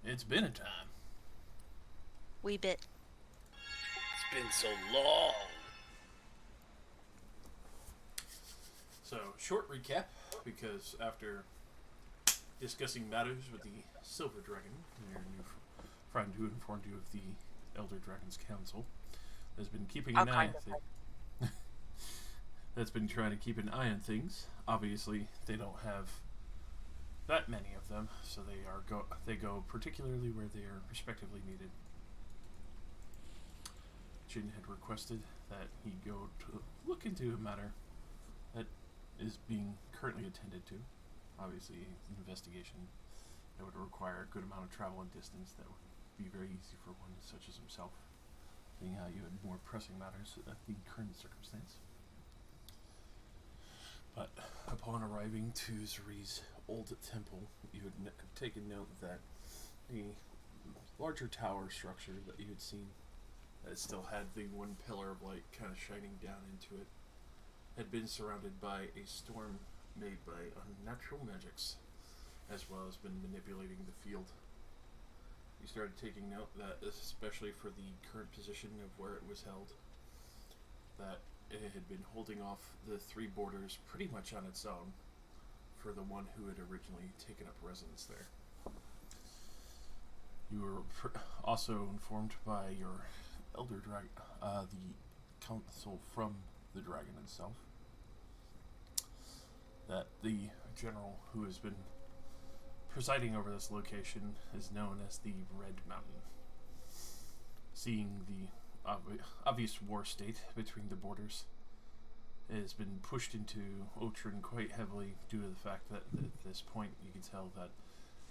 It's been a time. Wee bit. It's been so long. So, short recap, because after discussing matters with the Silver Dragon, your new friend who informed you of the Elder Dragon's Council, has been keeping All an eye kind on of. that's been trying to keep an eye on things. Obviously, they don't have that many of them, so they go particularly where they are respectively needed. Jin had requested that he go to look into a matter that is being currently attended to. Obviously, an investigation that would require a good amount of travel and distance that would be very easy for one such as himself, seeing how you had more pressing matters at the current circumstance. But upon arriving to Zuri's old temple, you had taken note that the larger tower structure that you had seen, that still had the one pillar of light kind of shining down into it, had been surrounded by a storm made by unnatural magics, as well as been manipulating the field. You started taking note that, especially for the current position of where it was held, that it had been holding off the three borders pretty much on its own for the one who had originally taken up residence there. You were also informed by your elder dragon, the council from the dragon itself, that the general who has been presiding over this location is known as the Red Mountain. Seeing the obvious war state between the borders, it has been pushed into Otren quite heavily due to the fact that at this point you can tell that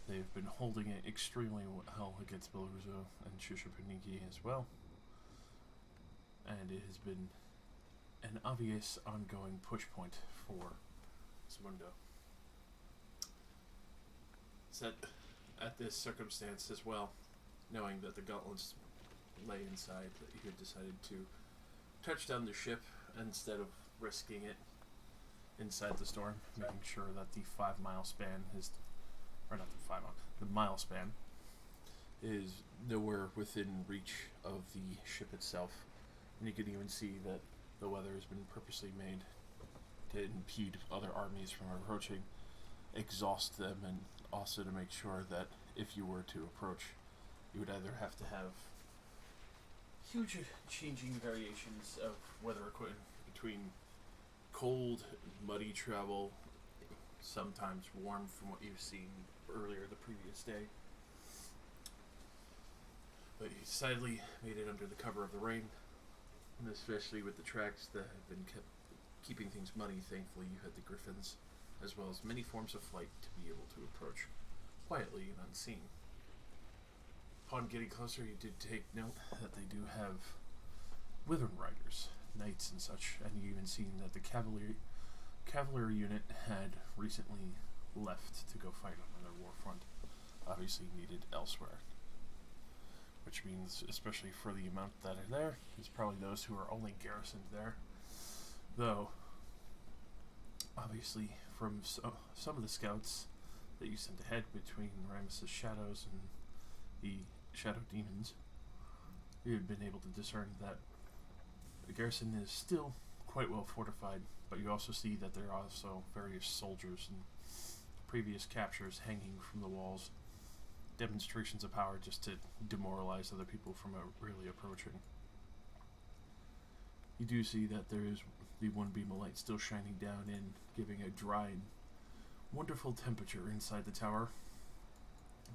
they've been holding it extremely well against Belarus and Shishipaniki as well. And it has been an obvious ongoing push point for Smundo. Set at this circumstance as well, knowing that the gauntlets lay inside, that you had decided to touch down the ship instead of risking it inside the storm, making sure that the 5 mile span is, or not the 5 mile, the mile span is nowhere within reach of the ship itself. And you can even see that the weather has been purposely made to impede other armies from approaching, exhaust them, and also to make sure that if you were to approach, you would either have to have huge changing variations of weather equipment between cold, muddy travel, sometimes warm from what you've seen earlier the previous day. But you sadly made it under the cover of the rain, and especially with the tracks that have been keeping things muddy. Thankfully, you had the griffins, as well as many forms of flight to be able to approach quietly and unseen. Upon getting closer, you did take note that they do have Wyvern riders, knights and such, and you even seen that the cavalry unit had recently left to go fight on another war front, obviously needed elsewhere. Which means, especially for the amount that are there, it's probably those who are only garrisoned there. Though, obviously, from some of the scouts that you sent ahead between Ramus's shadows and the shadow demons, you have been able to discern that the garrison is still quite well fortified, but you also see that there are also various soldiers and previous captures hanging from the walls, demonstrations of power just to demoralize other people from really approaching. You do see that there is the one beam of light still shining down in, giving a dry and wonderful temperature inside the tower,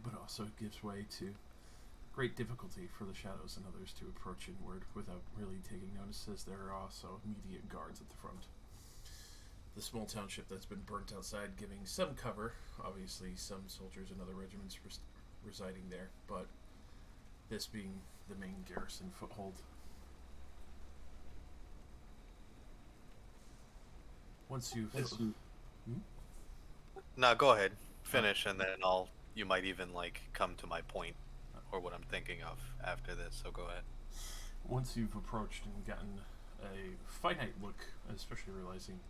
but also gives way to great difficulty for the shadows and others to approach inward without really taking notice, as there are also immediate guards at the front. The small township that's been burnt outside giving some cover, obviously some soldiers and other regiments residing there, but this being the main garrison foothold. Once you've... Hmm? No, go ahead. Finish, and then you might even, come to my point, or what I'm thinking of after this, so go ahead. Once you've approached and gotten a finite look, especially realizing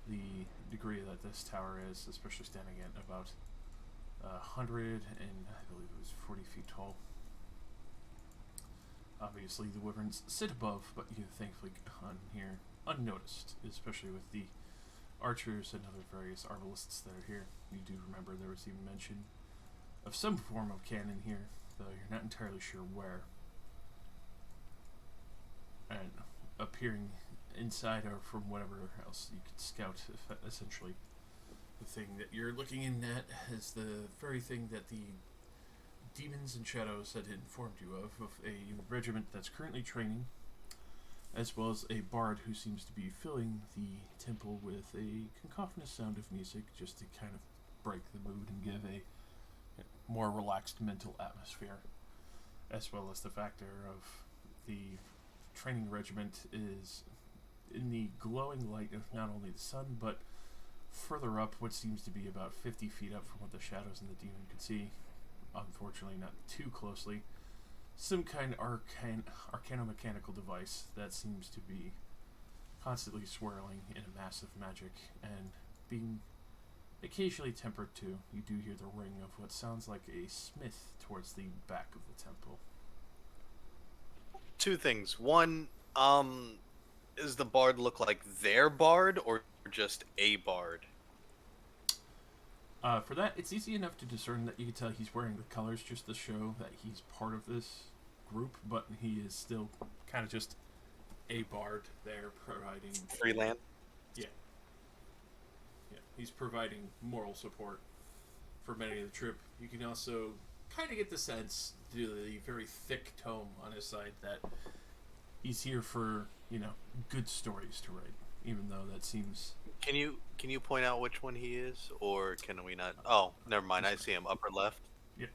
the degree that this tower is, especially standing at about 100 and I believe it was 40 feet tall. Obviously, the wyverns sit above, but you thankfully on here unnoticed, especially with the archers and other various arbalists that are here. You do remember there was even mention of some form of cannon here, though you're not entirely sure where. And appearing inside or from whatever else you could scout, essentially. The thing that you're looking in at is the very thing that the demons and shadows had informed you of a regiment that's currently training, as well as a bard who seems to be filling the temple with a cacophonous sound of music just to kind of break the mood and give a more relaxed mental atmosphere, as well as the factor of the training regiment is in the glowing light of not only the sun, but further up what seems to be about 50 feet up from what the shadows and the demon could see. Unfortunately, not too closely. Some kind of arcano-mechanical device that seems to be constantly swirling in a massive magic and being occasionally tempered too. You do hear the ring of what sounds like a smith towards the back of the temple. Two things. One, does the bard look like their bard or just a bard? For that, it's easy enough to discern that you can tell he's wearing the colors just to show that he's part of this group, but he is still kind of just a bard there providing... Freelance? Yeah. Yeah, he's providing moral support for many of the troop. You can also kind of get the sense, due to the very thick tome on his side, that he's here for, good stories to write, even though that seems... Can you point out which one he is, or can we not? Oh, never mind. I see him upper left. Yeah.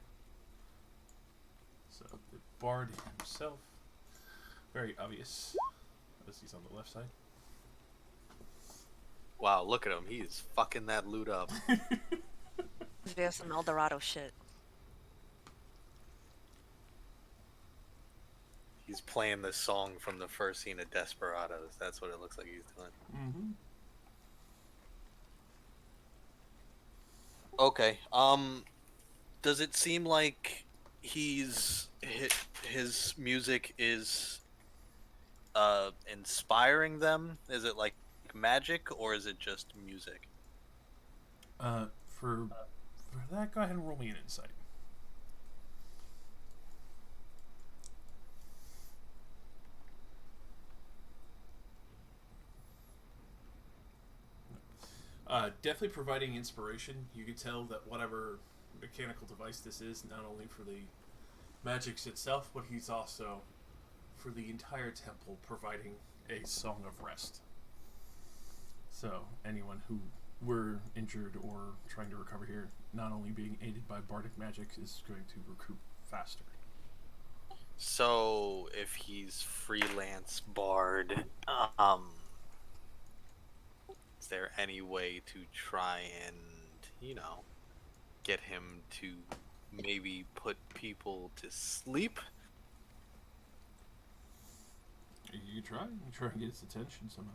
So the bard himself, very obvious, as he's on the left side. Wow, look at him. He's fucking that loot up. There's some El Dorado shit. He's playing the song from the first scene of Desperados. That's what it looks like he's doing. Mm-hmm. Okay. Does it seem like his music is inspiring them? Is it like magic, or is it just music? For that, go ahead and roll me an insight. Definitely providing inspiration. You can tell that whatever mechanical device this is, not only for the magics itself, but he's also, for the entire temple, providing a song of rest. So, anyone who were injured or trying to recover here, not only being aided by bardic magic, is going to recoup faster. So, if he's freelance bard, is there any way to try and, get him to maybe put people to sleep? You try and get his attention somehow.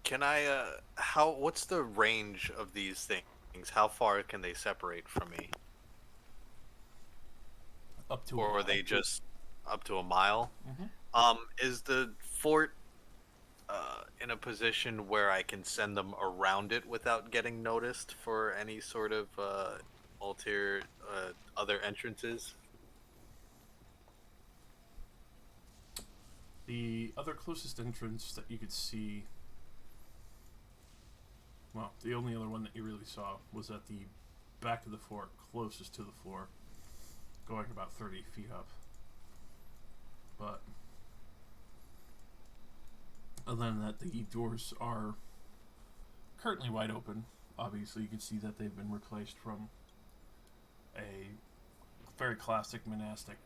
Can I, what's the range of these things? How far can they separate from me? Up to Or are they just up to a mile? Mm-hmm. Is the fort in a position where I can send them around it without getting noticed for any sort of other entrances? The other closest entrance that you could see, well, the only other one that you really saw was at the back of the fort, closest to the floor, going about 30 feet up. But other than that, the doors are currently wide open. Obviously, you can see that they've been replaced from a very classic monastic,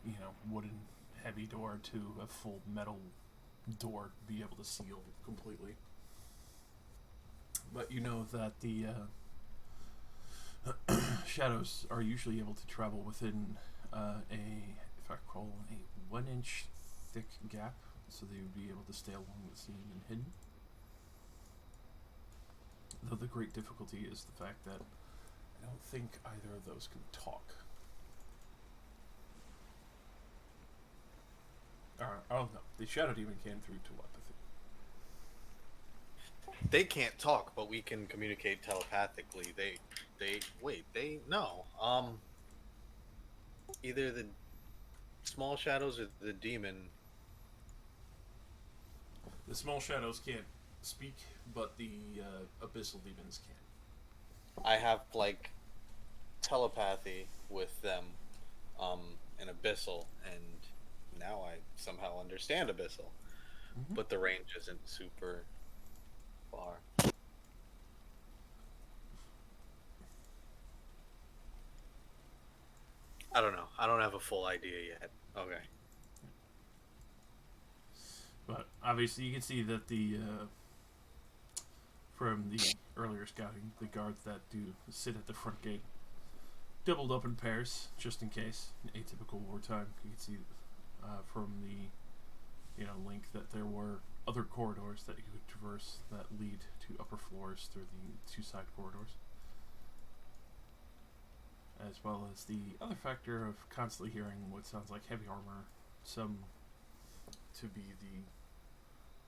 wooden heavy door to a full metal door to be able to seal completely. But you know that the shadows are usually able to travel within if I recall, a 1-inch thick gap, so they would be able to stay along the scene and hidden. Though the great difficulty is the fact that I don't think either of those can talk. Oh no, the Shadow Demon can through telepathy. They can't talk, but we can communicate telepathically. No. Either the small shadows or the demon. The small shadows can't speak, but the abyssal demons can. I have like telepathy with them, in abyssal, and now I somehow understand abyssal, Mm-hmm. but the range isn't super far. I don't know. I don't have a full idea yet. Okay. But obviously, you can see that the from the earlier scouting, the guards that do sit at the front gate doubled up in pairs just in case. Atypical wartime. You can see from the link that there were other corridors that you could traverse that lead to upper floors through the two side corridors, as well as the other factor of constantly hearing what sounds like heavy armor, some to be the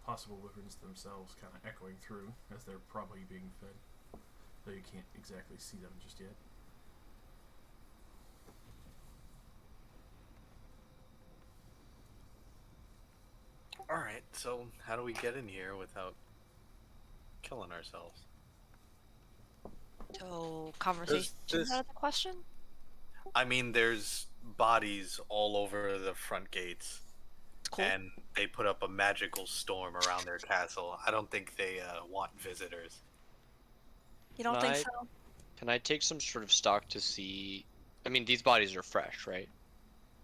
possible wyverns themselves kind of echoing through as they're probably being fed, though you can't exactly see them just yet. Alright, so how do we get in here without killing ourselves? So, conversations this- out of the question? I mean, there's bodies all over the front gates, It's cool. and they put up a magical storm around their castle. I don't think they want visitors. You don't think so? Can I take some sort of stock to see? I mean, these bodies are fresh, right?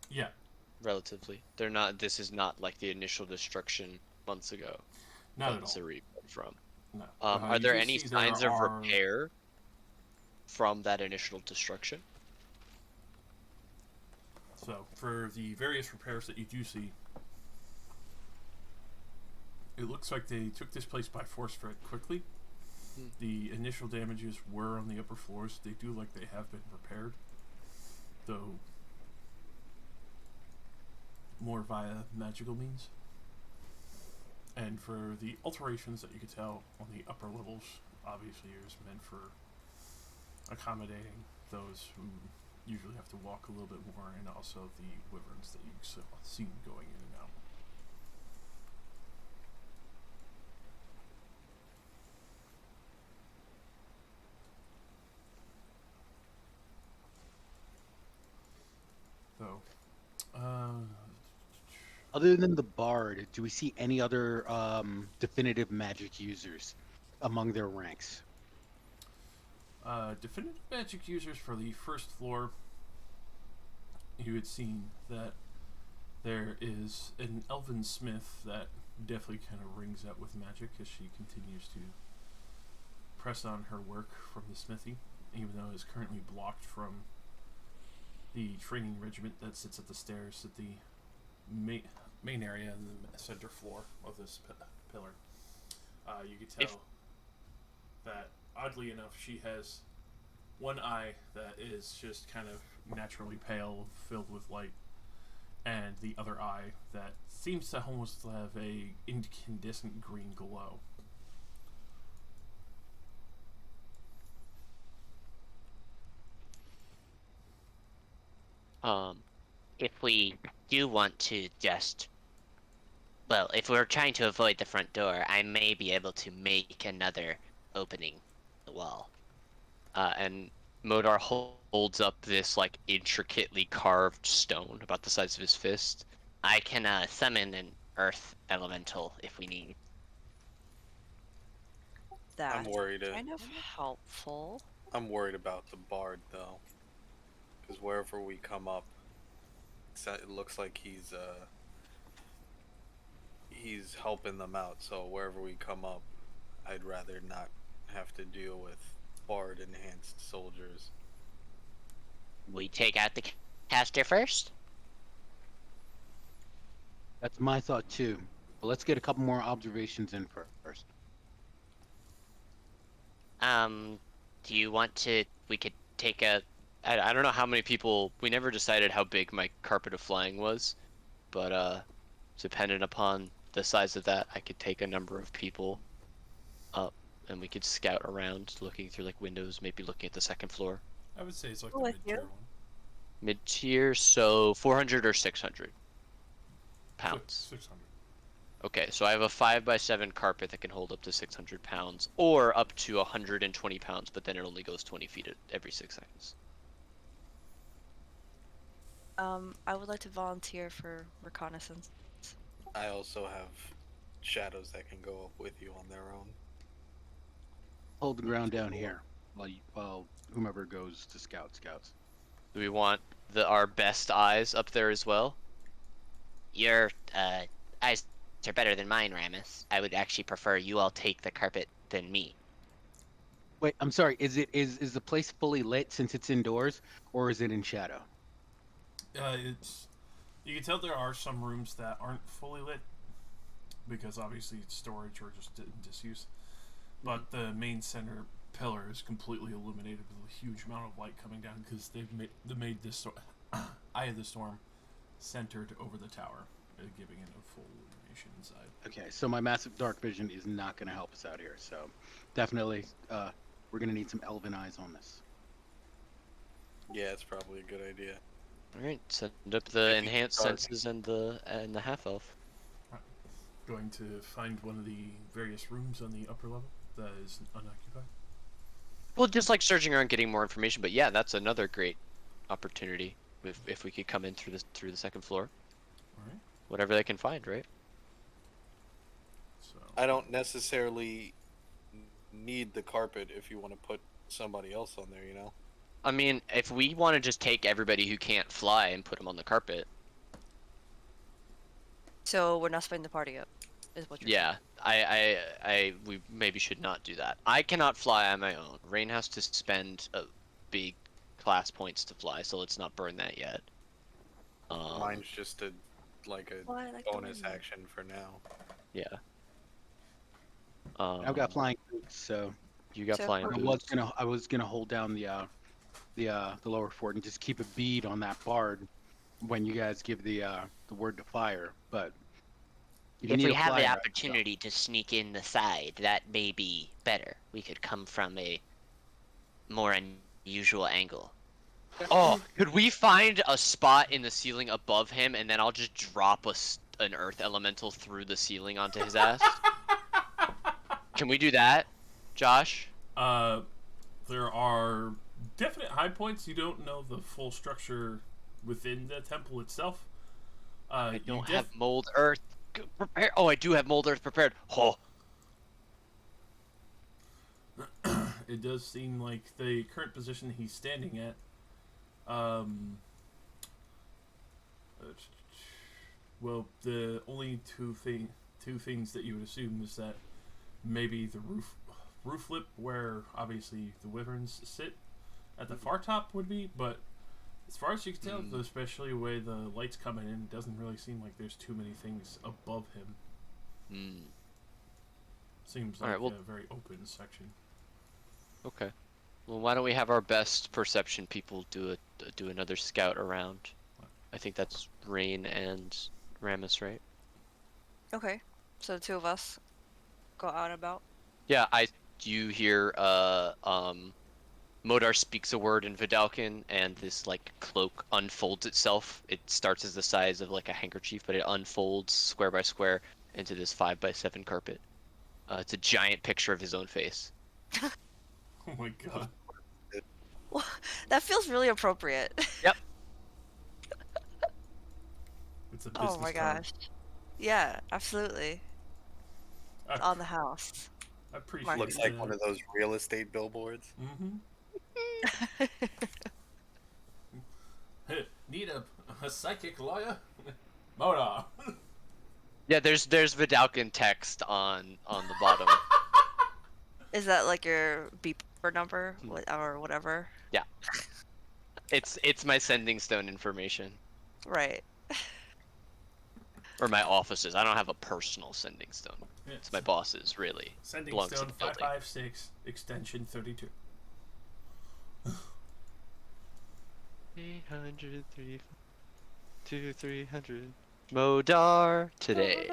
Yeah. Relatively. They're not. This is not like the initial destruction months ago. Not at That's all. a replay from. No. Are You there do any see there signs of are- repair from that initial destruction? So, for the various repairs that you do see, it looks like they took this place by force very quickly. The initial damages were on the upper floors. They do like they have been repaired, though more via magical means. And for the alterations that you could tell on the upper levels, obviously it was meant for accommodating those who usually have to walk a little bit more, and also the wyverns that you've seen going in and out. So, Other than the bard, do we see any other definitive magic users among their ranks? definitive magic users for the first floor, you had seen that there is an elven smith that definitely kind of rings out with magic as she continues to press on her work from the smithy, even though it's currently blocked from the training regiment that sits at the stairs at the main area in the center floor of this pillar. You can tell that, oddly enough, she has one eye that is just kind of naturally pale, filled with light, and the other eye that seems to almost have a incandescent green glow. If we do want to just, well, if we're trying to avoid the front door, I may be able to make another opening in the wall. And Modar holds up this like intricately carved stone about the size of his fist. I can summon an earth elemental if we need. That's worried, kind of helpful. I'm worried about the bard though, because wherever we come up, it looks like he's helping them out. So wherever we come up, I'd rather not have to deal with bard enhanced soldiers. We take out the caster first? That's my thought too. But let's get a couple more observations in first. Do you want to? We could take a. I don't know how many people. We never decided how big my carpet of flying was, but dependent upon the size of that, I could take a number of people up, and we could scout around, looking through like windows, maybe looking at the second floor. I would say it's like Cool the with mid-tier you. one. Mid-tier, so 400 or 600 pounds. 600. Okay, so I have a 5x7 carpet that can hold up to 600 pounds, or up to 120 pounds, but then it only goes 20 feet every 6 seconds. I would like to volunteer for reconnaissance. I also have shadows that can go up with you on their own. Hold the ground down here while whomever goes to scouts. Do we want our best eyes up there as well? Your eyes are better than mine, Ramus. I would actually prefer you all take the carpet than me. Wait, I'm sorry. Is the place fully lit since it's indoors, or is it in shadow? It's you can tell there are some rooms that aren't fully lit because obviously it's storage or just in disuse. But the main center pillar is completely illuminated with a huge amount of light coming down because they made this eye of the storm centered over the tower, giving it a full illumination inside. Okay, so my massive dark vision is not going to help us out here. So definitely, we're going to need some elven eyes on this. Yeah, it's probably a good idea. All right, send up the enhanced senses and the half elf. Going to find one of the various rooms on the upper level that is unoccupied. Well, just like searching around, getting more information. But yeah, that's another great opportunity if we could come in through the second floor. All right. Whatever they can find, right? So I don't necessarily need the carpet if you want to put somebody else on there, you know? I mean, if we want to just take everybody who can't fly and put them on the carpet, So we're not splitting the party up, is what you're yeah, we maybe should not do that. I cannot fly on my own. Rain has to spend a big class points to fly, so let's not burn that yet. Mine's just a Well, I like the bonus wind. action for now. Yeah. I've got flying boots, so You got So flying if boots. I was gonna hold down the lower fort and just keep a bead on that bard when you guys give the word to fire. But if you If need we a have the flyer, opportunity to sneak in the side, that may be better. We could come from a more unusual angle. Oh, could we find a spot in the ceiling above him, and then I'll just drop an earth elemental through the ceiling onto his ass? Can we do that, Josh? there are definite high points. You don't know the full structure within the temple itself. I don't have mold earth prepared. Oh, I do have mold earth prepared. Oh, It does seem like the current position he's standing at. Well, the only two things that you would assume is that maybe the roof lip, where obviously the wyverns sit, at the far top would be, but as far as you can tell, especially the way the light's coming in, it doesn't really seem like there's too many things above him. Seems like Alright, well- a very open section. okay. Well, why don't we have our best perception people do another scout around? I think that's Rain and Ramus, right? Okay, so the two of us go out and about. Yeah, you hear Modar speaks a word in Vidalcan, and this like cloak unfolds itself. It starts as the size of like a handkerchief, but it unfolds square by square into this 5x7 carpet. It's a giant picture of his own face. Oh my god. Well, that feels really appropriate. It's a business Oh my card. gosh. Yeah, absolutely. It's on the house. I appreciate Mark. Looks like one of those real estate billboards. Need a psychic lawyer? Moda. Yeah, there's Vidalcan text on the bottom. Is that like your beeper number or whatever? Yeah. It's my sending stone information. Right. Or my offices. I don't have a personal sending stone. Yeah. It's my boss's, really. Sending Belongs to stone the building. 556, extension 32. 300, 300. Modar today.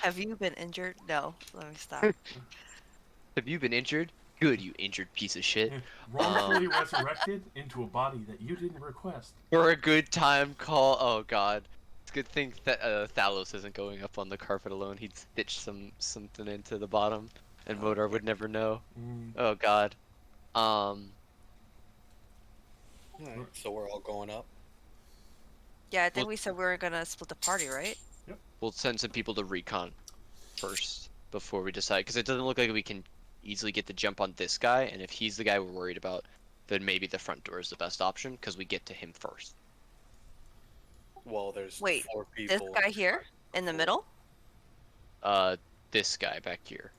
Have you been injured? No. Let me stop. Have you been injured? Good, you injured piece of shit. Wrongfully resurrected into a body that you didn't request. For a good time call. Oh god. It's a good thing that Thalos isn't going up on the carpet alone. He'd stitch something into the bottom, and Modar would never know. Oh god. Alright, so we're all going up. Yeah, I think Well- we said we were gonna split the party, right? We'll send some people to recon first before we decide, because it doesn't look like we can easily get the jump on this guy, and if he's the guy we're worried about, then maybe the front door is the best option, because we get to him first. Well, there's Wait, 4 people. This guy here in the middle? This guy back here.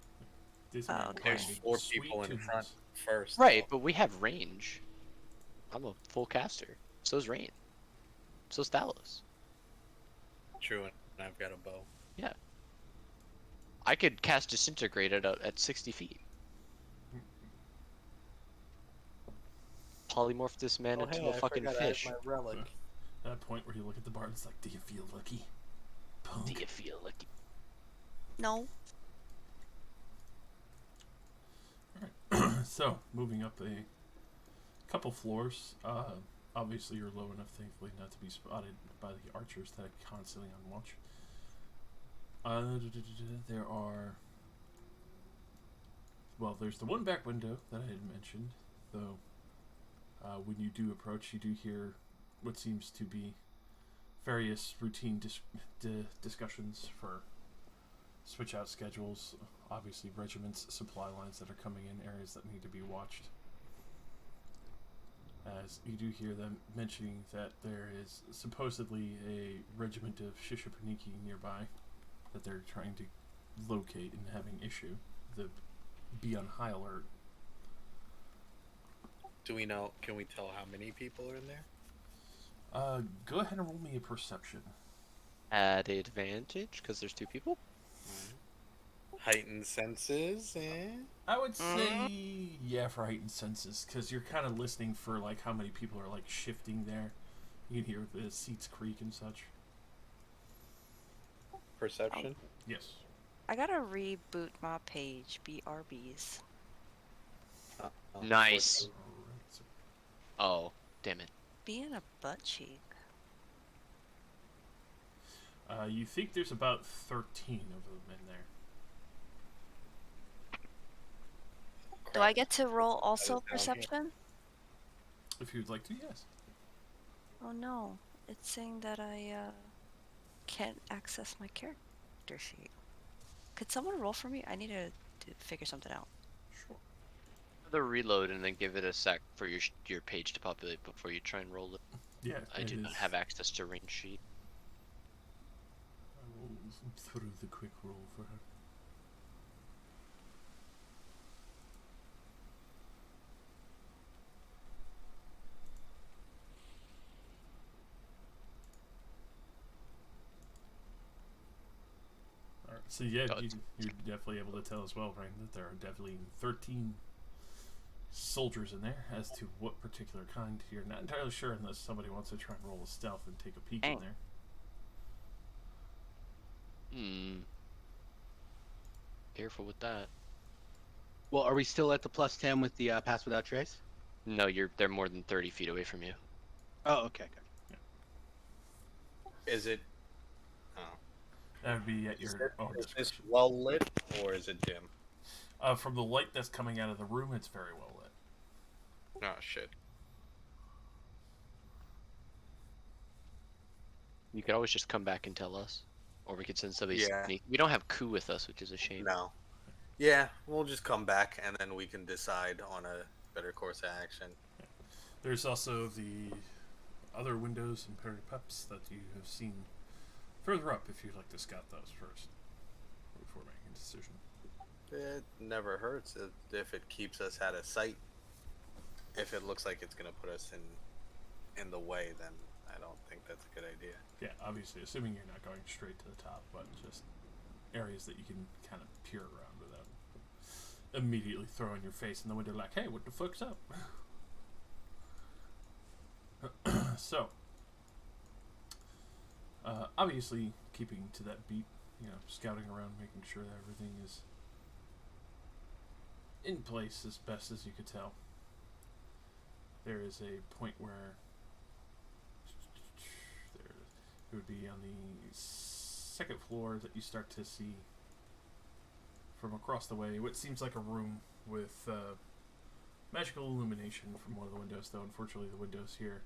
This Oh, man okay. There's playing 4 sweet people in tunes. front first. Right, though. but we have range. I'm a full caster. So's Rain. So's Thalos. True, and I've got a bow. I could cast Disintegrate at 60 feet. Polymorph this man Oh, into hey, a I fucking forgot I had fish. my relic. That point where you look at the bard, it's like, do you feel lucky? Punk. Do you feel like No. So, moving up a couple floors. Obviously, you're low enough, thankfully, not to be spotted by the archers that are constantly on watch. There are. Well, there's the one back window that I had mentioned, though. When you do approach, you do hear what seems to be various routine discussions for switch out schedules, obviously regiments, supply lines that are coming in, areas that need to be watched. As you do hear them mentioning that there is supposedly a regiment of Shishipaniki nearby that they're trying to locate and having issue. Be on high alert. Do we know? Can we tell how many people are in there? Go ahead and roll me a perception. at advantage because there's 2 people? Heightened senses, eh? I would say, yeah, for heightened senses, because you're kind of listening for like how many people are like shifting there. You can hear the seats creak and such. Perception. Yes. I gotta reboot my page. BRBs. Nice. Oh, damn it. Being a butt cheek. You think there's about 13 of them in there. Do I get to roll I was also down here. perception? If you'd like to, yes. Oh no, it's saying that I can't access my character sheet. Could someone roll for me? I need to figure something out. Sure. The reload and then give it a sec for your page to populate before you try and roll it. Yeah, I do not have access to range sheet. I will through the quick roll for her. Alright, so yeah, Oh, you're definitely able to tell as well, right, that there are definitely 13 soldiers in there. As to what particular kind, you're not entirely sure unless somebody wants to try and roll a stealth and take a peek in Dang. there. Careful with that. Well, are we still at the +10 with the pass without trace? No, they're more than 30 feet away from you. Oh, okay, good. Is it? Oh. That would be at your own Is this discretion. well lit or is it dim? From the light that's coming out of the room, it's very well lit. Oh shit. You could always just come back and tell us. Or we could send somebody Yeah. sneak. We don't have Ku with us, which is a shame. No. Yeah, we'll just come back and then we can decide on a better course of action. There's also the other windows and peripeps that you have seen further up if you'd like to scout those first before making a decision. It never hurts if it keeps us out of sight. If it looks like it's gonna put us in the way, then I don't think that's a good idea. Yeah, obviously, assuming you're not going straight to the top, but just areas that you can kind of peer around without immediately throwing your face in the window like, hey, what the fuck's up? So, obviously, keeping to that beat, scouting around, making sure that everything is in place as best as you could tell. There is a point where it would be on the second floor that you start to see from across the way what seems like a room with magical illumination from one of the windows, though unfortunately the windows here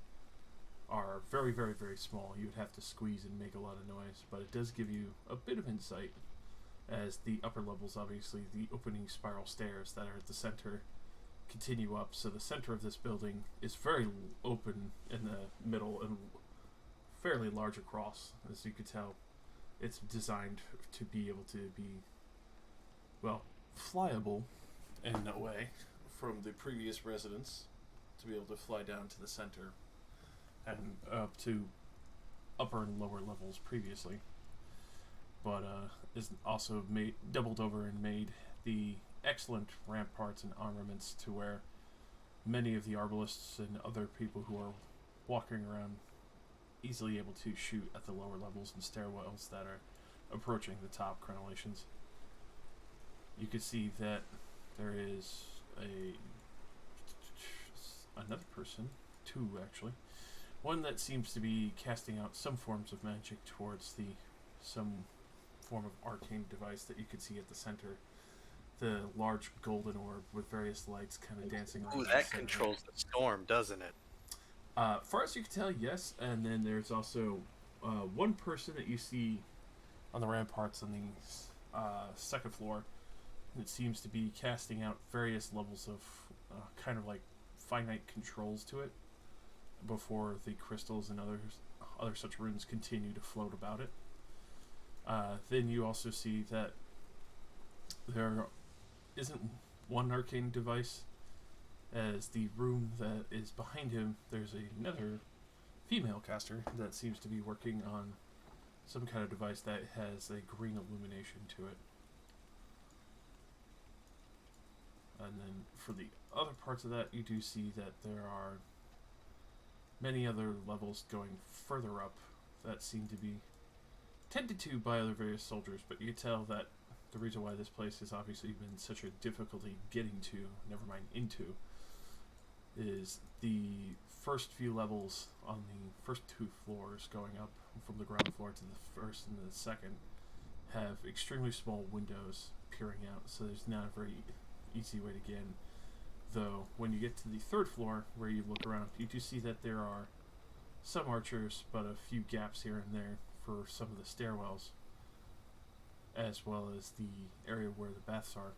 are very, very, very small. You would have to squeeze and make a lot of noise, but it does give you a bit of insight as the upper levels, obviously, the opening spiral stairs that are at the center continue up. So the center of this building is very open in the middle and fairly large across, as you could tell. It's designed to be able to be, well, flyable in a way from the previous residence, to be able to fly down to the center and up to upper and lower levels previously, but is also doubled over and made the excellent ramparts and armaments to where many of the arbalists and other people who are walking around easily able to shoot at the lower levels and stairwells that are approaching the top crenellations. You can see that there is another person, two actually. One that seems to be casting out some forms of magic towards some form of arcane device that you could see at the center. The large golden orb with various lights kind of dancing around. Ooh, that controls the storm, doesn't it? Far as you can tell, yes. And then there's also one person that you see on the ramparts on the second floor that seems to be casting out various levels of kind of like finite controls to it before the crystals and other such runes continue to float about it. Then you also see that there isn't one arcane device, as the room that is behind him, there's another female caster that seems to be working on some kind of device that has a green illumination to it. And then for the other parts of that, you do see that there are many other levels going further up that seem to be tended to by other various soldiers, but you can tell that the reason why this place has obviously been such a difficulty getting to, never mind into, is the first few levels on the first two floors going up from the ground floor to the first and the second have extremely small windows peering out, so there's not a very easy way to get in. Though when you get to the third floor where you look around, you do see that there are some archers, but a few gaps here and there for some of the stairwells, as well as the area where the baths are,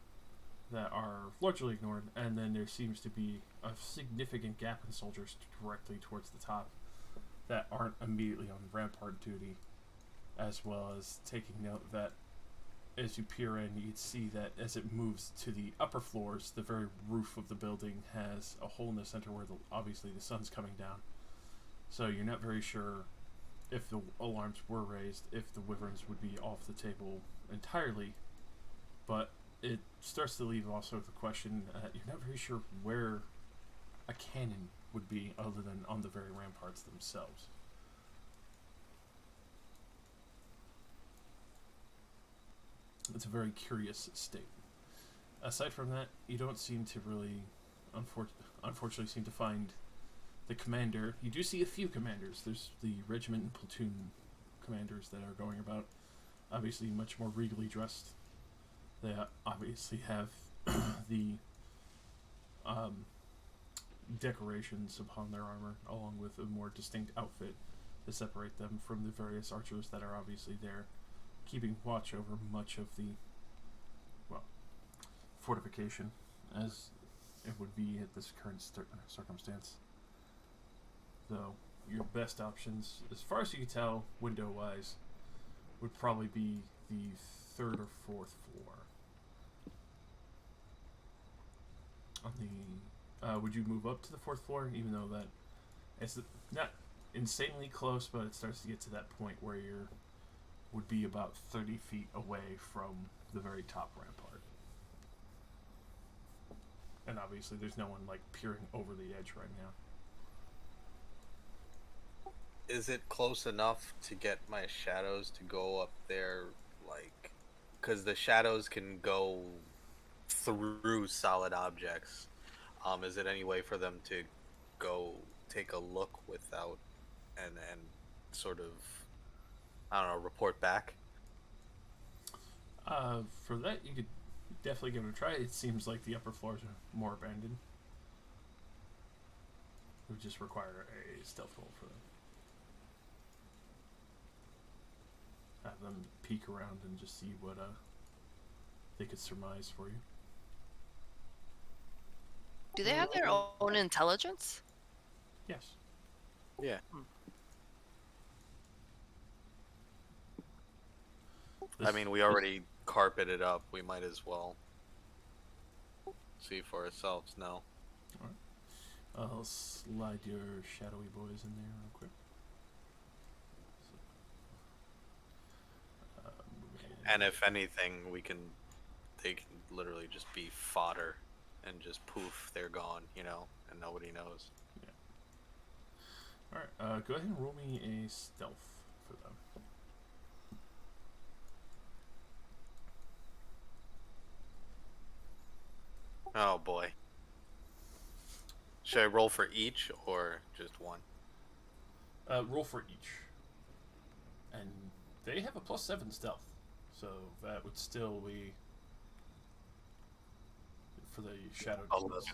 that are largely ignored. And then there seems to be a significant gap in soldiers directly towards the top that aren't immediately on rampart duty, as well as taking note that as you peer in, you'd see that as it moves to the upper floors, the very roof of the building has a hole in the center where obviously the sun's coming down. So you're not very sure if the alarms were raised, if the wyverns would be off the table entirely, but it starts to leave also the question, you're not very sure where a cannon would be other than on the very ramparts themselves. It's a very curious state. Aside from that, you don't seem to really, unfortunately, seem to find the commander. You do see a few commanders. There's the regiment and platoon commanders that are going about, obviously much more regally dressed. They obviously have the decorations upon their armor, along with a more distinct outfit to separate them from the various archers that are obviously there, keeping watch over much of the, well, fortification, as it would be at this current circumstance. Though, your best options, as far as you can tell, window-wise, would probably be the third or fourth floor. On the, would you move up to the fourth floor, even though that it's not insanely close, but it starts to get to that point where you're would be about 30 feet away from the very top rampart. And obviously there's no one like peering over the edge right now. Is it close enough to get my shadows to go up there, like, because the shadows can go through solid objects? Is it any way for them to go take a look without and sort of, I don't know, report back? For that, you could definitely give it a try. It seems like the upper floors are more abandoned. It would just require a stealth roll for them. Have them peek around and just see what they could surmise for you. Do they have their own intelligence? Yes. Yeah. I mean, we already carpeted up. We might as well see for ourselves now. I'll slide your shadowy boys in there real quick. And if anything, they can literally just be fodder and just poof, they're gone, you know, and nobody knows. Yeah. Alright, go ahead and roll me a stealth for them. Oh boy. Should I roll for each or just one? Roll for each. And they have a +7 stealth. So that would still be for the shadow demons.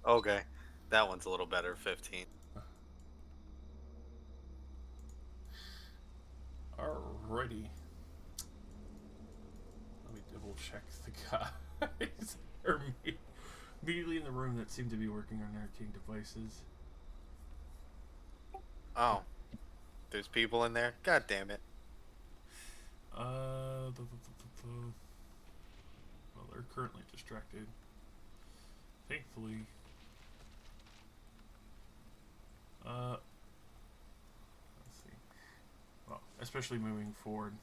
Okay. That one's a little better, 15. Alrighty. Let me double check the guys are immediately in the room that seem to be working on arcane devices. Oh. There's people in there? God damn it. Well, they're currently distracted. Thankfully. Let's see. Well, especially moving forward,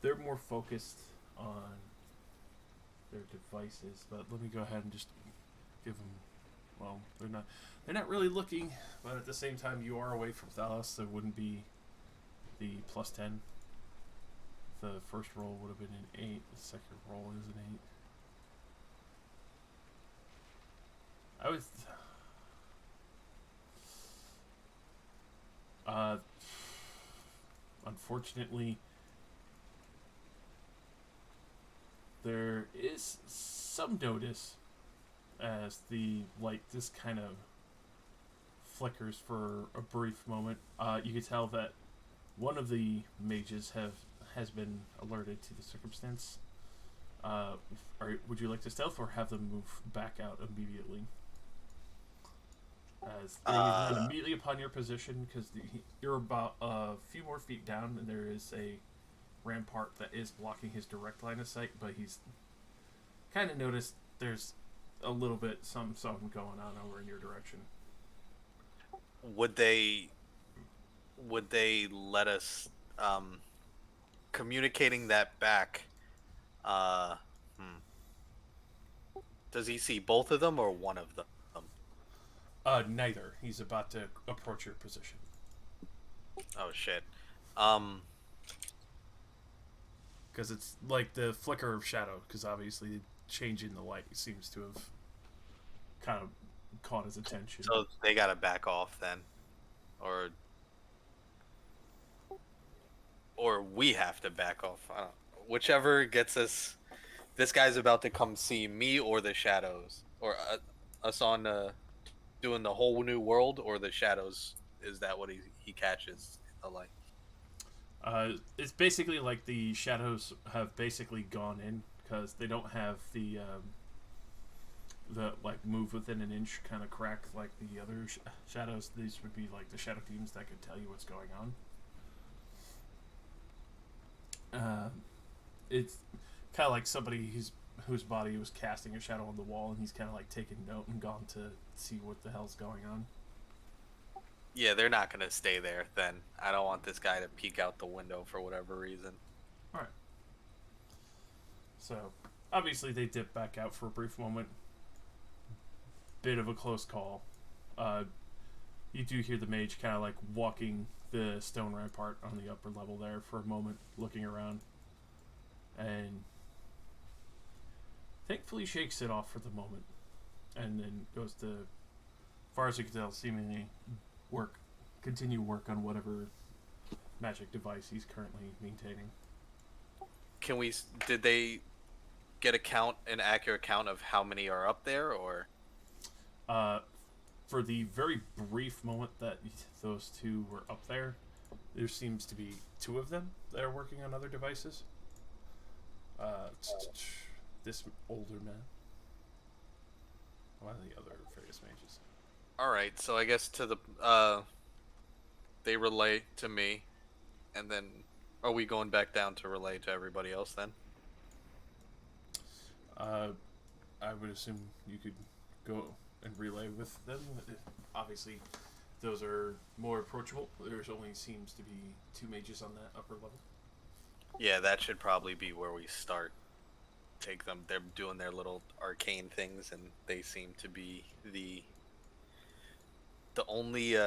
they're more focused on their devices. But let me go ahead and just give them. Well, they're not really looking, but at the same time, you are away from Thalos, so it wouldn't be the +10. The first roll would have been an 8. The second roll is an 8. I was. Unfortunately, there is some notice as the light just kind of flickers for a brief moment. You can tell that one of the mages has been alerted to the circumstance. Would you like to stealth or have them move back out immediately? As they run immediately upon your position, because you're about a few more feet down, and there is a rampart that is blocking his direct line of sight. But he's kind of noticed there's a little bit something going on over in your direction. Would they let us communicating that back? Does he see both of them or one of them? Neither. He's about to approach your position. Oh shit. Because it's like the flicker of shadow, because obviously the change in the light seems to have kind of caught his attention. So they gotta back off then, or we have to back off. I don't know. Whichever gets us. This guy's about to come see me or the shadows, or us on doing the whole new world, or the shadows. Is that what he catches in the light? It's basically like the shadows have basically gone in, because they don't have the like move within an inch kind of crack like the other shadows. These would be like the shadow demons that could tell you what's going on. It's kind of like somebody who's whose body was casting a shadow on the wall, and he's kind of like taken note and gone to see what the hell's going on. Yeah, they're not gonna stay there then. I don't want this guy to peek out the window for whatever reason. All right. So, obviously, they dip back out for a brief moment. Bit of a close call. You do hear the mage kind of like walking the stone rampart on the upper level there for a moment, looking around, and thankfully shakes it off for the moment, and then goes to, as far as you can tell, seemingly continue work on whatever magic device he's currently maintaining. Did they get an accurate count of how many are up there, or? For the very brief moment that those two were up there, there seems to be two of them that are working on other devices. This older man, one of the other various mages. All right, so I guess they relay to me, and then are we going back down to relay to everybody else then? I would assume you could go and relay with them. Obviously, those are more approachable. There's only seems to be two mages on that upper level. Yeah, that should probably be where we start. Take them. They're doing their little arcane things, and they seem to be the only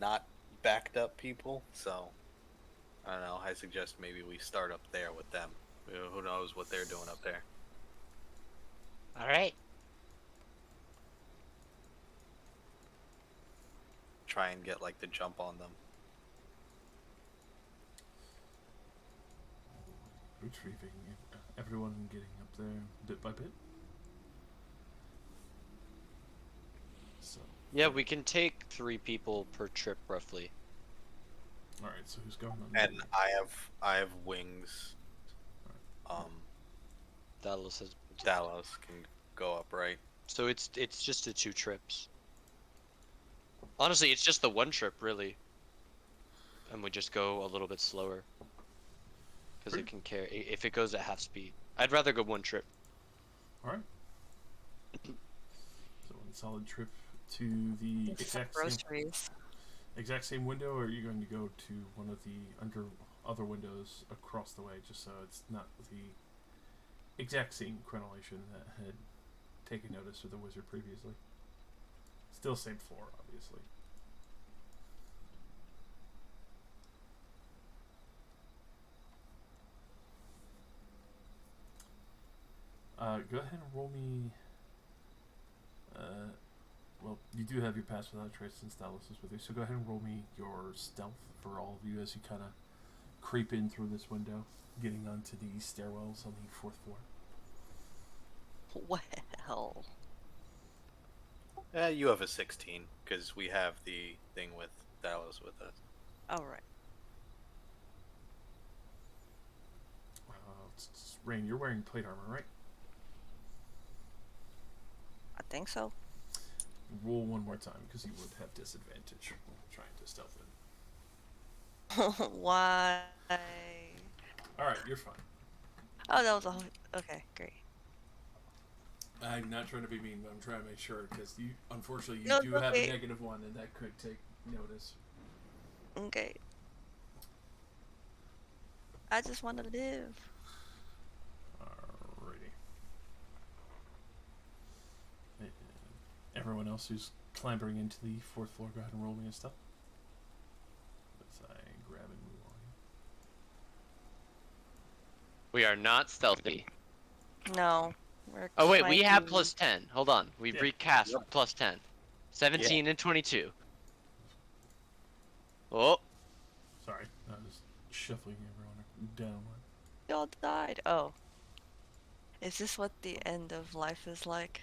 not backed up people. So I don't know. I suggest maybe we start up there with them. Who knows what they're doing up there? All right. Try and get like the jump on them. Retrieving everyone, getting up there bit by bit. So Yeah, we can take 3 people per trip roughly. all right. So who's going on? And I have wings. Dallas has. Dallas can go up, right? So it's just the 2 trips. Honestly, it's just the 1 trip really, and we just go a little bit slower because it can carry. If it goes at half speed, I'd rather go 1 trip. All right. So one solid trip to the exact same window, or are you going to go to one of the other windows across the way, just so it's not the exact same chronolation that had taken notice of the wizard previously? Still same floor, obviously. Go ahead and roll me. Well, you do have your pass without trace since Dallas is with you, so go ahead and roll me your stealth for all of you as you kind of creep in through this window, getting onto the stairwells on the 4th floor. Well. You have a 16 because we have the thing with Dallas with us. All right. Rain, you're wearing plate armor, right? I think so. Roll one more time because you would have disadvantage trying to stealth in. Why? All right, you're fine. Oh, that was a whole... Okay, great. I'm not trying to be mean, but I'm trying to make sure because you, unfortunately, you No, do have a okay. -1, and that could take notice. Okay. I just want to live. Alrighty. Everyone else who's clambering into the 4th floor, go ahead and roll me a stealth. As I grab and move on. We are not stealthy. No. We're Oh wait, we have trying- +10. Hold on, we Yeah. recast +10. 17 and 22. Oh, Sorry, I was shuffling everyone downward. Y'all died. Oh. Is this what the end of life is like?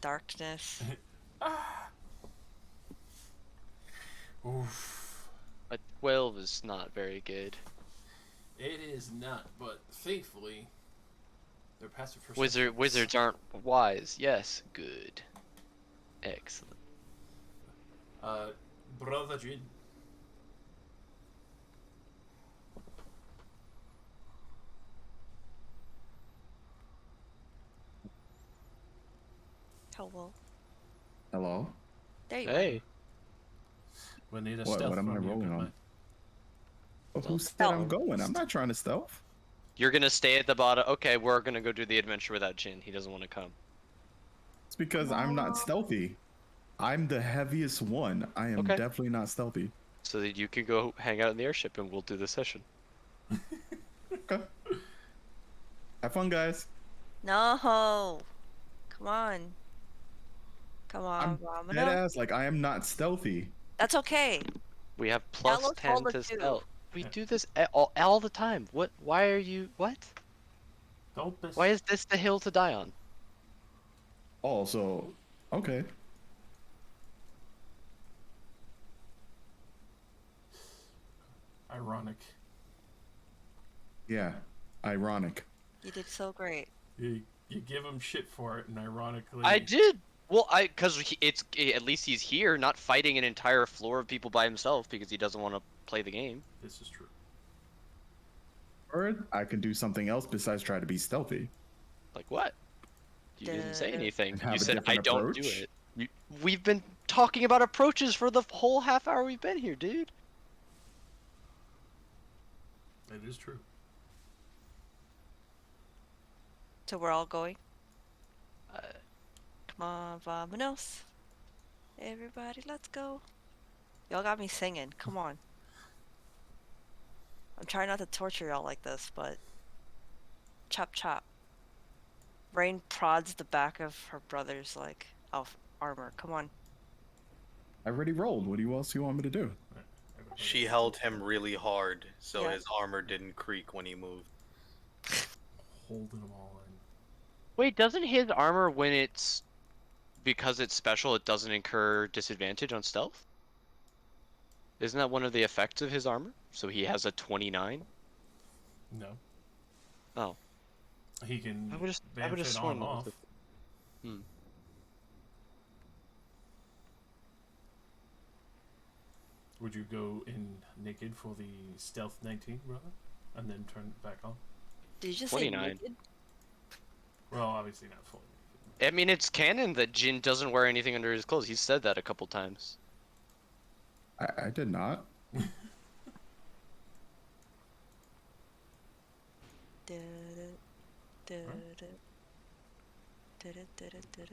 Darkness. Oof. a 12 is not very good. It is not, but thankfully, their passive perception. Wizards aren't wise. Yes, good, excellent. Brother Jin. Hello. Hello? There you Hey, We need a What stealth am I from you, rolling good on? man. Oh, who said Stealth. I'm going? I'm not trying to stealth. you're gonna stay at the bottom. Okay, we're gonna go do the adventure without Jin. He doesn't want to come. It's because I'm not stealthy. I'm the heaviest one. I am Okay. definitely not stealthy. So that you can go hang out in the airship and we'll do the session. Okay. Have fun, guys. No. Come on. Come on, I'm dead Vomino. ass. Like, I am not stealthy. That's okay. We have Yellow plus told 10 us to to. stealth. We do this all the time. What? Why are you? What? Don't miss. Why is this the hill to die on? Oh, so okay. Ironic. Yeah. Ironic. You did so great. You give him shit for it, and ironically, I did. Well, because at least he's here, not fighting an entire floor of people by himself because he doesn't want to play the game. This is true. Or I can do something else besides try to be stealthy. Like what? You didn't say anything. And have You a said I different don't do approach? it. We've been talking about approaches for the whole half hour we've been here, dude. It is true. So we're all going? Come on, Vamanos. Everybody, let's go. Y'all got me singing. Come on. I'm trying not to torture y'all like this, but... Chop chop. Rain prods the back of her brother's, like, armor. Come on. I already rolled. What else you want me to do? She held him really hard, so Yeah. his armor didn't creak when he moved. Holding them all in. Wait, doesn't his armor, when it's because it's special, it doesn't incur disadvantage on stealth? Isn't that one of the effects of his armor? So he has a 29? No. Oh. He can I would just bamf it sworn on that off. was Hmm. Would you go in naked for the stealth 19, brother? And then turn it back on? Did you just 29. say naked? Well, obviously not fully I mean, it's canon that Jin doesn't wear anything under his clothes. He's said that a couple times. I did not.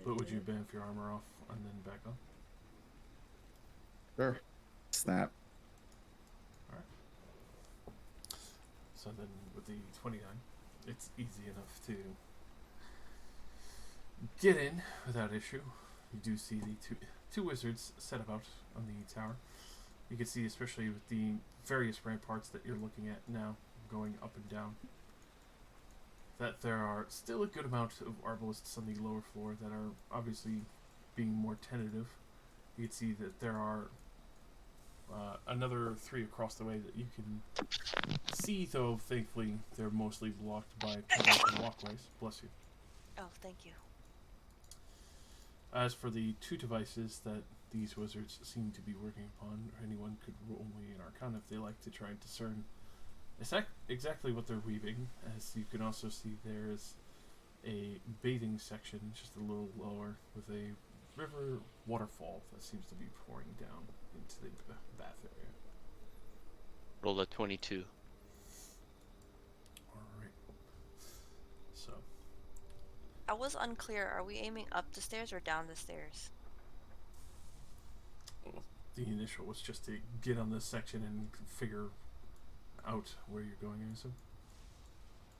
But would you bamf your armor off and then back on? Sure. Snap. Alright. So then with the 29, it's easy enough to get in without issue. You do see the two wizards set about on the tower. You can see, especially with the various ramparts that you're looking at now, going up and down, that there are still a good amount of arbalists on the lower floor that are obviously being more tentative. You can see that there are another 3 across the way that you can see, though thankfully they're mostly blocked by pillars and walkways. Bless you. Oh, thank you. As for the 2 devices that these wizards seem to be working upon, anyone could roll me an Arcana if they like to try and discern exactly what they're weaving. As you can also see, there is a bathing section just a little lower with a river waterfall that seems to be pouring down into the bath area. Roll a 22. Alright. So, I was unclear. Are we aiming up the stairs or down the stairs? the initial was just to get on this section and figure out where you're going, I assume.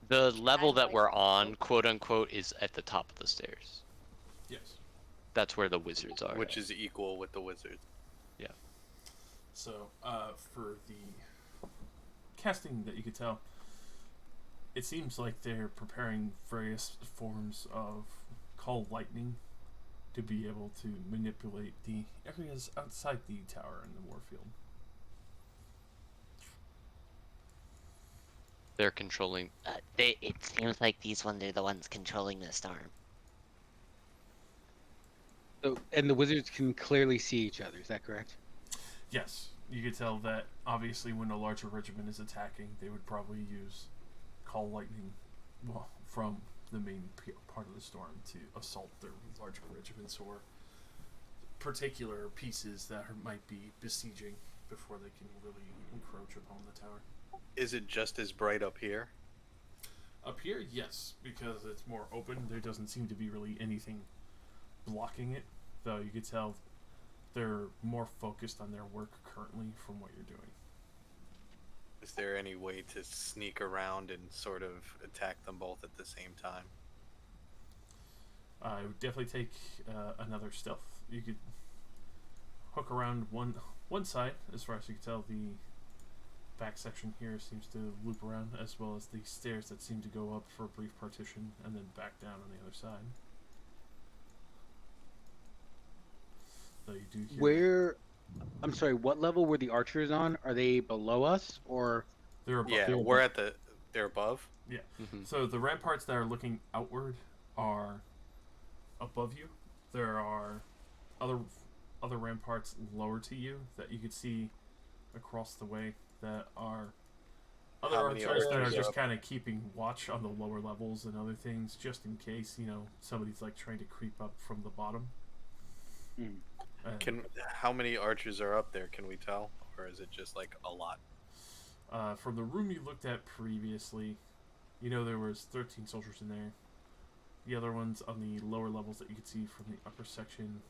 The level that like we're on, quote unquote, is at the top of the stairs. Yes. That's where the wizards are. Which is equal with the wizards. Yeah. So, for the casting that you could tell, it seems like they're preparing various forms of call lightning to be able to manipulate the areas outside the tower and the warfield. They're controlling. It seems like these ones are the ones controlling the storm. So, and the wizards can clearly see each other. Is that correct? Yes, you could tell that obviously when a larger regiment is attacking, they would probably use call lightning, well, from the main part of the storm to assault their larger regiments or particular pieces that might be besieging before they can really encroach upon the tower. Is it just as bright up here? Up here, yes, because it's more open. There doesn't seem to be really anything blocking it, though you could tell they're more focused on their work currently from what you're doing. Is there any way to sneak around and sort of attack them both at the same time? It would definitely take another stealth. You could hook around one side, as far as you can tell. The back section here seems to loop around, as well as the stairs that seem to go up for a brief partition and then back down on the other side. So you do hear Where? I'm sorry. What level were the archers on? Are they below us or? they're above. Yeah, we're at the. They're above. Yeah. Mhm. So the ramparts that are looking outward are above you. There are other ramparts lower to you that you could see across the way that are other How many archers that are archers just are up? kind of keeping watch on the lower levels and other things, just in case somebody's like trying to creep up from the bottom. Hmm. And, How many archers are up there? Can we tell, or is it just like a lot? from the room you looked at previously, there was 13 soldiers in there. The other ones on the lower levels that you could see from the upper section,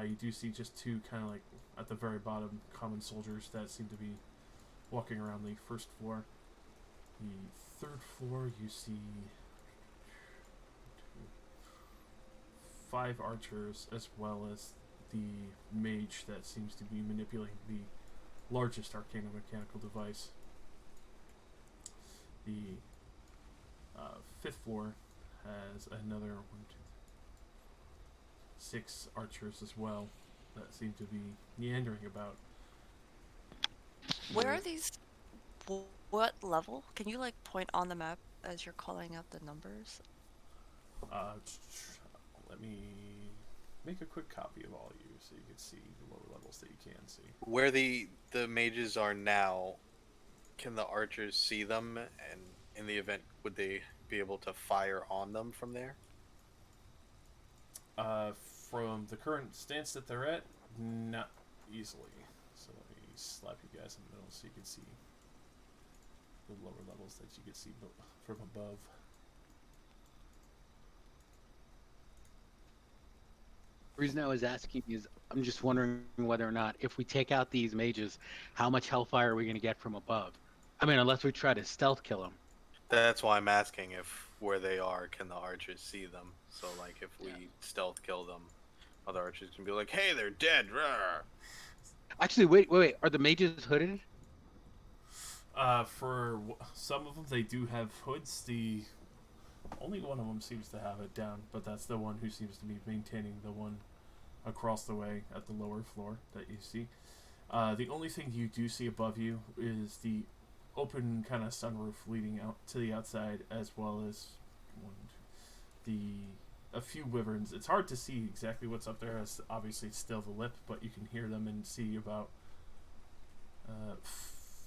you do see just two kind of like at the very bottom common soldiers that seem to be walking around the first floor. The third floor, you see 5 archers, as well as the mage that seems to be manipulating the largest arcana mechanical device. The fifth floor has another 6 archers as well that seem to be meandering about. Where are these? What level? Can you like point on the map as you're calling out the numbers? Let me make a quick copy of all of you so you can see the lower levels that you can see. Where the mages are now, can the archers see them? And in the event, would they be able to fire on them from there? From the current stance that they're at, not easily. So let me slap you guys in the middle so you can see the lower levels that you can see from above. The reason I was asking is I'm just wondering whether or not if we take out these mages, how much hellfire are we going to get from above? I mean, unless we try to stealth kill them. That's why I'm asking if where they are, can the archers see them? So like if we stealth kill them, other archers can be like, "Hey, they're dead." Rawr. Actually, wait. Are the mages hooded? Some of them, they do have hoods. The only one of them seems to have it down, but that's the one who seems to be maintaining the one across the way at the lower floor that you see. The only thing you do see above you is the open kind of sunroof leading out to the outside, as well as a few wyverns. It's hard to see exactly what's up there, as obviously it's still the lip, but you can hear them and see about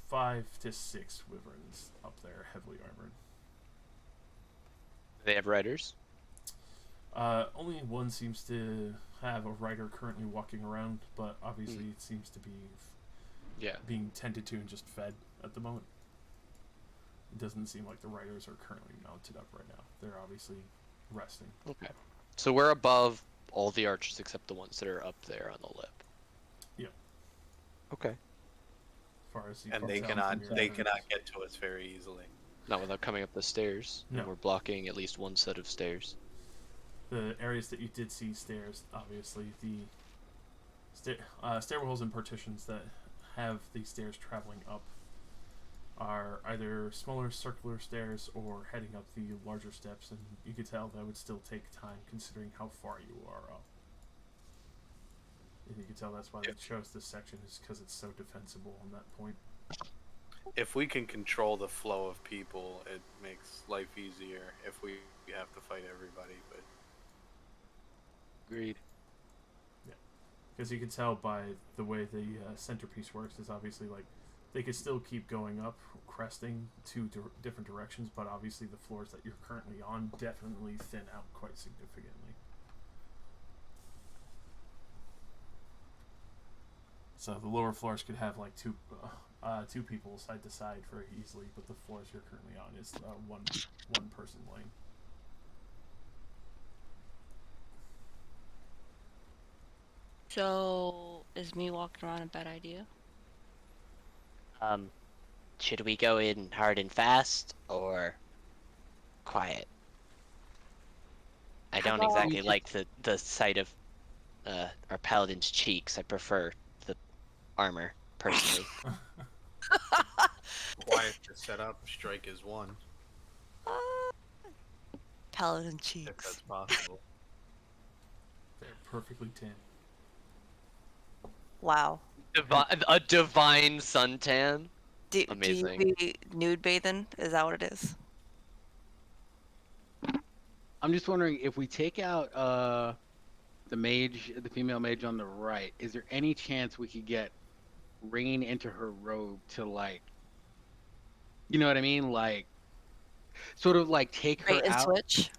5 to 6 wyverns up there, heavily armored. They have riders. Only one seems to have a rider currently walking around, but obviously it seems to be being tended to and just fed at the moment. It doesn't seem like the riders are currently mounted up right now. They're obviously resting. Okay. So we're above all the archers except the ones that are up there on the lip. Yeah. Okay. As far as you And can they tell cannot from your they numbers. cannot get to us very easily. Not without coming up the stairs. No. And we're blocking at least one set of stairs. The areas that you did see stairs, obviously, the stairwells and partitions that have the stairs traveling up are either smaller circular stairs or heading up the larger steps, and you could tell that would still take time considering how far you are up. And you can tell that's why they chose this section, is because it's so defensible on that point. If we can control the flow of people, it makes life easier. If we have to fight everybody, but Agreed. Because you can tell by the way the centerpiece works is obviously like They could still keep going up, cresting two different directions, but obviously the floors that you're currently on definitely thin out quite significantly. So the lower floors could have like two people side to side very easily, but the floors you're currently on is one person lane. So, is me walking around a bad idea? Should we go in hard and fast or quiet? I How don't about exactly like the sight of our paladin's cheeks. I prefer the armor personally. Quiet to set up, strike is one, paladin if cheeks? that's possible. They're perfectly tan. Wow. A divine suntan. Do you Amazing. be nude bathing? Is that what it is? I'm just wondering if we take out the female mage on the right, is there any chance we could get Rain into her robe to like, you know what I mean? Like, sort of like take her Bait and out. switch?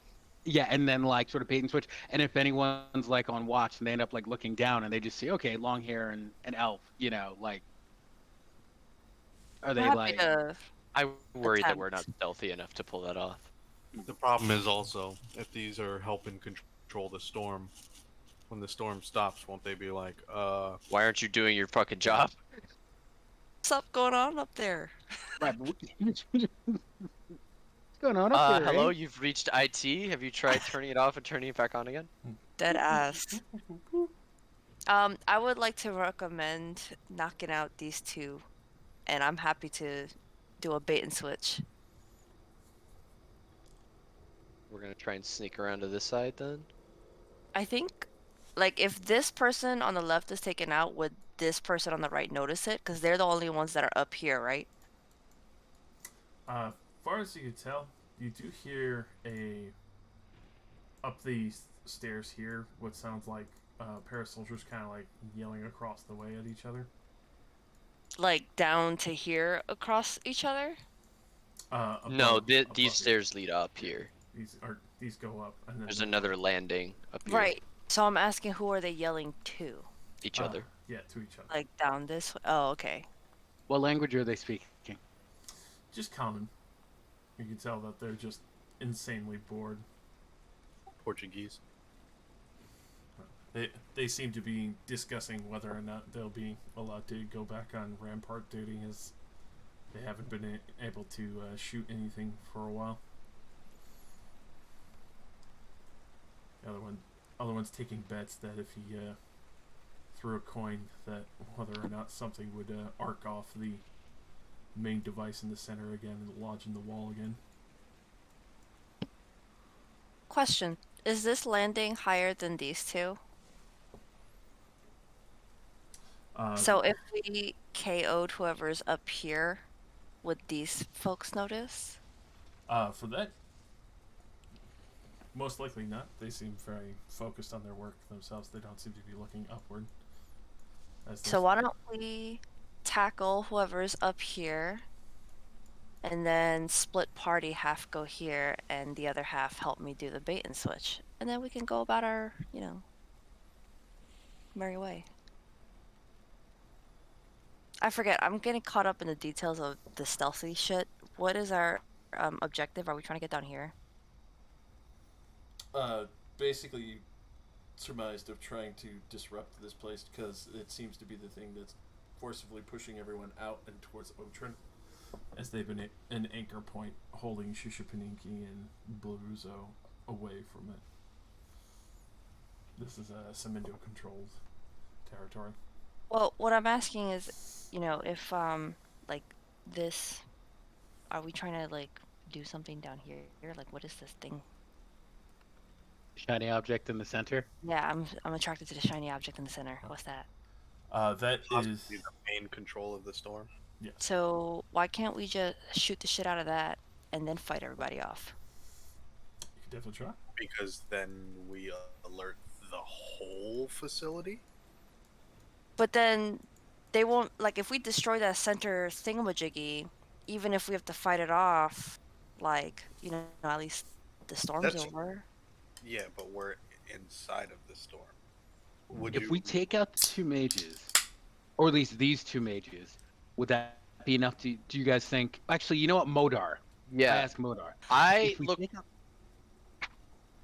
Yeah, and then like sort of bait and switch. And if anyone's like on watch and they end up like looking down and they just see, okay, long hair and an elf, you know, like, are I'm they happy like? to I worry that we're attempt. not stealthy enough to pull that off. The problem is also, if these are helping control the storm, when the storm stops, won't they be like, Why aren't you doing your fucking job? What's up going on up there? Right, but what's going on up there, Hello, eh? you've reached IT. Have you tried turning it off and turning it back on again? Dead ass. I would like to recommend knocking out these two, and I'm happy to do a bait and switch. We're gonna try and sneak around to this side then. I think, like, if this person on the left is taken out, would this person on the right notice it? Because they're the only ones that are up here, right? Far as you can tell, you do hear up the stairs here what sounds like a pair of soldiers kind of like yelling across the way at each other. Like, down to here across each other? No, Above these you. stairs lead up here. These go up, and then There's they another go, landing up here. Right. So I'm asking, who are they yelling to? Each other. Yeah, to each other. Like, down this way? Oh, okay. What language are they speaking? Just common. You can tell that they're just insanely bored. Portuguese? They seem to be discussing whether or not they'll be allowed to go back on rampart duty, as they haven't been able to shoot anything for a while. The other one's taking bets that if he threw a coin, that whether or not something would arc off the main device in the center again and lodge in the wall again. Question. Is this landing higher than these two? So if we KO'd whoever's up here, would these folks notice? For that, most likely not. They seem very focused on their work themselves. They don't seem to be looking upward. So why don't we tackle whoever's up here, and then split party, half go here, and the other half help me do the bait and switch. And then we can go about our, merry way. I forget, I'm getting caught up in the details of the stealthy shit. What is our objective? Are we trying to get down here? Basically surmised of trying to disrupt this place because it seems to be the thing that's forcibly pushing everyone out and towards Otren, as they've been an anchor point holding Shishipaninki and Bluruzo away from it. This is a Semindo controlled territory. Well, what I'm asking is, if like this, are we trying to like do something down here? Like, what is this thing? Shiny object in the center. Yeah, I'm attracted to the shiny object in the center. What's that? That Possibly is the main control of the storm. yes. So why can't we just shoot the shit out of that and then fight everybody off? You could definitely try. Because then we alert the whole facility? But then they won't, like, if we destroy that center thingamajiggy, even if we have to fight it off, like, at least the storm's That's- over. Yeah, but we're inside of the storm. Would If you? we take out the 2 mages, or at least these 2 mages, would that be enough to? Do you guys think? Actually, you know what, Modar? I Yeah. ask Modar. I If we look. take out,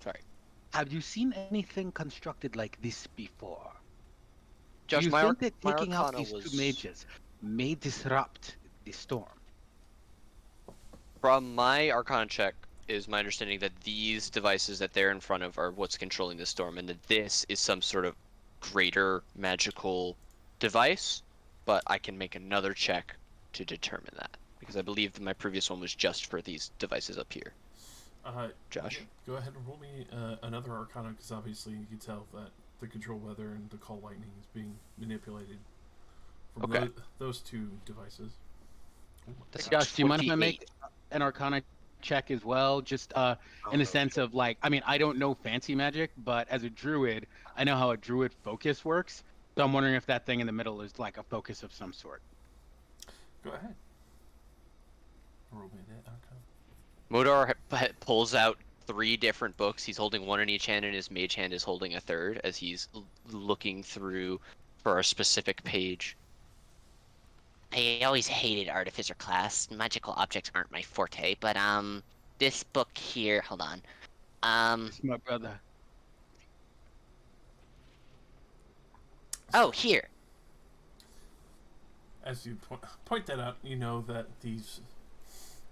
Sorry, have you seen anything constructed like this before? Do Josh. you My think that my taking out Arcana these 2 was mages may disrupt the storm? from my Arcana check. Is my understanding that these devices that they're in front of are what's controlling the storm, and that this is some sort of greater magical device. But I can make another check to determine that because I believe that my previous one was just for these devices up here. Josh? Yeah, go ahead and roll me another Arcana, because obviously you can tell that the control weather and the call lightning is being manipulated from Okay. those 2 devices. That's Josh, do you mind if I 28. make an Arcana check as well? Just in the sense of like, I mean, I don't know fancy magic, but as a druid, I know how a druid focus works. So I'm wondering if that thing in the middle is like a focus of some sort. Go ahead. Roll me that Arcana. Modar pulls out 3 different books. He's holding one in each hand, and his mage hand is holding a third as he's looking through for a specific page. I always hated artificer class. Magical objects aren't my forte, but this book here, hold on. It's my brother. Oh, here. As you point that out, you know that these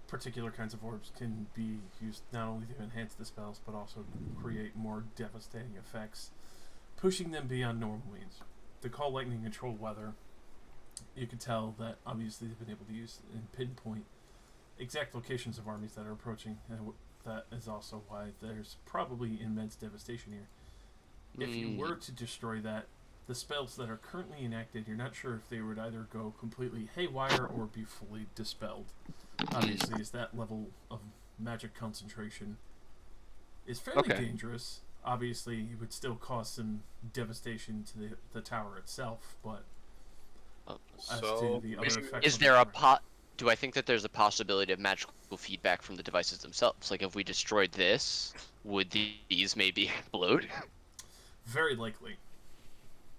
particular kinds of orbs can be used not only to enhance the spells, but also create more devastating effects, pushing them beyond normal means. The call lightning control weather, you can tell that obviously they've been able to use and pinpoint exact locations of armies that are approaching, and that is also why there's probably immense devastation here. If you were to destroy that, the spells that are currently enacted, you're not sure if they would either go completely haywire or be fully dispelled. Obviously, as that level of magic concentration is fairly dangerous. Obviously, it would still cause some devastation to the tower itself, but as to the other effects, Is there do I think that there's a possibility of magical feedback from the devices themselves? Like, if we destroyed this, would these maybe explode? Very likely.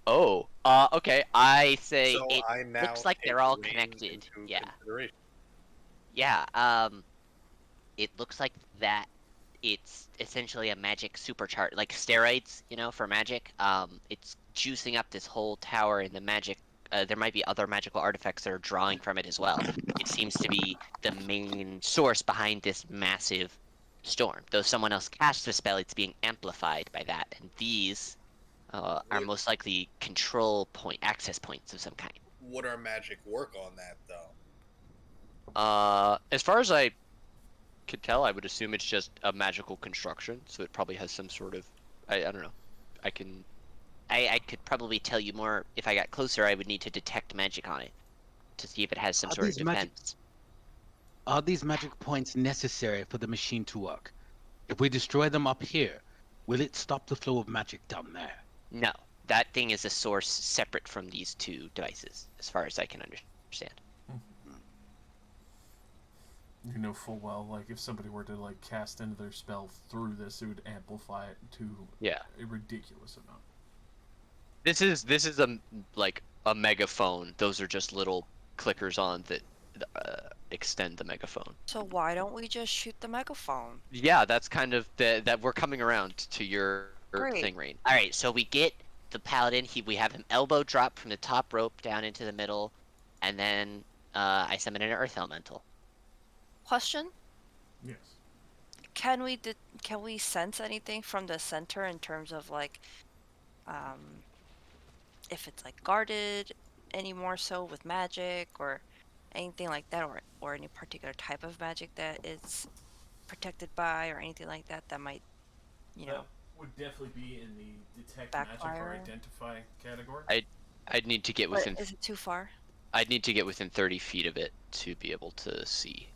Oh, okay. I say So it I now looks like take they're all range connected. into Yeah. consideration. Yeah, it looks like that it's essentially a magic supercharge, like steroids, for magic. It's juicing up this whole tower, and the magic, there might be other magical artifacts that are drawing from it as well. It seems to be the main source behind this massive storm. Though someone else casts the spell, it's being amplified by that, and these are most likely control point, access points of some kind. Would our magic work on that though? As far as I could tell, I would assume it's just a magical construction, so it probably has some sort of, I don't know. I could probably tell you more if I got closer. I would need to detect magic on it to see if it has some sort of defense. Are these magic points necessary for the machine to work? If we destroy them up here, will it stop the flow of magic down there? No, that thing is a source separate from these 2 devices, as far as I can understand. You know full well, like, if somebody were to, like, cast into their spell through this, it would amplify it to a ridiculous amount. This is a megaphone. Those are just little clickers on that extend the megaphone. So why don't we just shoot the megaphone? Yeah, that's kind of that we're coming around to your thing, Rain. All right, so we get the paladin. We have him elbow drop from the top rope down into the middle, and then I summon an earth elemental. Question? Yes. Can we sense anything from the center in terms of like, if it's like guarded any more so with magic or anything like that, or any particular type of magic that it's protected by, or anything like that that might, That would definitely be in the detect backfire. magic or identify category. I'd need to get But within. is it too far? I'd need to get within 30 feet of it to be able to see.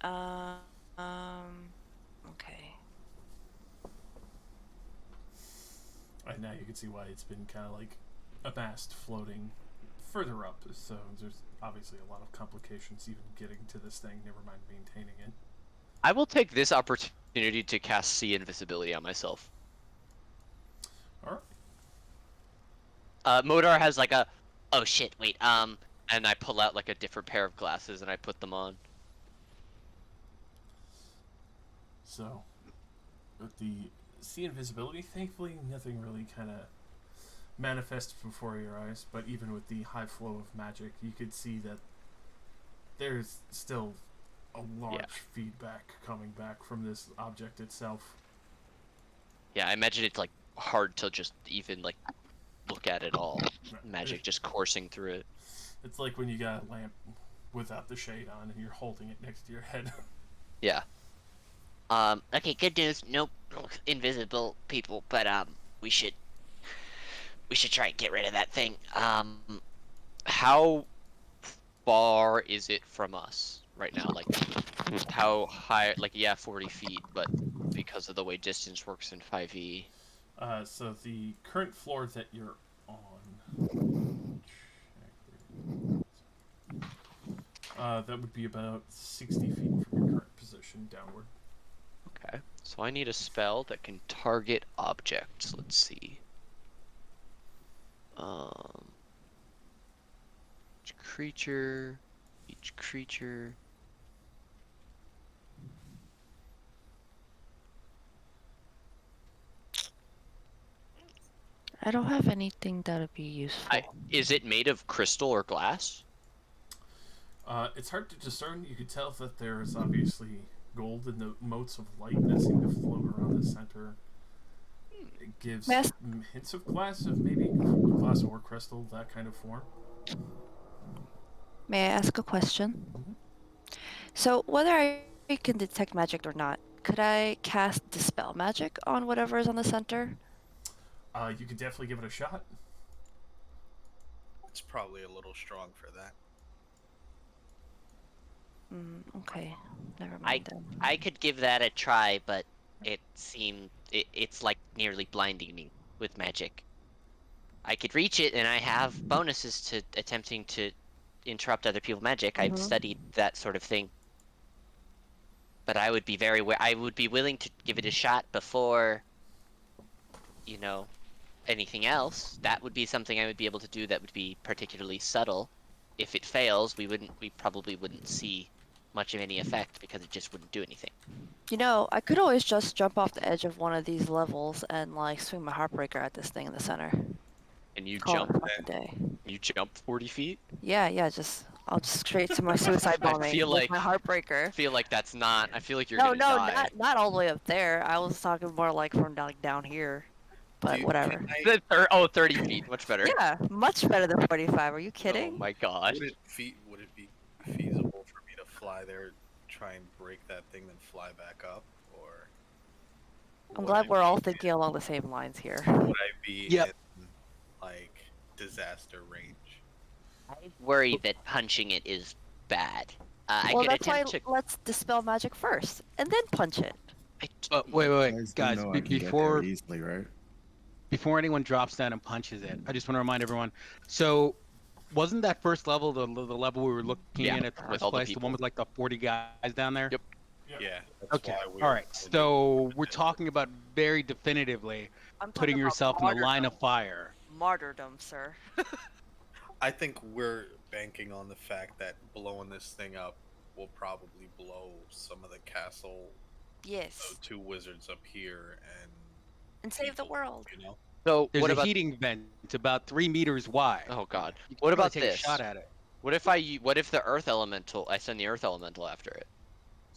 Okay. And now you can see why it's been kind of like amassed, floating further up, so there's obviously a lot of complications even getting to this thing, never mind maintaining it. I will take this opportunity to cast Sea Invisibility on myself. Alright. Modar has like a, oh shit, wait, and I pull out like a different pair of glasses and I put them on. So, with the Sea Invisibility, thankfully nothing really kind of manifests before your eyes, but even with the high flow of magic, you could see that there's still a large feedback coming back from this object itself. Yeah, I imagine it's like hard to just even like look at it all. Magic just coursing through it. It's like when you got a lamp without the shade on and you're holding it next to your head. Yeah. Okay, good news. Nope, invisible people, but we should try and get rid of that thing. How far is it from us right now? Like, how high? Like, yeah, 40 feet, but because of the way distance works in 5e. So the current floor that you're on, that would be about 60 feet from your current position downward. Okay, so I need a spell that can target objects. Let's see. Each creature. I don't have anything that'd be useful. Is it made of crystal or glass? It's hard to discern. You could tell that there is obviously gold in the motes of light that seem to float around the center. It gives hints of glass, of maybe glass or crystal, that kind of form. May I ask a question? So, whether I can detect magic or not, could I cast Dispel Magic on whatever is on the center? You could definitely give it a shot. It's probably a little strong for that. Okay, never mind then. I could give that a try, but it's like nearly blinding me with magic. I could reach it, and I have bonuses to attempting to interrupt other people's magic. I've studied that sort of thing. But I would be I would be willing to give it a shot before, you know, anything else. That would be something I would be able to do that would be particularly subtle. If it fails, we probably wouldn't see much of any effect because it just wouldn't do anything. You know, I could always just jump off the edge of one of these levels and like swing my heartbreaker at this thing in the center. And you Call it jump. a fucking day. You jump 40 feet. Yeah, I'll just straight to my suicide bombing feel with like- my heartbreaker. I feel like that's not. I feel like you're No, gonna die. not all the way up there. I was talking more like from down here. But whatever. 30 feet, much better. Yeah, much better than 45. Are you kidding? Oh my gosh. Would it be feasible for me to fly there, try and break that thing, then fly back up, or? I'm would glad I we're all be- thinking along the same lines here. Would I be Yep. in like disaster range? I worry that punching it is bad. I Well, could that's why attempt to. let's dispel magic first, and then punch it. Wait, guys! know I can get there Before easily, right? before anyone drops down and punches it, I just want to remind everyone. So, wasn't that first level the level we were looking at the with first all the place, the one with like the 40 guys down there? Yep. Yeah. That's Okay. why we All were right. told So to we're do it. talking about very definitively I'm putting talking about yourself in the line of martyrdom. fire. Martyrdom, sir. I think we're banking on the fact that blowing this thing up will probably blow some of the castle, Yes. two wizards up here, And save the people, world. you know. So There's what a about? heating vent. It's about 3 meters wide. Oh god. You can What probably about take this? a shot at it? What if the earth elemental? I send the earth elemental after it.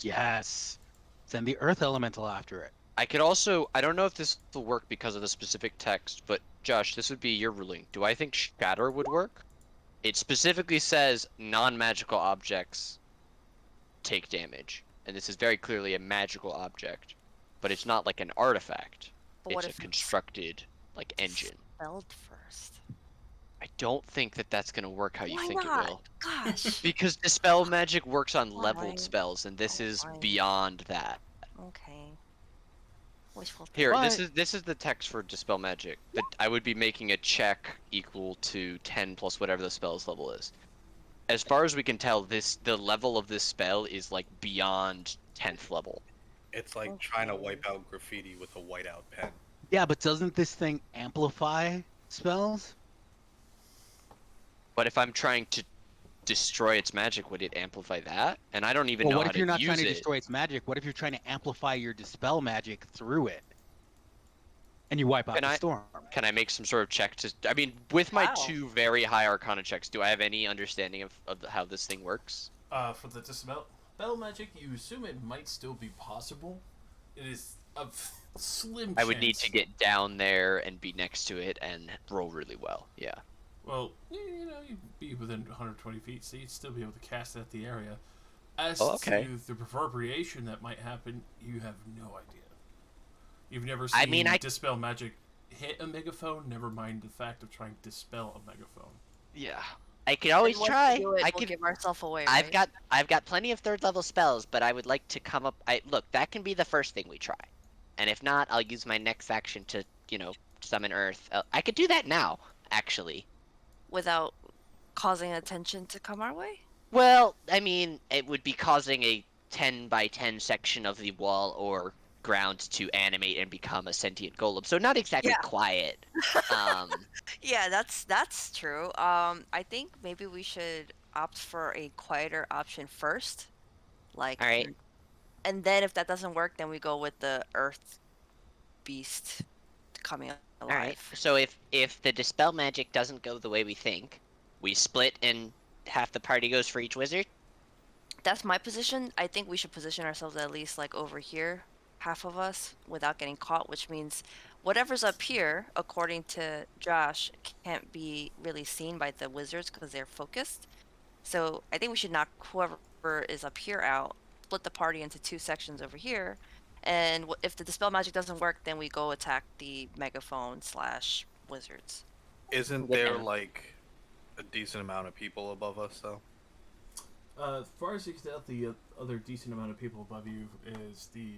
Yes. Send the earth elemental after it. I could also. I don't know if this will work because of the specific text, but Josh, this would be your ruling. Do I think shatter would work? It specifically says non-magical objects take damage, and this is very clearly a magical object, but it's not like an artifact. But what It's if a constructed like engine. spelled first? I don't think that that's gonna work how you Why think not? it will. Gosh. Because dispel magic works on Fine. leveled spells, and this is Fine. beyond that. Okay. Wishful Here, thinking. this is the text for Dispel Magic. That I would be making a check equal to 10 plus whatever the spell's level is. As far as we can tell, the level of this spell is like beyond 10th level. It's like trying to wipe out graffiti with a whiteout pen. Yeah, but doesn't this thing amplify spells? But if I'm trying to destroy its magic, would it amplify that? And I don't even Well, know what how if you're to not use trying to it. destroy its magic? What if you're trying to amplify your dispel magic through it? And you wipe out Can the I- storm. Can I make some sort of check to? I mean, with my Wow. 2 very high Arcana checks, do I have any understanding of how this thing works? For the Dispel magic, you assume it might still be possible. It is a slim I would need chance. to get down there and be next to it and roll really well. Yeah. Well, you know, you'd be within 120 feet, so you'd still be able to cast it at the area. As Oh, okay. to the reverberation that might happen, you have no idea. You've never I seen mean, I- Dispel Magic hit a megaphone, never mind the fact of trying to dispel a megaphone. Yeah. I could always And once we try. do it, I we'll could. give ourselves away. I've right? got plenty of 3rd level spells, but I would like to come up. Look, that can be the first thing we try, and if not, I'll use my next action to summon Earth. I could do that now, actually. Without causing attention to come our way. Well, I mean, it would be causing a 10 by 10 section of the wall or ground to animate and become a sentient golem. So not exactly Yeah. quiet. Yeah, that's true. I think maybe we should opt for a quieter option first. Like, All right. and then if that doesn't work, then we go with the Earth Beast coming alive. All right. So if the dispel magic doesn't go the way we think, we split and half the party goes for each wizard. That's my position. I think we should position ourselves at least like over here, half of us, without getting caught, which means whatever's up here, according to Josh, can't be really seen by the wizards because they're focused. So I think we should knock whoever is up here out, split the party into 2 sections over here, and if the dispel magic doesn't work, then we go attack the megaphone / wizards. Isn't there like a decent amount of people above us though? As far as you can tell, the other decent amount of people above you is the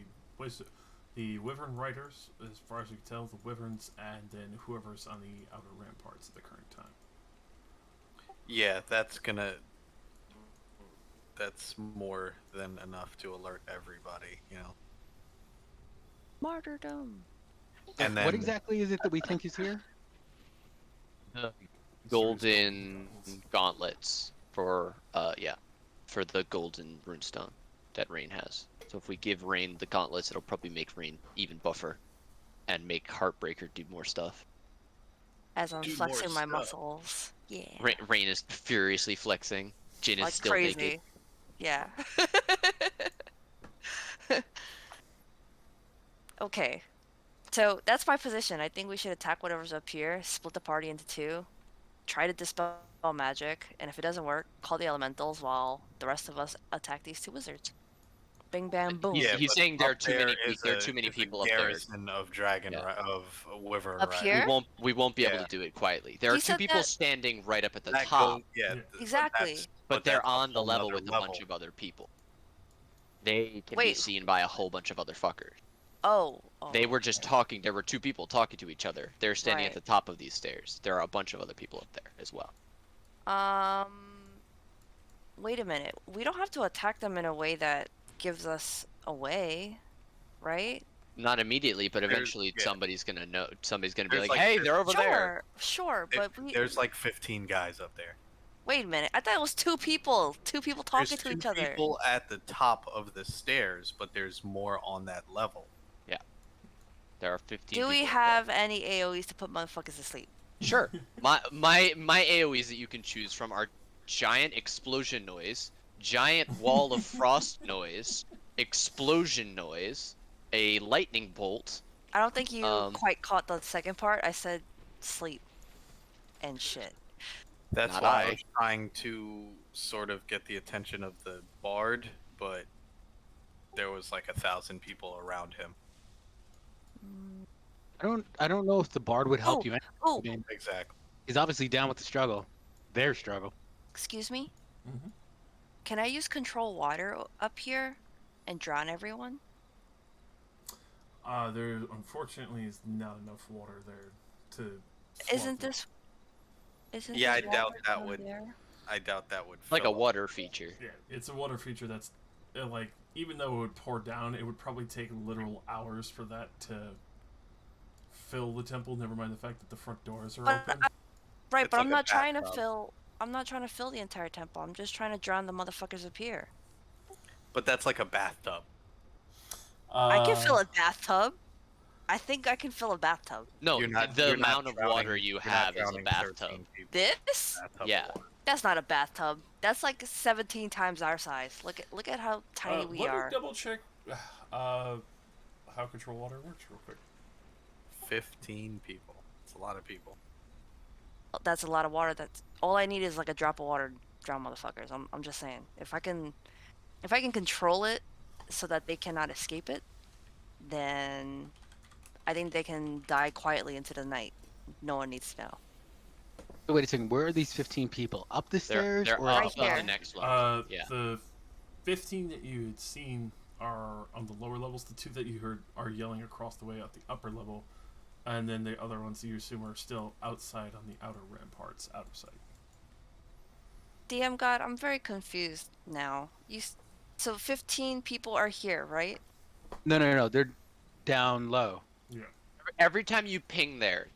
Wyvern Riders, as far as you can tell, the Wyverns, and then whoever's on the outer ramparts at the current time. Yeah, that's more than enough to alert everybody, you know. Martyrdom. And then What exactly is it that we think is here? The golden gauntlets for for the golden runestone that Rain has. So if we give Rain the gauntlets, it'll probably make Rain even buffer and make Heartbreaker do more stuff. As I'm Do flexing more my stuff. muscles. Yeah. Rain is furiously flexing. Jin is Like still crazy. naked. Yeah. Okay. So that's my position. I think we should attack whatever's up here, split the party into 2, try to dispel magic, and if it doesn't work, call the elementals while the rest of us attack these 2 wizards. Bing bam boom. Yeah, He's but saying there are up too many. is There are a- too many is a people up there. garrison of dragon Yeah. of Wyvern Up riders. here? We won't be able Yeah. to do it quietly. There He are 2 said people that- standing right up at the That top, goes- yeah, Yeah. but Exactly. but they're that's a on the whole level nother with a level. bunch of other people. They can be Wait. seen by a whole bunch of other fuckers. Oh. They were just talking. There were 2 people talking to each other. They're standing Right. at the top of these stairs. There are a bunch of other people up there as well. Wait a minute. We don't have to attack them in a way that gives us away, right? Not immediately, but There's- eventually yeah. somebody's gonna know. Somebody's gonna be There's like, like "Hey, fif- they're over there." Sure, but There's like 15 guys up there. wait a minute. I thought it was 2 people. 2 people talking There's to 2 each other. people at the top of the stairs, but there's more on that level. There are 15. Do we people up have any AoEs to put motherfuckers to sleep? there. Sure. My AOE's that you can choose from are giant explosion noise, giant wall of frost noise, explosion noise, a lightning bolt. I don't think you Um, quite caught the second part. I said sleep and shit. That's Not why I. I was trying to sort of get the attention of the bard, but there was like 1,000 people around him. I don't know if the bard would help Oh, you. Oh, I mean, Exactly. he's obviously down with the struggle. Their struggle. excuse me? Mm-hmm. Can I use control water up here and drown everyone? There unfortunately is not enough water there to. Isn't flood this? Isn't Yeah, I this doubt water that down would. there? I doubt that would. Like a fill up. water feature. Yeah, it's a water feature that's like even though it would pour down, it would probably take literal hours for that to fill the temple. Never mind the fact that the front doors are But open. Right, It's but like I'm a not trying to bathtub. fill. I'm not trying to fill the entire temple. I'm just trying to drown the motherfuckers up here. But that's like a bathtub. I can fill a bathtub. I think I can fill a bathtub. No, You're not, the you're not amount of water drowning- you you're not have is a drowning bathtub. 13 people This? in a bathtub of Yeah. water. That's not a bathtub. That's like 17 times our size. Look at how tiny we Let are. me double check how control water works real quick. 15 people. It's a lot of people. That's a lot of water. That's all I need is like a drop of water to drown motherfuckers. I'm just saying. If I can control it so that they cannot escape it, then I think they can die quietly into the night. No one needs to know. So wait a second. Where are these 15 people? Up the stairs They're or up Right on here. the next level. Yeah. The 15 that you had seen are on the lower levels. The 2 that you heard are yelling across the way at the upper level, and then the other ones you assume are still outside on the outer ramparts, out of sight. DM God, I'm very confused now. So 15 people are here, right? No. They're down low. Yeah. Every time you ping there,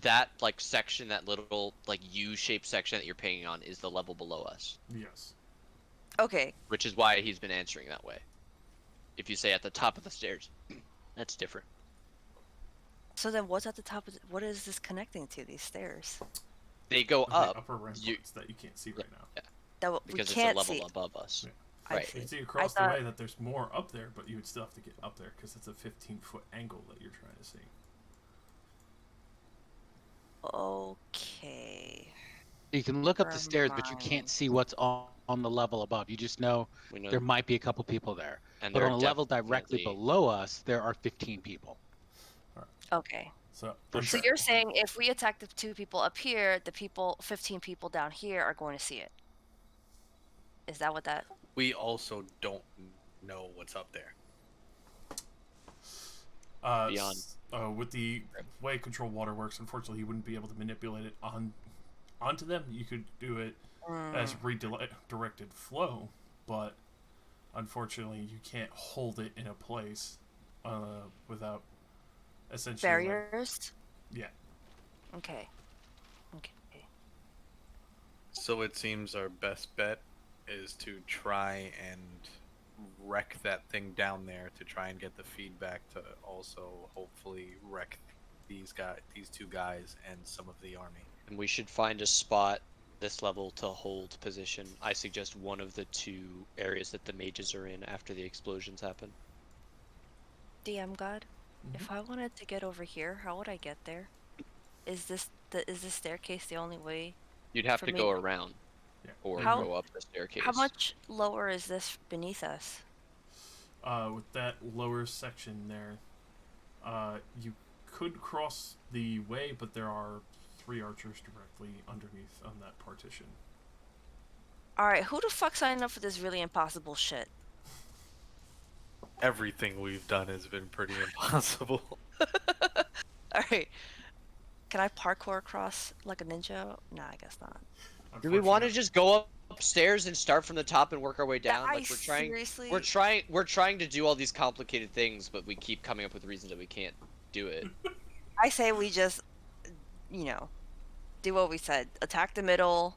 that like section, that little like U-shaped section that you're pinging on is the level below us, Yes. Okay. which is why he's been answering that way. If you say at the top of the stairs, that's different. So then what's at the top of what is this connecting to, these stairs? They go The up upper ramparts that you can't see right now. That we because it's can't a level see. above us. Yeah. I Right. see. You can see across thought- the way that there's more up there, but you would still have to get up there because it's a 15-foot angle that you're trying to see. Okay. You can look up the Never stairs, but you mind. can't see what's on the level above. You just know We know, there might be a couple people there. and But they're on a level directly definitely- below us, there are 15 people. Okay. So, For I'm So sure- you're saying if we attack the 2 people up here, the 15 people down here are going to see it. Is that what that? We also don't know what's up there. Beyond. With the way control water works, unfortunately, you wouldn't be able to manipulate it onto them. You could do it as redirected flow, but unfortunately, you can't hold it in a place without essentially barriers? Yeah. Okay. Okay. So it seems our best bet is to try and wreck that thing down there to try and get the feedback to also hopefully wreck these 2 guys and some of the army. And we should find a spot this level to hold position. I suggest one of the 2 areas that the mages are in after the explosions happen. DM God, if I wanted to get over here, how would I get there? Is this staircase the only way? You'd have For to me- go around, Yeah. or How- go up the staircase. How much lower is this beneath us? With that lower section there, you could cross the way, but there are 3 archers directly underneath on that partition. Alright, who the fuck signed up for this really impossible shit? Everything we've done has been pretty impossible. Alright. Can I parkour across like a ninja? Nah, I guess not. Do we want to Unfortunately- just go upstairs and start from the top and work our way down? I Like seriously... we're trying to do all these complicated things, but we keep coming up with reasons that we can't do it. I say we just, do what we said. Attack the middle.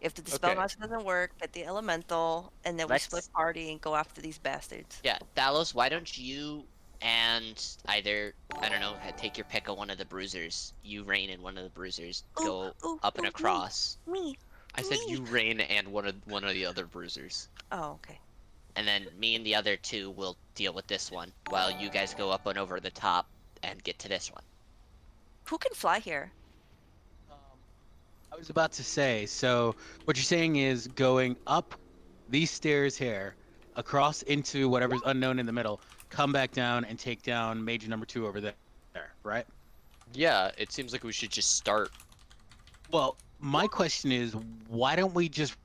If the dispel Okay. mask doesn't work, get the elemental, and then we split Let's- party and go after these bastards. Yeah, Thalos, why don't you and either, I don't know, take your pick of one of the bruisers. You reign in one of the bruisers. Go up and across. Me. I said you reign and one of the other bruisers. Oh, okay. And then me and the other 2 will deal with this one, while you guys go up and over the top and get to this one. Who can fly here? I was about to say, so what you're saying is going up these stairs here, across into whatever's unknown in the middle, come back down and take down Mage number 2 over there, right? Yeah, it seems like we should just start. Well, my question is, why don't we just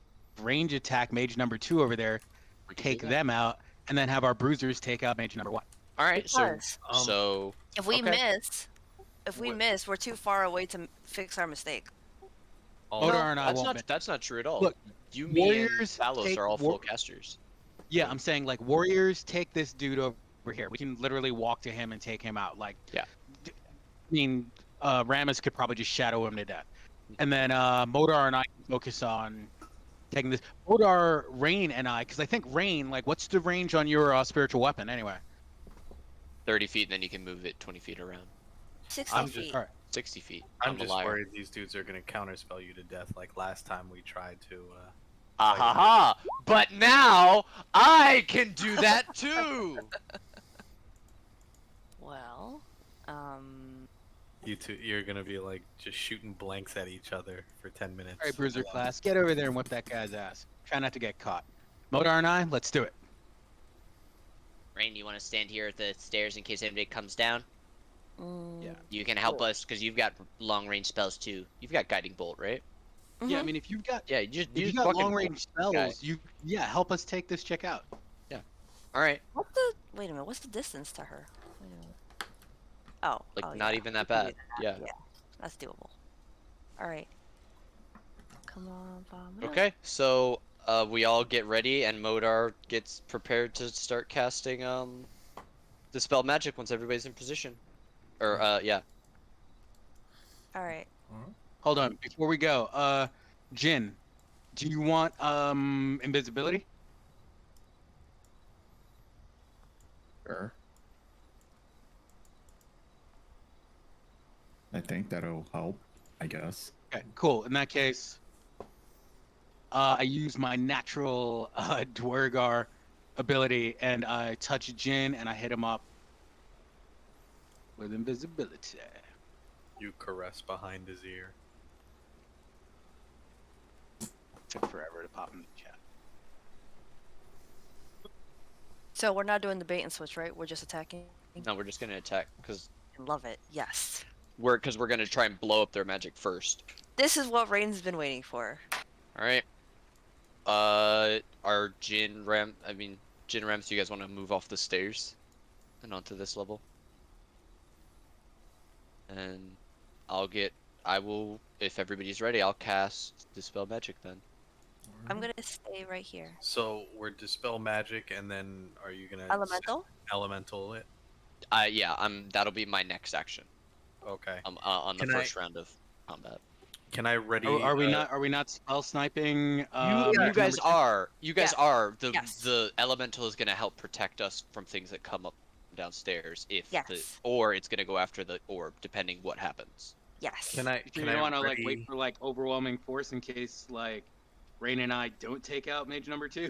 range attack Mage number 2 over there, We can do take that. them out, and then have our bruisers take out Mage number 1? All right, so Because so if we okay. miss, we're too far away to fix our mistake. Oh, Modar and I That's won't not miss. that's not true at all. Look, You, me, and warriors Talos take are all full casters. Yeah, I'm saying like warriors take this dude over here. We can literally walk to him and take him out. Like, Yeah. I mean, Ramus could probably just shadow him to death, and then Modar and I can focus on taking this. Modar, Rain, and I, because I think Rain, like, what's the range on your spiritual weapon anyway? 30 feet, and then you can move it 20 feet around. 60 I'm feet. just- All right. 60 feet. I'm a just liar. worried these dudes are gonna counterspell you to death like last time we tried to. Ha! But now I can do that too. Well, You two, you're gonna be like just shooting blanks at each other for 10 minutes. All right, Bruiser class, get over there and whip that guy's ass. Try not to get caught. Modar and I, let's do it. Rain, you want to stand here at the stairs in case anybody comes down? Yeah. You can help us because you've got long range spells too. You've got guiding bolt, right? Yeah, I mean, if you've got Yeah, you just if you just got fucking long range spells, guy. help us take this chick out. All right, wait a minute. What's the distance to her? Wait a minute. Oh, like oh, not yeah, even that we can do bad. that. Yeah. Yeah, that's doable. All right. Come on, bomb it up. Okay, so we all get ready, and Modar gets prepared to start casting dispel magic once everybody's in position. Or yeah. All right. Hold on, before we go, Jin, do you want invisibility? Sure. I think that'll help, I guess. Okay, cool. In that case, I use my natural Dwergar ability, and I touch Jin, and I hit him up with invisibility. You caress behind his ear. Took forever to pop in the chat. So we're not doing the bait and switch, right? We're just attacking. No, we're just gonna attack because Love it. Yes. we're gonna try and blow up their magic first. This is what Rain's been waiting for. All right. Are Jin Rams, do you guys want to move off the stairs and onto this level? And I will, if everybody's ready, I'll cast Dispel Magic then. I'm gonna stay right here. So we're dispel magic, and then are you gonna Elemental. elemental it? Yeah, that'll be my next action. Okay. On the Can I- first round of combat. Can I ready? Are we not spell sniping? You mage guys number two? are. You guys Yes. are. Yes. The elemental is gonna help protect us from things that come up downstairs Yes. or it's gonna go after the orb, depending what happens. Yes. Can I? You Can don't I want to ready? like wait for like overwhelming force in case like Rain and I don't take out mage number 2.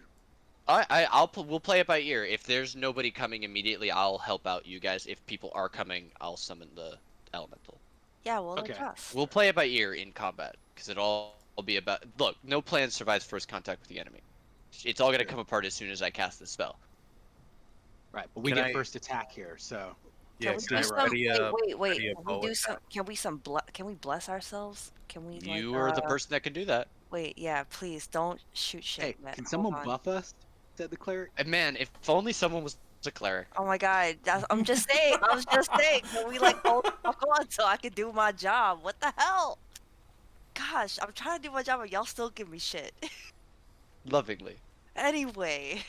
We'll play it by ear. If there's nobody coming immediately, I'll help out you guys. If people are coming, I'll summon the elemental. Yeah, we'll Okay. adjust. We'll play it by ear in combat, because it'll all be about. Look, no plan survives first contact with the enemy. It's all gonna come apart as soon as I cast the spell. Right, but we Can get I- first attack here, so Yeah. Can we Can I do some? ready a? Wait. ready a Can bow we do attack? some? Can we bless ourselves? Can we? You like, are the person that can do that. Wait, yeah, please don't shoot shit. hey, man. can Hold someone on. buff us? Said the cleric. And man, if only someone was a cleric. Oh my god, I'm just saying. I was just saying. Can we like hold the fuck on so I can do my job? What the hell? Gosh, I'm trying to do my job and y'all still give me shit. Lovingly. Anyway,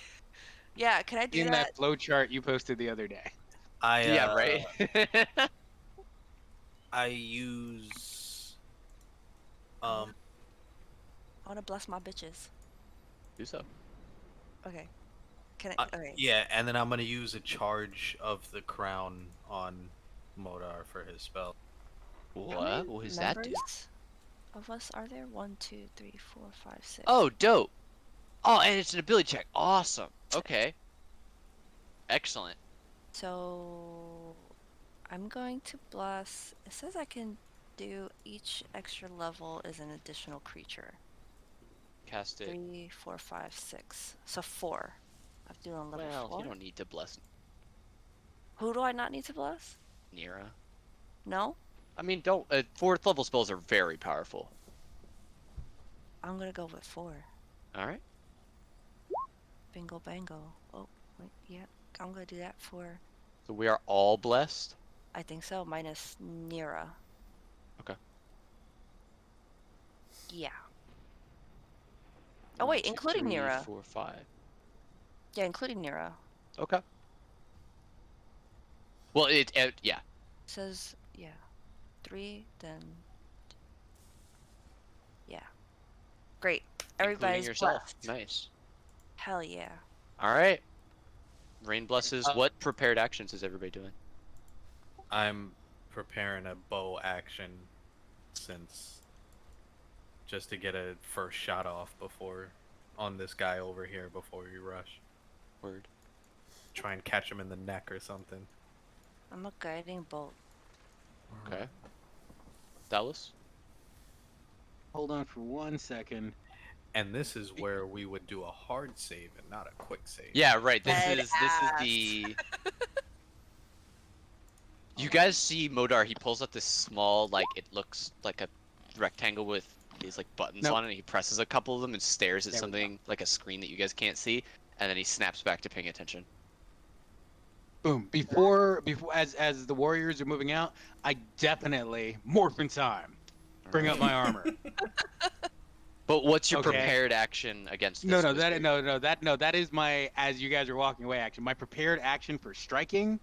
yeah, can I do In that? that flow chart you posted the other day. Yeah, right? I use. I want to bless my bitches. Do so. Okay. Can I? Okay. Yeah, and then I'm gonna use a charge of the crown on Modar for his spell. What? What does that do? Members of us are there? 1, 2, 3, 4, 5, 6. Oh, dope. Oh, and it's an ability check. Awesome. Okay. Excellent. So I'm going to bless. It says I can do each extra level is an additional creature. Cast it. 3, 4, 5, 6. So 4. I have to do it on level Well, 4. you don't need to bless Who do I not need to bless? Nira. No? I mean, don't. 4th level spells are very powerful. I'm gonna go with 4. All right. Bingo bango. Oh, wait, yeah. I'm gonna do that for So we are all blessed. I think so, minus Nira. Okay. Yeah. Oh wait, 1, 2, including 3, Nira. 4, 5. Yeah, including Nira. Okay. Well, yeah. Says yeah. 3, then yeah. Great. Including Everybody's yourself. blessed. Nice. Hell yeah. All right. Rain blesses. What prepared actions is everybody doing? I'm preparing a bow action since just to get a first shot off before on this guy over here before we rush. Word. Try and catch him in the neck or something. I'm a guiding bolt. Okay. Dallas? Hold on for 1 second. And this is where we would do a hard save and not a quick save. Yeah, right. This Dead is ass. the. You guys see Modar? He pulls out this small, like it looks like a rectangle with these like buttons Nope. on it. He presses a couple of them and stares at There we go. something like a screen that you guys can't see, and then he snaps back to paying attention. Boom. Before as the warriors are moving out, I definitely morph in time. Bring up my armor. But what's your Okay. prepared action against this? No, wizard? that is my as you guys are walking away action. My prepared action for striking.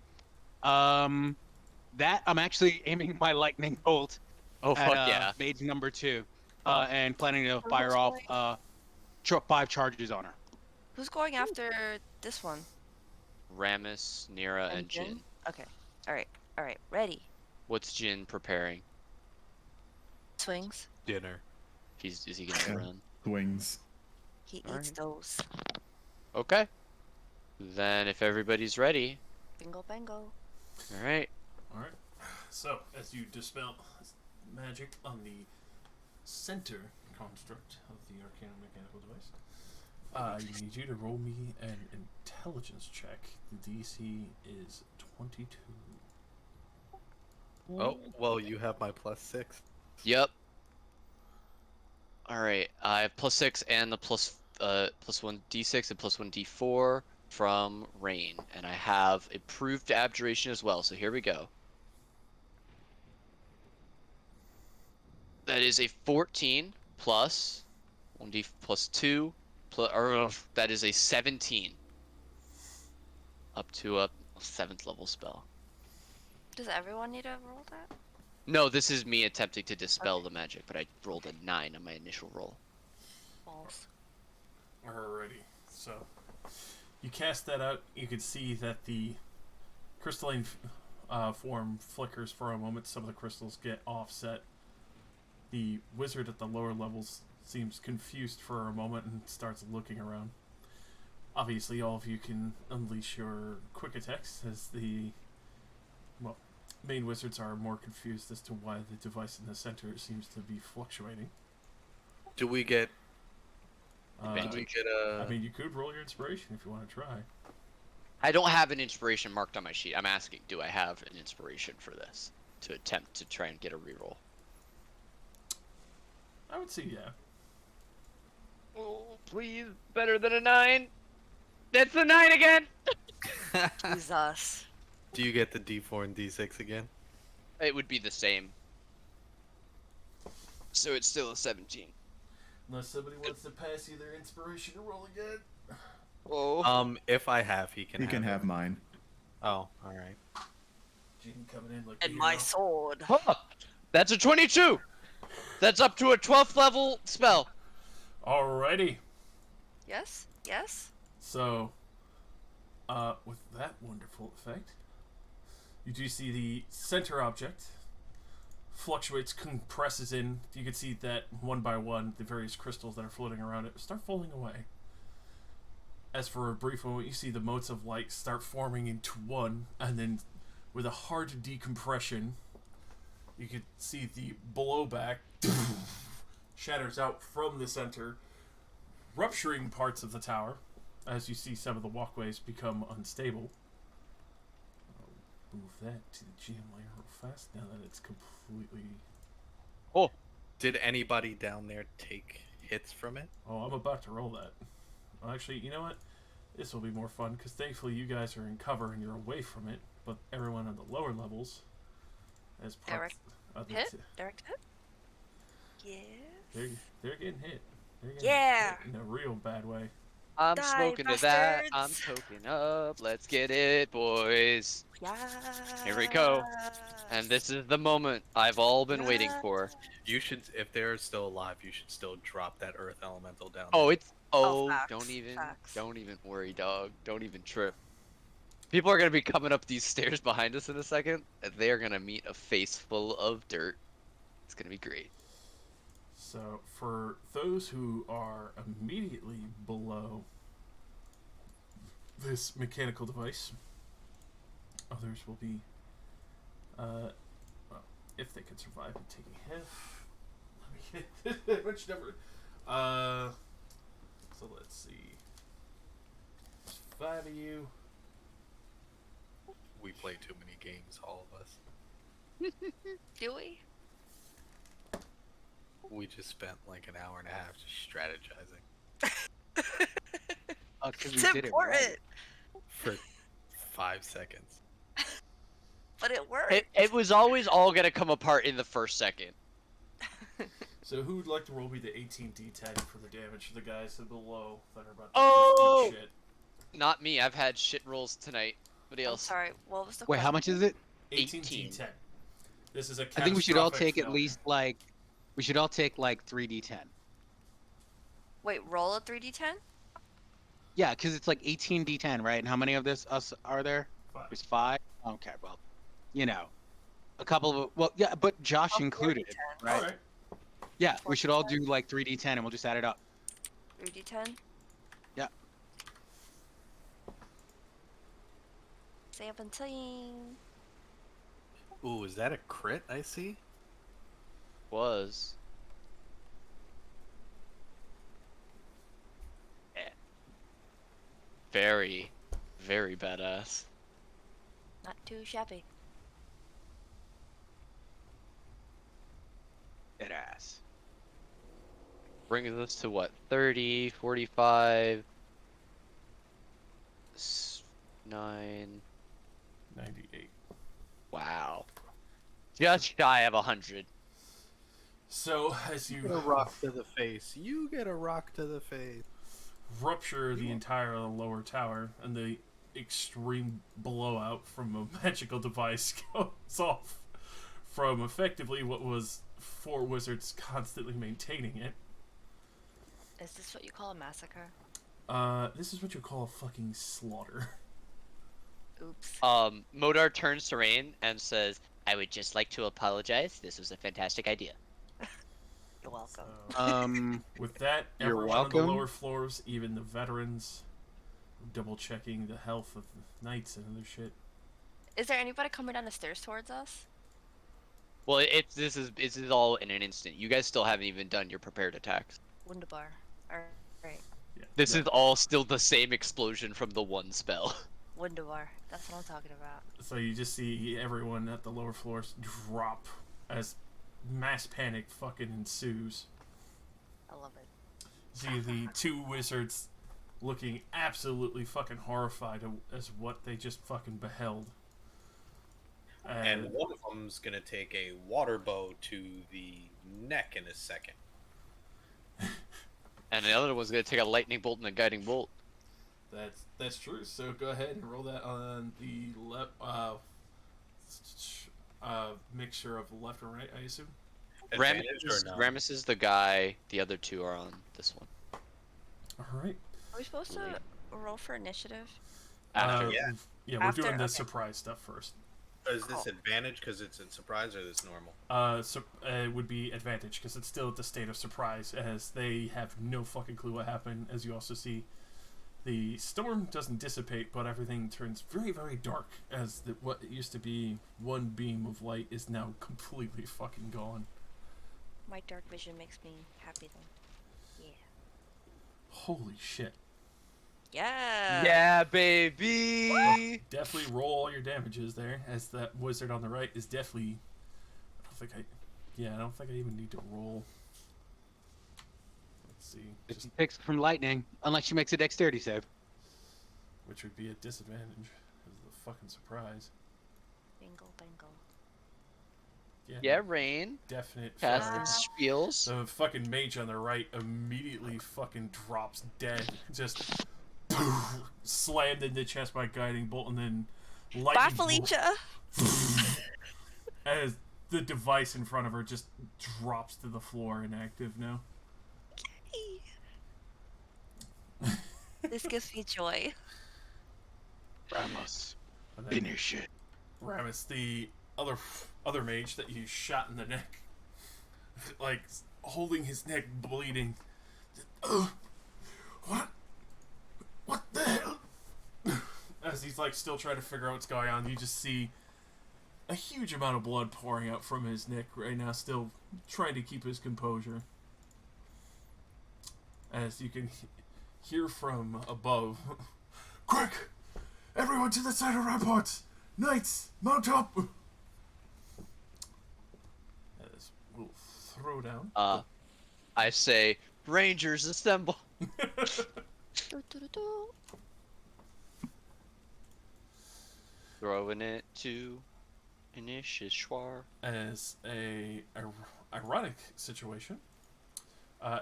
That I'm actually aiming my lightning bolt Oh at fuck yeah! mage number 2, and planning to fire off 5 charges on her. Who's going after this one? Ramus, Nira, and Jin. Okay. Alright. Alright. Ready. What's Jin preparing? Swings. Dinner. Is he gonna run? Wings. He eats Alright. those. Okay. Then if everybody's ready, Bingo bango. all right. Alright. So, as you dispel magic on the center construct of the arcane mechanical device, I need you to roll me an intelligence check. The DC is 22. Oh, well, you have my +6. Yep. All right. I have +6 and the +1 d6 and +1 d4 from Rain, and I have improved abjuration as well. So here we go. That is a 14 plus 1d plus 2 plus, or that is a 17. Up to a 7th level spell. Does everyone need to roll that? No, this is me attempting to dispel the magic, but I rolled a 9 on my initial roll. Balls. Alrighty. So, you cast that out. You can see that the crystalline form flickers for a moment. Some of the crystals get offset. The wizard at the lower levels seems confused for a moment and starts looking around. Obviously, all of you can unleash your quick attacks as the main wizards are more confused as to why the device in the center seems to be fluctuating. Do we get? Uh, Do we get a? I mean, you could roll your inspiration if you want to try. I don't have an inspiration marked on my sheet. I'm asking, do I have an inspiration for this to attempt to try and get a reroll? I would say yeah. Oh, please, better than a 9. That's a 9 again. Jesus. Do you get the D4 and D6 again? It would be the same. So it's still a 17. Unless somebody wants to pass you their inspiration to roll again. Oh. If I have, he can. He can it. have mine. Oh, all right. Jin coming in like And a my hero. sword. That's a 22. That's up to a 12th level spell. Alrighty. Yes? Yes? So, with that wonderful effect, you do see the center object fluctuates, compresses in. You can see that one by one, the various crystals that are floating around it start falling away. As for a brief moment, you see the motes of light start forming into one, and then with a hard decompression, you can see the blowback shatters out from the center, rupturing parts of the tower, as you see some of the walkways become unstable. I'll move that to the GM layer real fast now that it's completely... Oh. Did anybody down there take hits from it? Oh, I'm about to roll that. Well, actually, you know what? This will be more fun, because thankfully you guys are in cover and you're away from it. but everyone on the lower levels, as part Direct of the hit? Direct hit? Yes. they're getting hit. They're getting Yeah. hit in a real bad way. I'm Die, smoking to that. I'm bastards. toking up. Let's get it, boys. Yeah. Here we go. And this is the moment I've all been waiting for. You should, if they're still alive, you should still drop that earth elemental down. Oh, there. it's facts, don't even facts. worry, dog. Don't even trip. People are gonna be coming up these stairs behind us in a second, and they are gonna meet a face full of dirt. It's gonna be great. So for those who are immediately below this mechanical device, others will be, well, if they can survive and take a hit. Let me get which number. So let's see. There's 5 of you. We play too many games, all of us. Do we? We just spent like an hour and a half just strategizing Because It's we did it right. important, for 5 seconds. but it worked. It was always all gonna come apart in the first second. So who would like to roll me the 18d10 for the damage to the guys below that are about to Oh! just eat shit? Not me. I've had shit rolls tonight. Anybody I'm else? sorry. What was the Wait, question? how much is it? 18d10. This is a I think we should all catastrophic take at failure. least like, we should all take like 3d10. Wait, roll a 3d10? Yeah, because it's like 18d10, right? And how many of us are there? 5. There's 5. Okay, well, you know, a couple of, well, yeah, but Josh Oh, included, 4d10. right? Alright. Yeah, we should all do like 3d10 and we'll just add it up. 3d10? Yeah. 17. Ooh, is that a crit I see? Was. Very, very badass. Not too shabby. Dead ass. Brings us to what? 30, 45, 9. 98. Wow. Just shy of 100. So as you You get a rock to the face. You get a rock to the face. rupture the entire lower tower, and the extreme blowout from a magical device goes off from effectively what was 4 wizards constantly maintaining it. Is this what you call a massacre? This is what you call a fucking slaughter. Oops. Modar turns to Rain and says, I would just like to apologize. This was a fantastic idea. You're welcome. So, with that, You're everyone on the welcome. lower floors, even the veterans, double checking the health of the knights and other shit. Is there anybody coming down the stairs towards us? Well, this is all in an instant. You guys still haven't even done your prepared attacks. Wunderbar. Alright. Yeah. This is all still the same explosion from the one spell. Wunderbar. That's what I'm talking about. So you just see everyone at the lower floors drop as mass panic fucking ensues. I love it. See the 2 wizards looking absolutely fucking horrified as what they just fucking beheld. And one of them's gonna take a water bow to the neck in a second. And the other one's gonna take a lightning bolt and a guiding bolt. That's true. So go ahead and roll that on the mixture of left and right, I assume. Advantage or no? Ramus is the guy. The other 2 are on this one. All right. Are we supposed to roll for initiative? After. Yeah, we're After? doing the Okay. surprise stuff first. Is this advantage because it's in surprise, or is this normal? It would be advantage because it's still at the state of surprise, as they have no fucking clue what happened. As you also see, the storm doesn't dissipate, but everything turns very, very dark. As what used to be one beam of light is now completely fucking gone. My dark vision makes me happy then. Yeah. Holy shit! Yeah. Yeah, baby. Definitely roll all your damages there, as that wizard on the right is definitely. I don't think I even need to roll. Let's see. If she picks from lightning, unless she makes a dexterity save. Which would be a disadvantage because of the fucking surprise. Bingle, bingle. Yeah, Rain. Definite Casting fire. spiels. The fucking mage on the right immediately fucking drops dead. Just slammed in the chest by guiding bolt, and then Bye, lightning Felicia. as the device in front of her just drops to the floor inactive now. This gives me joy. Ramos, And then finish it. Ramus, the other mage that you shot in the neck, like holding his neck bleeding. What the hell? As he's like still trying to figure out what's going on, you just see a huge amount of blood pouring out from his neck right now, still trying to keep his composure. As you can hear from above, quick! Everyone to the side of ramparts! Knights, mount up! As we'll throw down. I say, Rangers assemble. Throwing it to Inishishwar. As a ironic situation,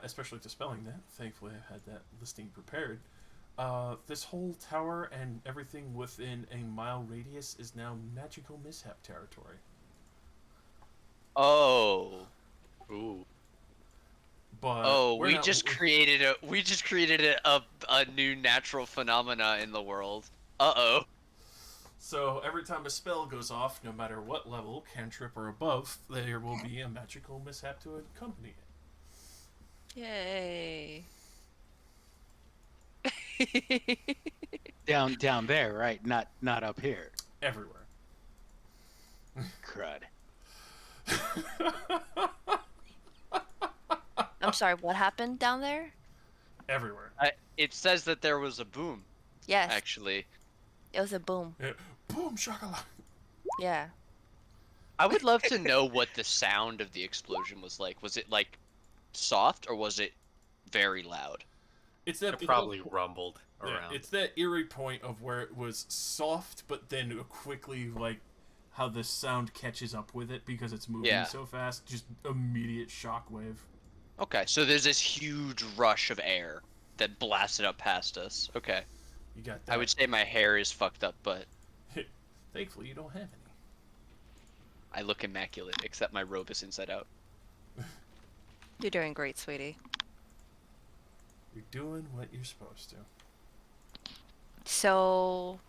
especially dispelling that. Thankfully, I had that listing prepared. This whole tower and everything within a mile radius is now magical mishap territory. Oh. Ooh. But We just created a new natural phenomena in the world. Uh-oh. So every time a spell goes off, no matter what level, cantrip or above, there will be a magical mishap to accompany it. Yay. Down there, right? Not up here. Everywhere. Crud. I'm sorry, what happened down there? Everywhere. It says that there was a boom, Yes, actually. it was a boom. Yeah. Boom, shakalaka. Yeah. I would love to know what the sound of the explosion was like. Was it, like, soft, or was it very loud? It's that It probably rumbled yeah, around. it's that eerie point of where it was soft, but then quickly, like, how the sound catches up with it because it's moving so fast. Just immediate shockwave. Okay, so there's this huge rush of air that blasted up past us. Okay. You got that. I would say my hair is fucked up, but Thankfully, you don't have any. I look immaculate, except my robe is inside out. You're doing great, sweetie. You're doing what you're supposed to. So,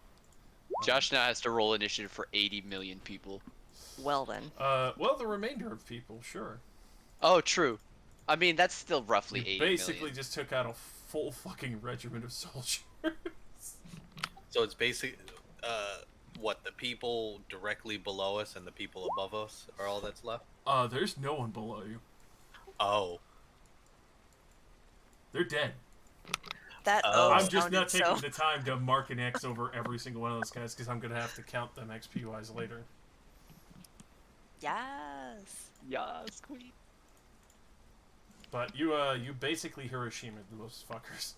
Josh now has to roll initiative for 80 million people. well then. Well, the remainder of people, sure. Oh, true. I mean, that's still roughly You 80 basically million. just took out a full fucking regiment of soldiers. So it's basically, what, the people directly below us and the people above us are all that's left? There's no one below you. Oh. They're dead. That I'm just sounded not taking so... the time to mark an X over every single one of those guys because I'm gonna have to count them XP wise later. Yes. Yes, queen. But you basically Hiroshima those fuckers.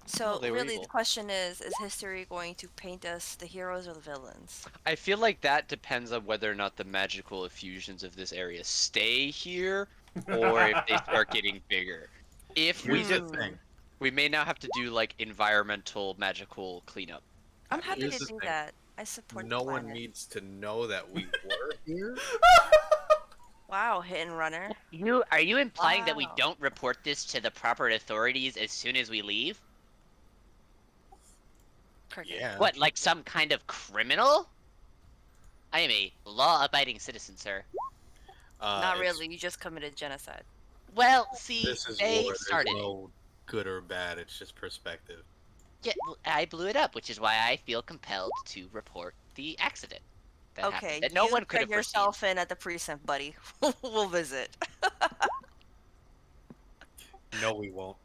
So they were really, evil. the question is history going to paint us the heroes or the villains? I feel like that depends on whether or not the magical effusions of this area stay here, or if they start getting bigger. If we Here's the do, thing. we may now have to do, like, environmental magical cleanup. I'm happy Here's to the do thing. that. I support No the one planet. needs to know that we were here. Wow, hit and runner. Are you implying that we Wow. don't report this to the proper authorities as soon as we leave? Cricket. Yeah. What, like some kind of criminal? I am a law-abiding citizen, sir. Not It's- really. You just committed genocide. Well, see, This is they war. There's started it. no good or bad. It's just perspective. Yeah, I blew it up, which is why I feel compelled to report the accident that Okay, happened. That no you one could check have foreseen. yourself in at the precinct, buddy. We'll visit. No, we won't.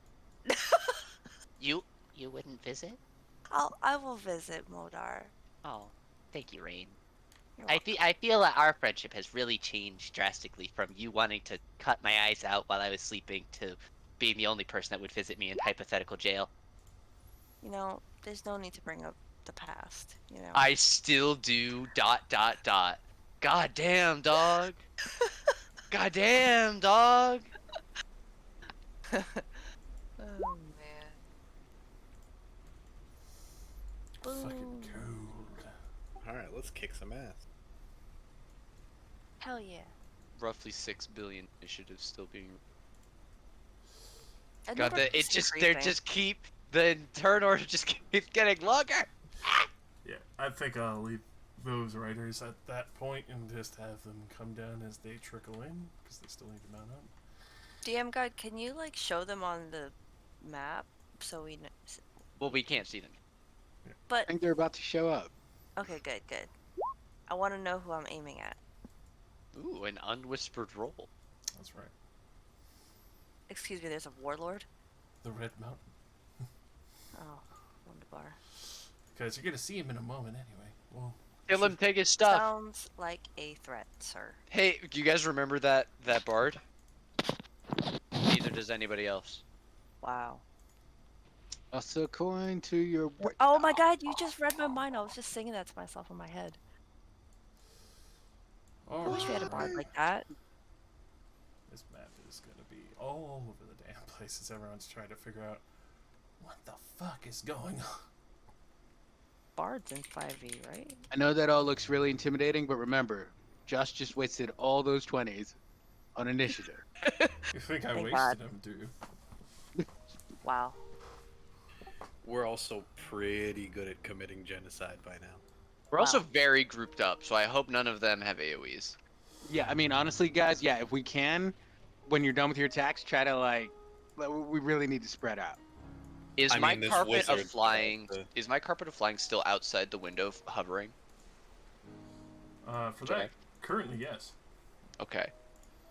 You wouldn't visit? I will visit, Modar. Oh, thank you, Rain. You're I feel that our friendship has really changed drastically from you wanting to cut my eyes out while I was sleeping to being the only person that would visit me in hypothetical jail. You know, there's no need to bring up the past, you know. I still do ... God damn, dog. God damn, dog. Oh man. Fucking Boom. cold. All right, let's kick some ass. Hell yeah. Roughly 6 billion initiatives still being. And God, number it just increasing. they just keep the turn order just keeps getting longer. Yeah, I think I'll leave those writers at that point and just have them come down as they trickle in because they still need to mount up. DM God, can you like show them on the map so we know? Well, we can't see them. I But think they're about to show up. okay, good, good. I want to know who I'm aiming at. Ooh, an unwhispered roll. That's right. Excuse me, there's a warlord. The Red Mountain. Oh, wonderbar. Because you're gonna see him in a moment anyway. Well, Kill him, take his stuff. Sounds like a threat, sir. Hey, do you guys remember that bard? Neither does anybody else. Wow. Toss a coin to your. Oh my God, you just read my mind. I was just singing that to myself in my head. I wish we had a bard like that. this map is gonna be all over the damn places. Everyone's trying to figure out what the fuck is going on. Bards in 5e, right? I know that all looks really intimidating, but remember, Josh just wasted all those 20s on initiative. You think I Thank wasted God. them, do you? Wow. We're also pretty good at committing genocide by now. We're also Wow. very grouped up, so I hope none of them have AoEs. Yeah, I mean, honestly, guys, yeah, if we can, when you're done with your attacks, try to we really need to spread out. Is I my mean, this carpet of wizard flying? tried to- Is my carpet of flying still outside the window, hovering? For Jack? that, currently yes. Okay,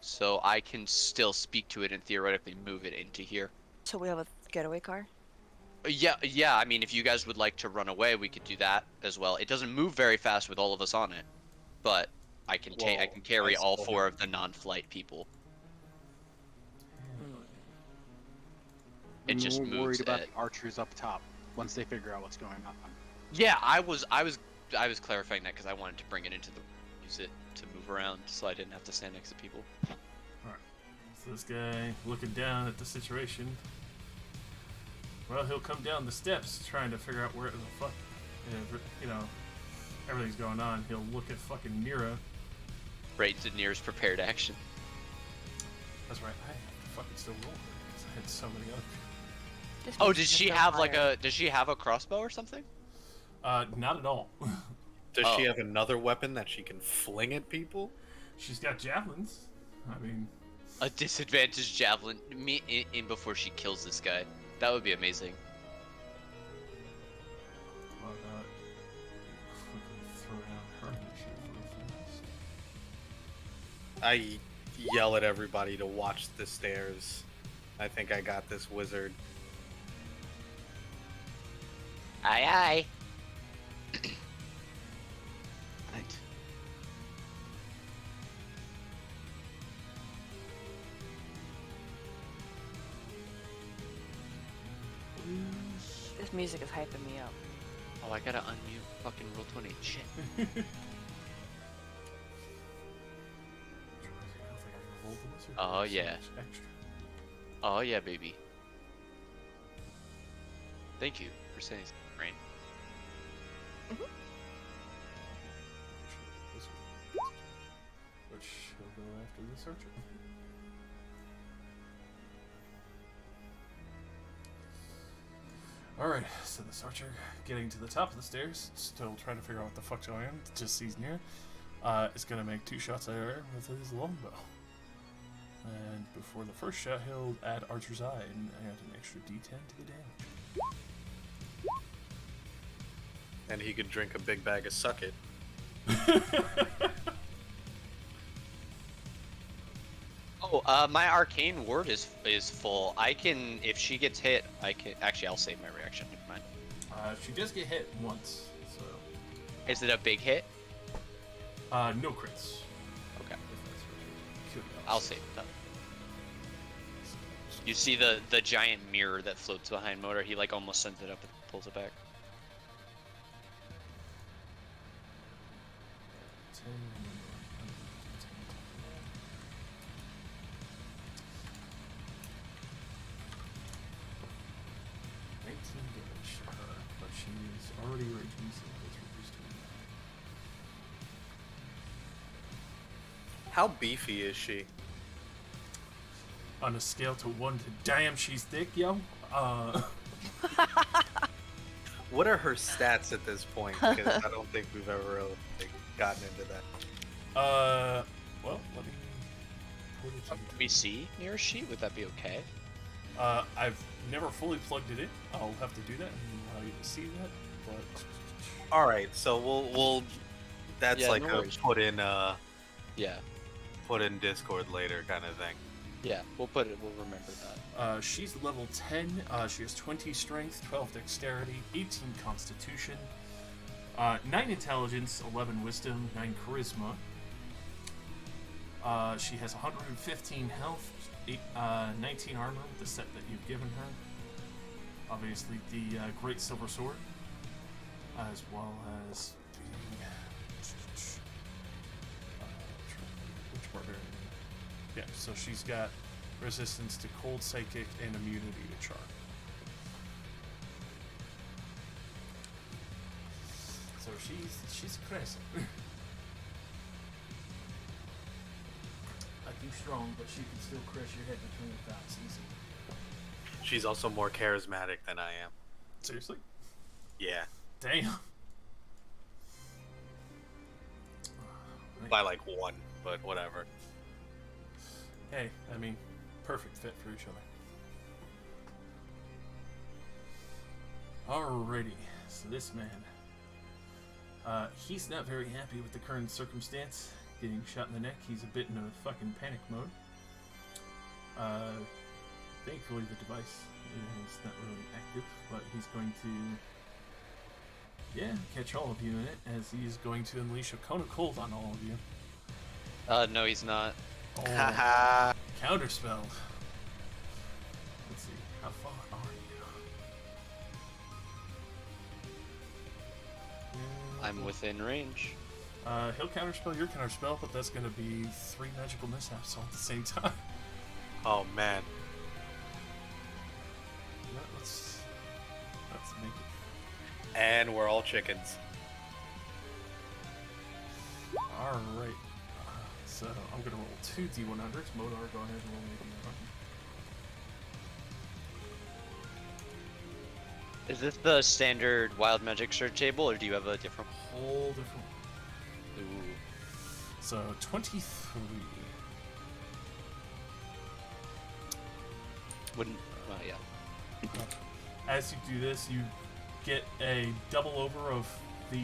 so I can still speak to it and theoretically move it into here. So we have a getaway car? Yeah. I mean, if you guys would like to run away, we could do that as well. It doesn't move very fast with all of us on it, but I can I Well, can carry I all still 4 have- of the non-flight people. It I'm just more moves worried about it. the archers up top once they figure out what's going on. Yeah, I was clarifying that because I wanted to bring it into the use it to move around, so I didn't have to stand next to people. So this guy looking down at the situation. Well, he'll come down the steps trying to figure out where the fuck, everything's going on. He'll look at fucking Mira. Right to nearest prepared action. That's right. I have to fucking still roll her because I had so many other. This Oh, music does is she so have like fire. does she have a crossbow or something? Not at all. Does she Oh. have another weapon that she can fling at people? She's got javelins. I mean, A disadvantaged javelin in before she kills this guy. That would be amazing. why not quickly throw down her initiative for a few minutes? I yell at everybody to watch the stairs. I think I got this, wizard. Aye, aye. Right. This music is hyping me up. Oh, I gotta unmute fucking roll 20. Shit. I don't think I rolled the wizard. Oh, There's so yeah. much extra. Oh yeah, baby. Thank you for saying something, Rain. Which he'll go after this archer. Alright, so this archer getting to the top of the stairs, still trying to figure out what the fuck's going on, just sees near, is gonna make 2 shots at her with his longbow. And before the first shot, he'll add Archer's Eye and add an extra d10 to the damage. And he could drink a big bag of suck it. Oh, my arcane ward is full. I can, if she gets hit, I can. Actually, I'll save my reaction. Never mind. She does get hit once, so Is it a big hit? no crits. Okay, If that's what you're I'll save that. You see the giant mirror that floats behind Motor? He like almost sends it up and pulls it back. damage to her, but she is already raging, so it's reduced to How beefy is she? on a scale to 1 to damn, she's thick, yo. What are her stats at this point? Because I don't think we've ever really gotten into that. Well, let me put it Can we see near a sheet? Would that be okay? I've never fully plugged it in. I'll have to do that and allow you to see that. But All right, so we'll that's Yeah, like no a worries. Yeah. put in Discord later kind of thing. Yeah, we'll remember that. she's level 10. She has 20 strength, 12 dexterity, 18 constitution, 9 intelligence, 11 wisdom, 9 charisma. She has 115 health, 19 armor with the set that you've given her. Obviously, the Great Silver Sword, as well as the. Which barbarian? Yeah, so she's got resistance to cold, psychic, and immunity to charm. So she's crazy. Like you strong, but she can still crush your head between the thighs easy. She's also more charismatic than I am. Seriously? Yeah, Damn. by like 1, but whatever. Hey, I mean, perfect fit for each other. Alrighty, so this man, he's not very happy with the current circumstance. Getting shot in the neck, he's a bit in a fucking panic mode. Thankfully the device is not really active, but he's going to, catch all of you in it, as he's going to unleash a cone of cold on all of you. No, he's not. Haha. Counterspelled. Let's see, how far are you? I'm within range. He'll counterspell your counterspell, but that's gonna be 3 magical mishaps all at the same time. Oh man. Let's make it. And we're all chickens. Alright. So I'm gonna roll 2 D100s. Modar, go ahead and roll me a D100. Is this the standard wild magic search table, or do you have a different? Whole different. Ooh. So 23. Wouldn't. Yeah. As you do this, you get a double over of the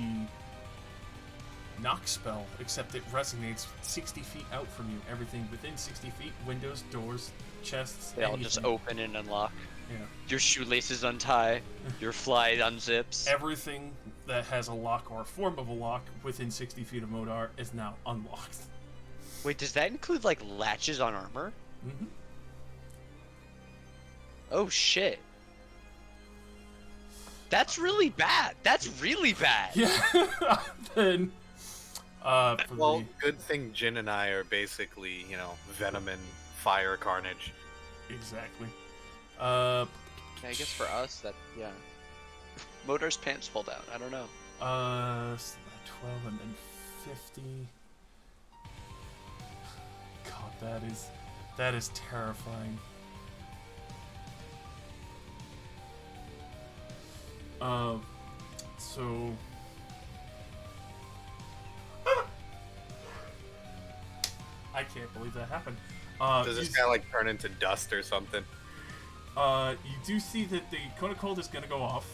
knock spell, except it resonates 60 feet out from you. Everything within 60 feet, windows, doors, chests, They all just anything. open and unlock. Yeah. Your shoelaces untie. Your fly unzips. Everything that has a lock or a form of a lock within 60 feet of Modar is now unlocked. Wait, does that include like latches on armor? Mm-hmm. Oh shit. That's really bad. That's really bad. Yeah. Then, for Well, good thing Jin and I are basically, Venom and Fire Carnage. exactly. Yeah, I guess for us, that yeah. Motor's pants fall down. I don't know. So 12 and then 50. God, that is terrifying. So I can't believe that happened. Does this guy like turn into dust or something? You do see that the cone of cold is gonna go off.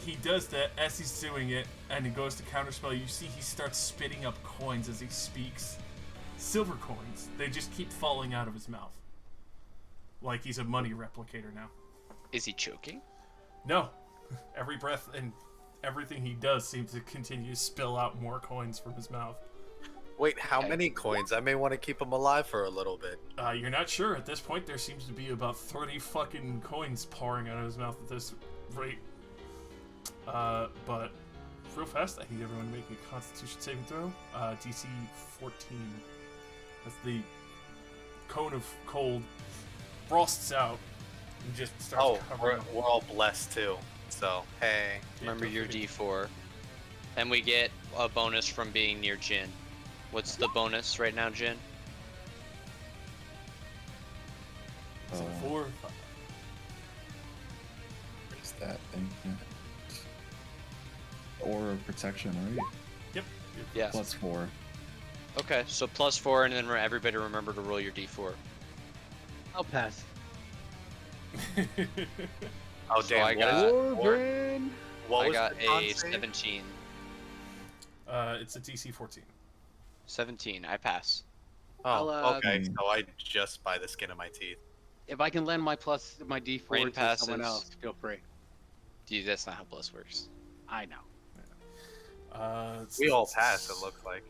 He does that as he's doing it, and he goes to counterspell. You see he starts spitting up coins as he speaks. Silver coins. They just keep falling out of his mouth. Like he's a money replicator now. Is he choking? No. Every breath and everything he does seems to continue to spill out more coins from his mouth. Wait, how Okay. many coins? I may want to keep him alive for a little bit. You're not sure. At this point, there seems to be about 30 fucking coins pouring out of his mouth at this rate. But real fast, I need everyone to make a Constitution saving throw. DC 14. As the cone of cold frosts out, And just starts Oh, covering we're all blessed too. So hey, Remember your D4. And we get a bonus from being near Jin. What's the bonus right now, Jin? Is it 4 or 5? Where's that thing? Aura of protection, right? Yep. Yeah. +4. Okay, so +4, and then everybody remember to roll your D4. I'll pass. oh So damn! I got- What I was got the con a save? 17. It's a DC 14. 17, I pass. Oh, I'll, okay. So I just by the skin of my teeth. If I can lend my D4 Rain to someone passes. else, feel free. Dude, that's not how Plus works. I know. We all pass. It looks like.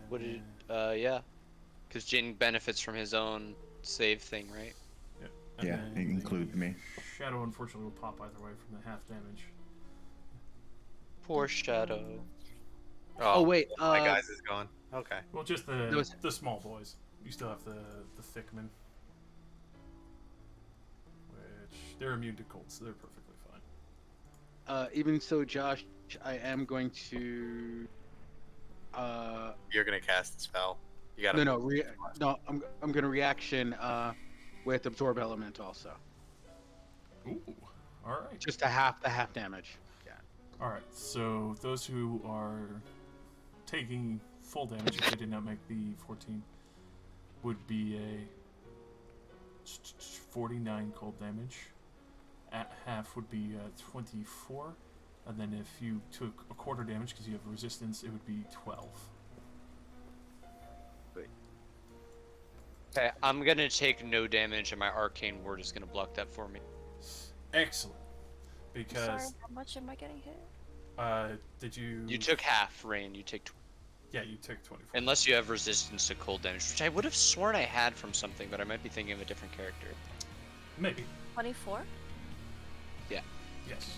What did? Yeah. Because Jin benefits from his own save thing, right? And Yeah, then include the me. Shadow unfortunately will pop either way from the half damage. Poor Shadow. Oh, wait, my guys is gone. Okay. Well, just the small boys. You still have the thickmen, which they're immune to cold, so they're perfectly fine. Even so, Josh, I am going to. You're gonna cast the spell. You gotta. No. I'm gonna reaction with absorb element also. Ooh, all right. Just the half damage. Yeah. All right. So those who are taking full damage, if they did not make the 14, would be a 49 cold damage. At half would be 24, and then if you took a quarter damage because you have resistance, it would be 12. Okay, I'm gonna take no damage, and my arcane ward is gonna block that for me. Excellent. Because Sorry, how much am I getting hit? did you? You took half, Rain. You take. Yeah, you took 24. Unless you have resistance to cold damage, which I would have sworn I had from something, but I might be thinking of a different character. Maybe. 24? Yeah. Yes.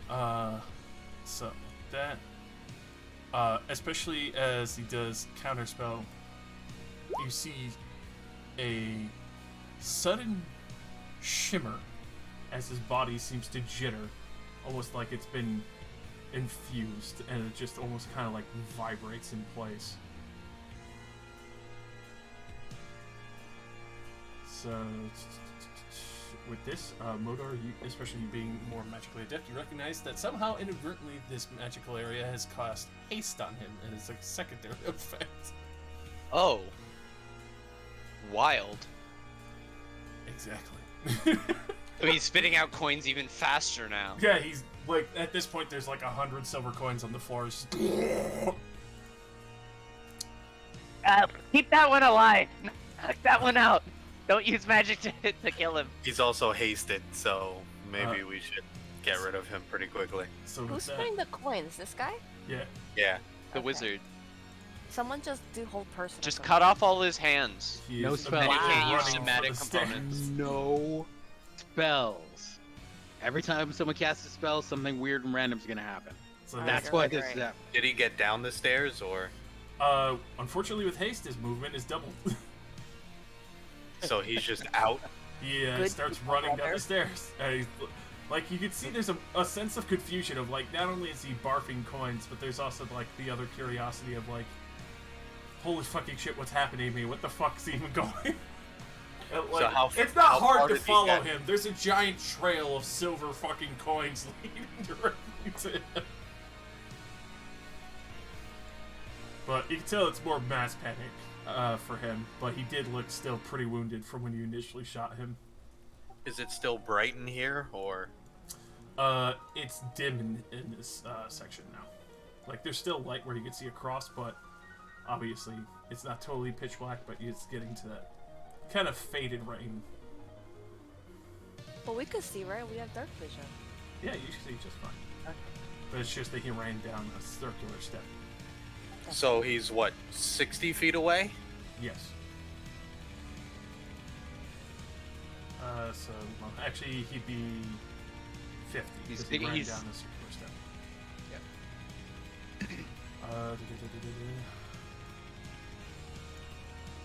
Ooh. So that, especially as he does counterspell, you see a sudden shimmer as his body seems to jitter, almost like it's been infused, and it just almost kind of like vibrates in place. So with this, Modar, you, especially you being more magically adept, you recognize that somehow inadvertently this magical area has cast haste on him, and it's a secondary effect. Oh. Wild. Exactly. So he's spitting out coins even faster now. Yeah, he's like, at this point there's like 100 silver coins on the floor. Keep that one alive. Knock that one out. Don't use magic to kill him. He's also hasted, so maybe we should get rid of him pretty quickly. So Who's with that, spinning the coins? This guy? yeah, Yeah. The Okay. wizard. Someone just do hold person. or Just something. cut off all his hands. he No is spell. And you can't use running for somatic the stairs. components. No spells. Every time someone casts a spell, something weird and random is gonna happen. So Alright, That's you're why right, this you're is right. happening. Did he get down the stairs or? Unfortunately with haste, his movement is doubled. So he's just out. He Good starts people running down there. the stairs. Like, you can see there's a sense of confusion of, like, not only is he barfing coins, but there's also, like, the other curiosity of, like, holy fucking shit, what's happening to me? What the fuck's even going? And, like, how it's not how far hard to did he follow get? him. There's a giant trail of silver fucking coins leading directly to him. But you can tell it's more mass panic for him, but he did look still pretty wounded from when you initially shot him. Is it still bright in here or? It's dim in this section now. Like, there's still light where you can see across, but obviously it's not totally pitch black, but it's getting to that kind of faded rain. But we could see, right? We have dark vision. Yeah, you should see just fine. Okay. But it's just that he ran down a circular step. So he's what, 60 feet away? Yes. So, well, actually, he'd be 50. He's 'cause he big- ran he's- down the circular step. Yep.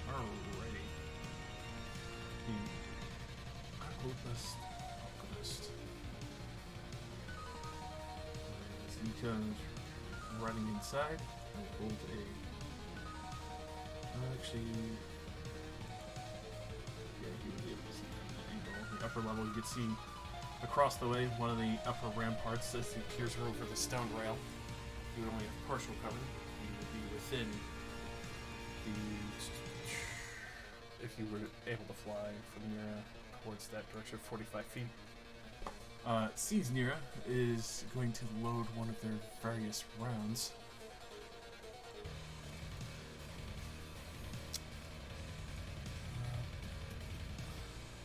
Alrighty. Alchemist. So he comes running inside. I hold a. Actually, yeah, he would be able to see from that angle. The upper level, you could see across the way one of the upper ramparts as he peers over the stone rail. He would only have partial cover. He would be within the. If you were able to fly from Nira towards that direction, 45 feet. Sees Nira is going to load one of their various rounds.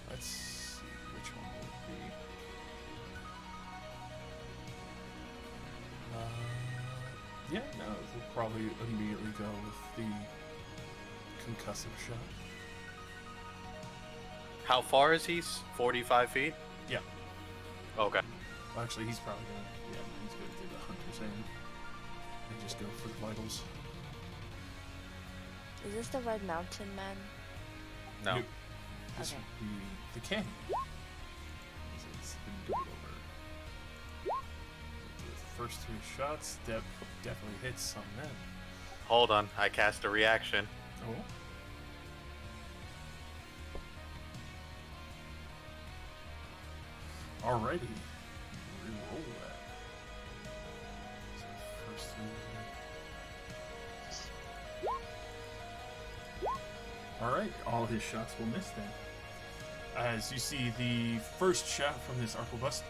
Let's see which one will it be. Yeah, no, we'll probably immediately go with the concussive shot. How far is he? 45 feet? Yeah. Okay. Well, actually, he's probably gonna. Yeah, he's gonna do the hunter's aim and just go for the vitals. Is this the Red Mountain Man? No. Nope. This Okay. would be the canyon. It's been going over. The first 3 shots definitely hits some men. Hold on. I cast a reaction. Oh. Alrighty. Reroll that. So first 3. Alright, all his shots will miss then. As you see the first shot from this arquebus,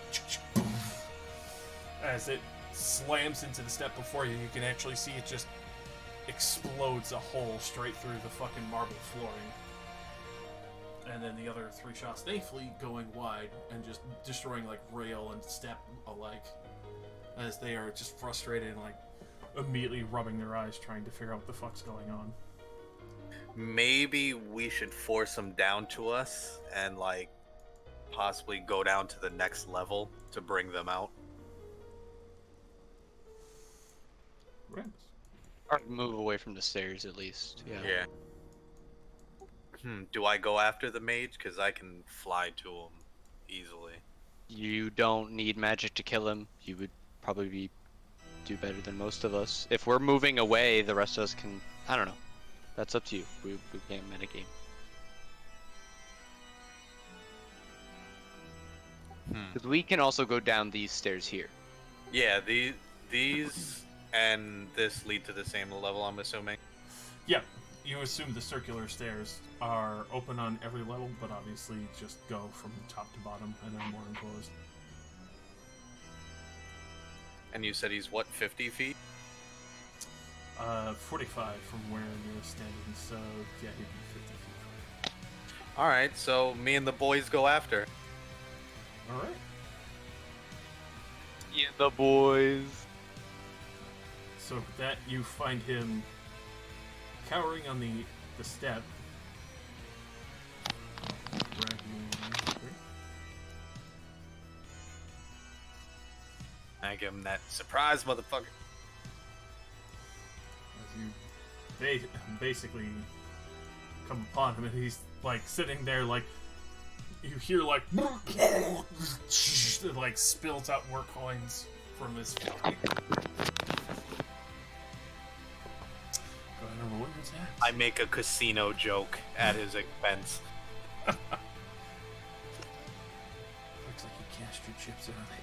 as it slams into the step before you, you can actually see it just explodes a hole straight through the fucking marble flooring. And then the other 3 shots, thankfully, going wide and just destroying like rail and step alike, as they are just frustrated and like immediately rubbing their eyes trying to figure out what the fuck's going on. Maybe we should force them down to us and like possibly go down to the next level to bring them out. Right. Or move away from the stairs at least. Yeah. Yeah. Do I go after the mage? Because I can fly to him easily. You don't need magic to kill him. You would probably do better than most of us. If we're moving away, the rest of us can. I don't know. That's up to you. We can't metagame. Because we can also go down these stairs here. Yeah, these and this lead to the same level, I'm assuming. Yeah, you assume the circular stairs are open on every level, but obviously just go from top to bottom and then more enclosed. And you said he's what, 50 feet? 45 from where you're standing, so yeah, he'd be 50 feet. Alright, so me and the boys go after. Alright. Yeah, the boys. So with that, you find him cowering on the step. I give him that surprise, motherfucker. As you basically come upon him, and he's like sitting there, like you hear like like spills out more coins from his face. Go ahead and roll your attacks. I make a casino joke at his expense. Looks like you cashed your chips early.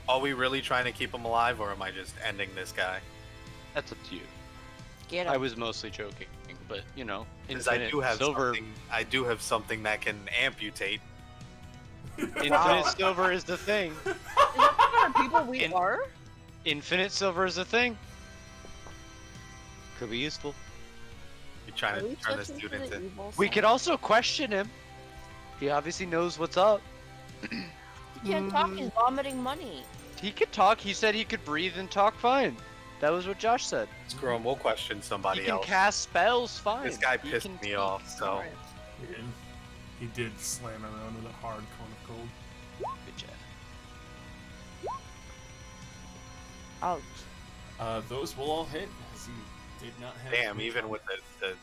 Are we really trying to keep him alive, or am I just ending this guy? That's up to you. Get I him. was mostly joking, but you know, Because I do have silver. something. I do have something that can amputate. Infinite silver is the thing. Is that the kind of people we In- are? Infinite silver is the thing. Could be useful. You're trying Are to we turn this switching dude to the into. evil We side? could also question him. He obviously knows what's up. He can't talk. He's vomiting money. He could talk. He said he could breathe and talk fine. That was what Josh said. Screw him. We'll question somebody He can else. cast spells fine. This guy He pissed can me speak. off. So Alright. He did slam around with a hard cone of gold. Good job. Ouch. Those will all hit as he did not have. Damn, even with the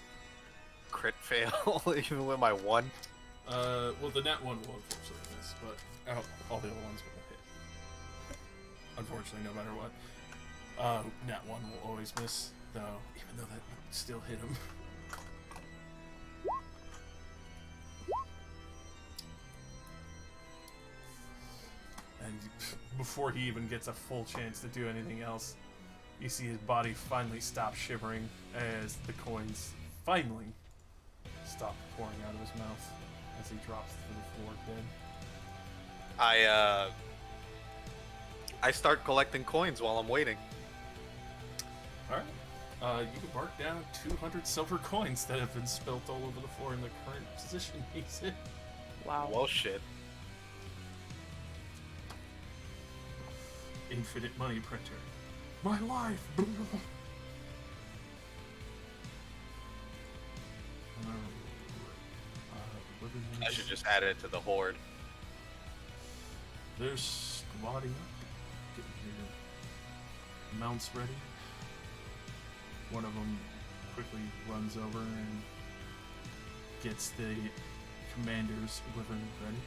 crit fail, even with my 1. Well, the net one will unfortunately miss, but all the other ones will hit. Unfortunately, no matter what. Net one will always miss, though, even though that would still hit him. And before he even gets a full chance to do anything else, you see his body finally stop shivering as the coins finally stop pouring out of his mouth as he drops to the floor dead. I start collecting coins while I'm waiting. Alright. You can mark down 200 silver coins that have been spilt all over the floor in the current position he's in. Wow. Well, shit. Infinite money printer. My life! I should just add it to the horde. There's squatting up. Getting your mounts ready. One of them quickly runs over and gets the commander's weapon ready.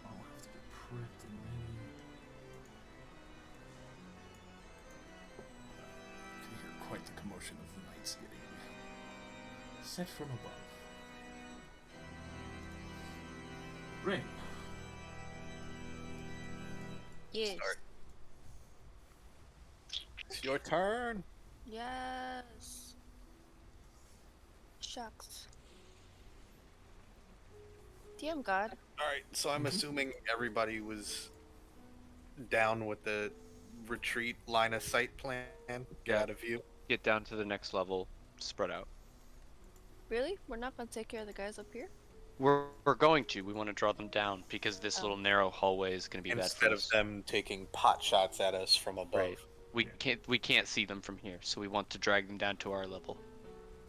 I'll have to get prepped and ready. You can hear quite the commotion of the knights getting set from above. Rain. Yes. Start. It's your turn. Yes. Shucks. DM God. Alright, so I'm assuming everybody was down with the retreat line of sight plan. Get Yeah. out of view. Get down to the next level, spread out. Really? We're not gonna take care of the guys up here? We're going to. We want to draw them down because this little narrow hallway is going to be bad for Instead of us. them taking pot shots at us from above. Right. We can't see them from here, so we want to drag them down to our level.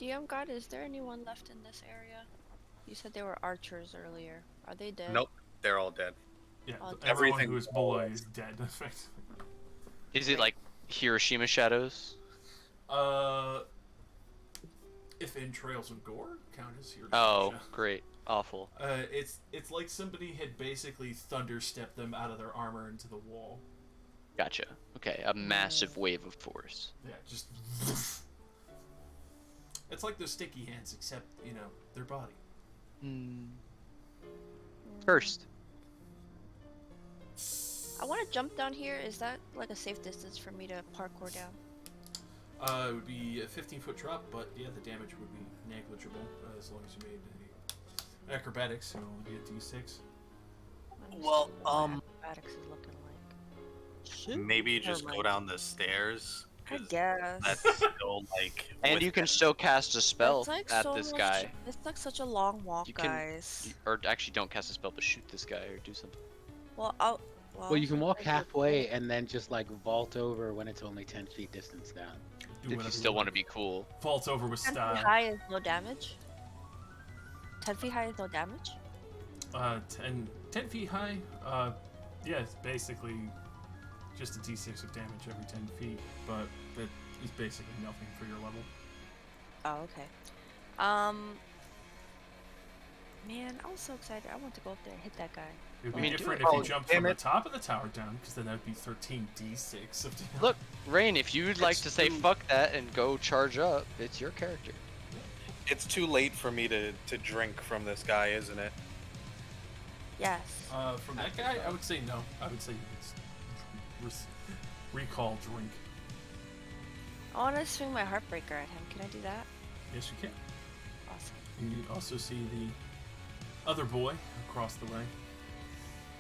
DM God, is there anyone left in this area? You said they were archers earlier. Are they dead? Nope, they're all dead. Yeah, Oh, everyone everything who is below is dead, effectively. Is it like Hiroshima shadows? If entrails of gore count as your Oh, great. Awful. it's like somebody had basically thunderstepped them out of their armor into the wall. Gotcha. Okay, a massive wave of force. Yeah, just. It's like those sticky hands, except their body. Cursed. I want to jump down here. Is that like a safe distance for me to parkour down? It would be a 15-foot drop, but yeah, the damage would be negligible as long as you made a acrobatics, so it would be a d6. Let me Well, see what my acrobatics is looking like. maybe just Never go mind. down the stairs. I 'cause guess. That's still like. And with you can that- still cast a spell It's like at so this much- guy. It's like such a long walk, You can- guys. Or actually, don't cast a spell, but shoot this guy or do something. Well, Well, you can walk I do- halfway and then just like vault over when it's only 10 feet distance down. Do If you whatever still want to want. be cool. Vault over with 10 feet style. high is no damage. 10 feet high is no damage. 10 feet high. Yeah, it's basically just a d6 of damage every 10 feet, but that is basically nothing for your level. Oh, okay. Man, I was so excited. I want to go up there and hit that guy. It would I be mean, different do if it. you Oh, jumped damn from the it. top of the tower down, because then that would be 13 d6 of damage. Look, Rain, if you'd like It's to say too- fuck that and go charge up, it's your character. It's too late for me to drink from this guy, isn't it? Yes. From that guy, I would say no. I would say it's recall drink. I want to swing my heartbreaker at him. Can I do that? Yes, you can. Awesome. And you also see the other boy across the way.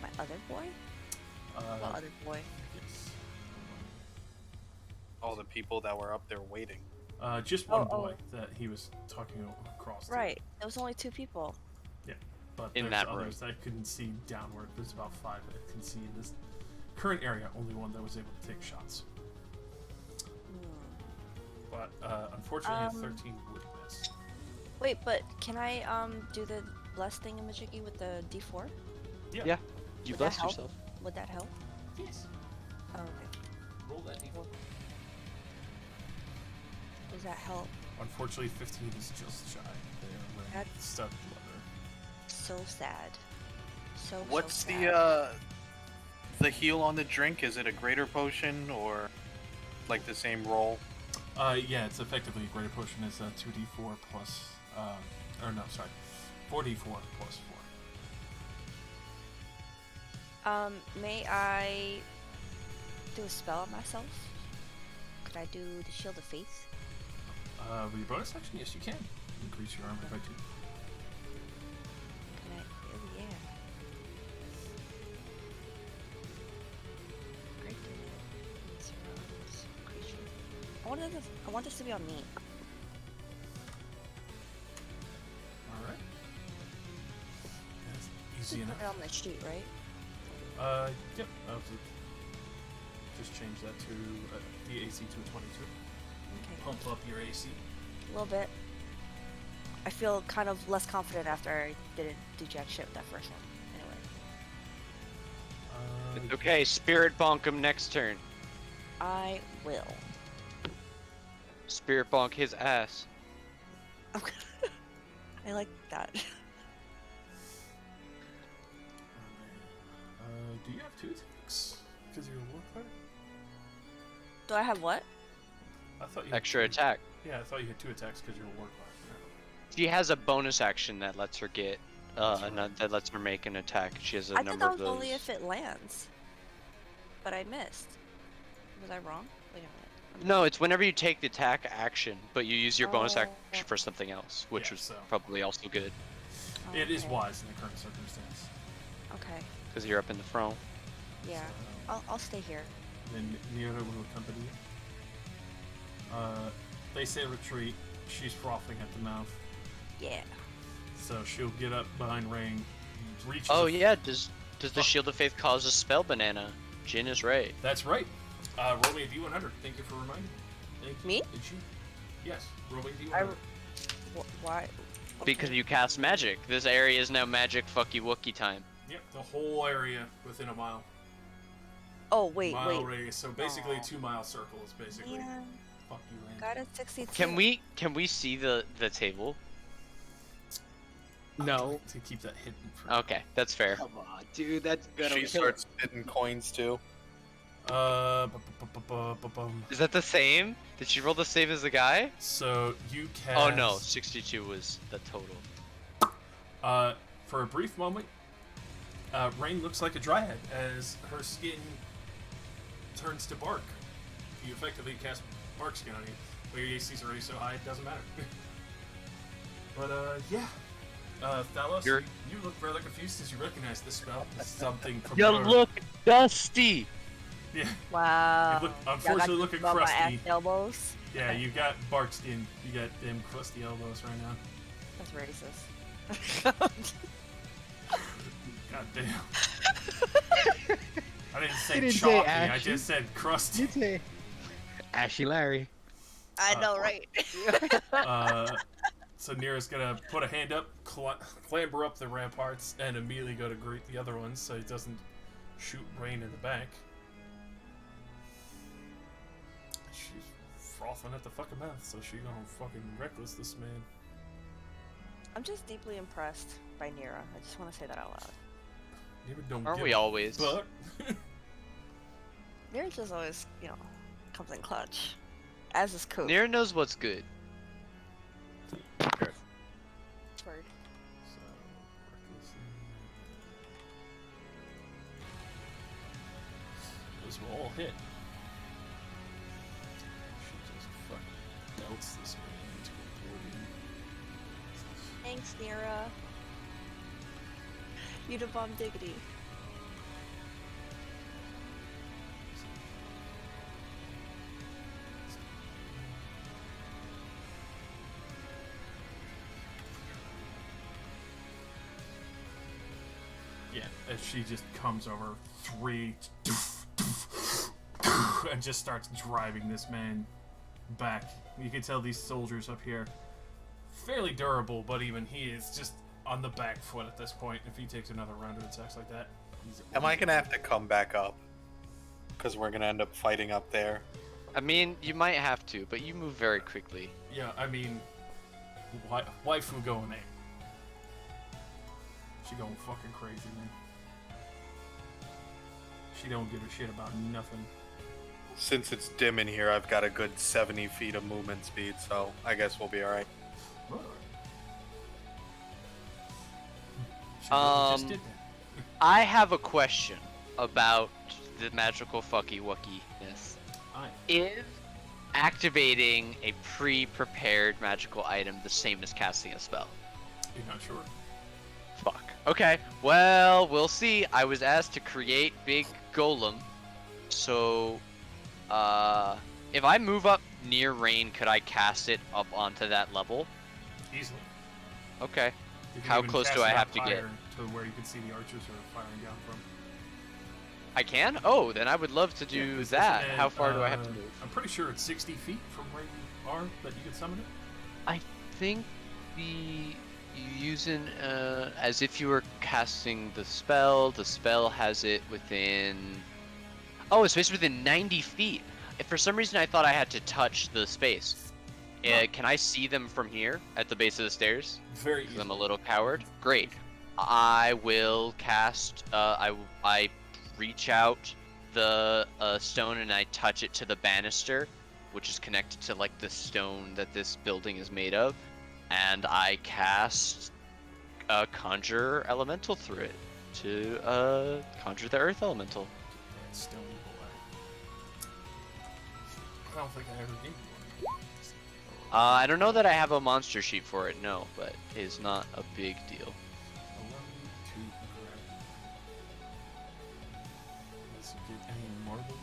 My other boy? What other boy? Yes. All the people that were up there waiting. Just one Oh, boy that he was talking across. to. Right. There was only 2 people. But In there's that room. others that I couldn't see downward. There's about 5 that I can see in this current area. Only one that was able to take shots. But unfortunately, a 13 would miss. Wait, but can I do the bless thingamajiggy with the D4? Yeah. Yeah. You Would that blessed help? yourself. Would that help? Yes. Oh, okay. Roll that d4. Does that help? Unfortunately, 15 is just shy. They are wearing That's- stud leather. So sad. So What's so sad. the heal on the drink? Is it a greater potion or like the same roll? Yeah, it's effectively a greater potion. It's a 2d4 plus, or no, sorry, 4d4 plus 4. May I do a spell on myself? Could I do the Shield of Faith? With your bonus action, yes, you can. Increase your armor by 2. Can I? Oh yeah. Great. Surrounds creature. I want this to be on me. Alright. That's easy Put enough. it on the sheet, right? Yep. Just change that to the AC to a 22. Okay. Pump up your AC. A little bit. I feel kind of less confident after I didn't do jack shit with that first one. Anyway. It's okay. Spirit bonk him next turn. I will. Spirit bonk his ass. I like that. Do you have 2 attacks? Because you're a war cleric? Do I have what? I thought you had Extra 2. attack. Yeah, I thought you had 2 attacks because you're a war cleric. She has a bonus action that lets her get, That's right. that lets her make an attack. She has a I thought number that of was those. only if it lands. But I missed. Was I wrong? Wait a minute. No, it's whenever you take the attack action, but you use your bonus Oh. action for something else, which Yeah, was so- probably also good Oh, It is okay. wise in the current circumstance. Okay. because you're up in the front. Yeah. I'll stay here. Then Nira will accompany you. They say retreat. She's frothing at the mouth. Yeah. So she'll get up behind Rain. Reaches Oh a- yeah, does the Shield of Faith cause a spell banana? Jin is right. That's right. Roll me a D100. Thank you for reminding me. Thank you. Me? Did you? Yes. Roll me a D100. Why? Because Okay. you cast magic. This area is now magic fucky wookie time. Yep. The whole area within a mile. Oh wait, mile wait. radius. So basically, Aw. a 2-mile circle is basically. Man, Fuck you, Rain. got a 62. Can we see the table? I'd No. like to keep that hidden. For Okay, that's fair. Come on, dude. That's gonna She kill starts spitting coins too. Bum. Is that the same? Did she roll the same as the guy? So you cast. Oh no, 62 was the total. For a brief moment, Rain looks like a dryad as her skin turns to bark. You effectively cast bark skin on you. But your AC's already so high, it doesn't matter. But yeah. Thalos, You're- you look rather confused as you recognize this spell. It's something from You your- look dusty. Yeah, Wow. You look- unfortunately Y'all got looking above my ass crusty. elbows. yeah, you got bark skin. You got them crusty elbows right now. That's racist. God damn. I didn't say You didn't say chalky, I ashy. just said crusty. You'd say Ashy Larry. I know, right? So Nira's gonna put a hand up, clamber up the ramparts, and immediately go to greet the other ones so he doesn't shoot Rain in the back. She's frothing at the fucking mouth, so she gonna fucking reckless this man. I'm just deeply impressed by Nira. I just want to say that out loud. Nira don't Aren't give we a always? fuck. Nira just always, comes in clutch. As is Coop. Nira knows what's good. Word. So, recklessly. Those will all hit. She just fucking belts this man into oblivion. Thanks, Nira. You the bomb diggity. Yeah, as she just comes over 3 and just starts driving this man back. You can tell these soldiers up here fairly durable, but even he is just on the back foot at this point. If he takes another round of attacks like that, Am I gonna have to come back up? Because we're gonna end up fighting up there. I mean, you might have to, but you move very quickly. Yeah, I mean, waifu going in. She going fucking crazy, man. She don't give a shit about nothing. Since it's dim in here, I've got a good 70 feet of movement speed, so I guess we'll be alright. She really just did that. I have a question about the magical fucky wuckiness. Aye. Is activating a pre-prepared magical item the same as casting a spell? You're not sure? Fuck. Okay, well, we'll see. I was asked to create Big Golem, so, if I move up near Rain, could I cast it up onto that level? Easily. Okay. You can How even close cast do I it have up to get? higher to where you can see the archers are firing down from. I can? Oh, then I would love to do Yeah, that. and, How far do I have to move? I'm pretty sure it's 60 feet from where you are that you can summon it. I think using as if you were casting the spell has it within. Oh, it's based within 90 feet. If for some reason I thought I had to touch the space. Can I see them from here at the base of the stairs? Very Because easy. I'm a little coward. Great. I will cast. I reach out the stone and I touch it to the banister, which is connected to like the stone that this building is made of, and I cast conjure elemental through it to conjure the earth elemental. That stone boy. I don't think I ever gave you one. I don't know that I have a monster sheet for it, no, but it is not a big deal. Allow me to grab. Let's get any marble.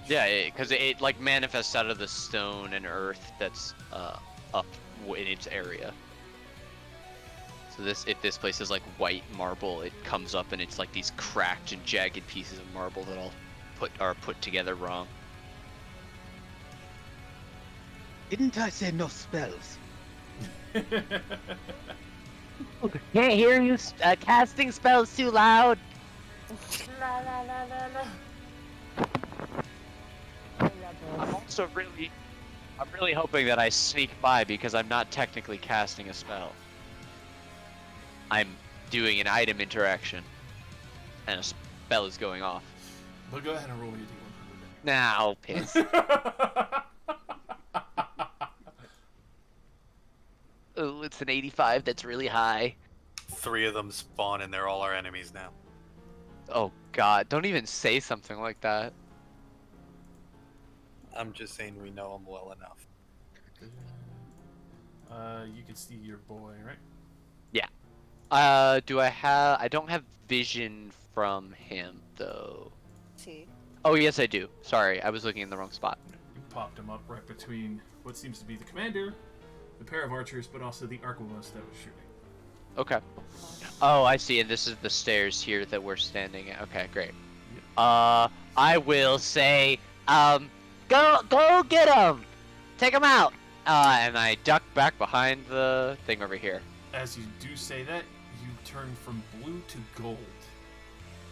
Yeah, because it like manifests out of the stone and earth that's up in its area. So if this place is like white marble, it comes up and it's like these cracked and jagged pieces of marble that all are put together wrong. Didn't I say no spells? Can't hear you. Casting spells too loud. I'm really hoping that I sneak by because I'm not technically casting a spell. I'm doing an item interaction, and a spell is going off. But go ahead and roll your d100. Now, piss. Oh, it's an 85. That's really high. 3 of them spawn and they're all our enemies now. Oh God! Don't even say something like that. I'm just saying we know them well enough. You can see your boy, right? Do I have? I don't have vision from him though. See. Oh yes, I do. Sorry, I was looking in the wrong spot. You popped him up right between what seems to be the commander, the pair of archers, but also the arquebus that was shooting. Okay. Oh, I see. And this is the stairs here that we're standing at. Okay, great. I will say, go get him, take him out. And I duck back behind the thing over here. As you do say that, you turn from blue to gold.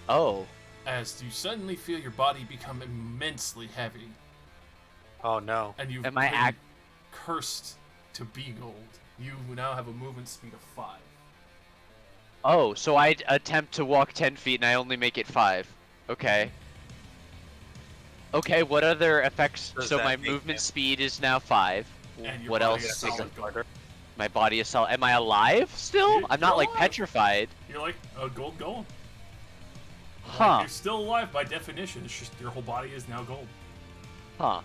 Oh. As you suddenly feel your body become immensely heavy, Oh no. and you've Am I been act- cursed to be gold. You now have a movement speed of 5. Oh, so I attempt to walk 10 feet and I only make it 5. Okay. Okay, what other effects? Does So that my make movement him- speed is now 5. And your What body else? is solid gold. My body is solid. Am I alive still? You're I'm not like alive. petrified. You're like a gold golem. Huh. You're still alive by definition. It's just your whole body is now gold. Huh.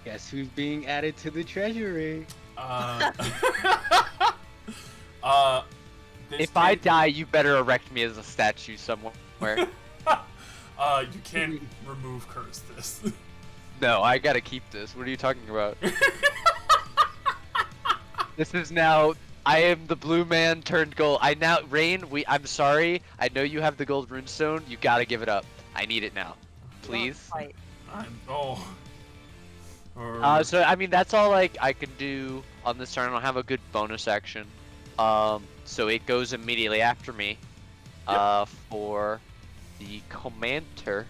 Guess who's being added to the treasury? This If I kid- die, you better erect me as a statue somewhere. you can't remove curse this. No, I gotta keep this. What are you talking about? This is now I am the blue man turned gold. I now Rain. I'm sorry. I know you have the gold runestone. You gotta give it up. I need it now, please. Fight. So I mean that's all like I can do on this turn. I don't have a good bonus action. So it goes immediately after me. For the commander,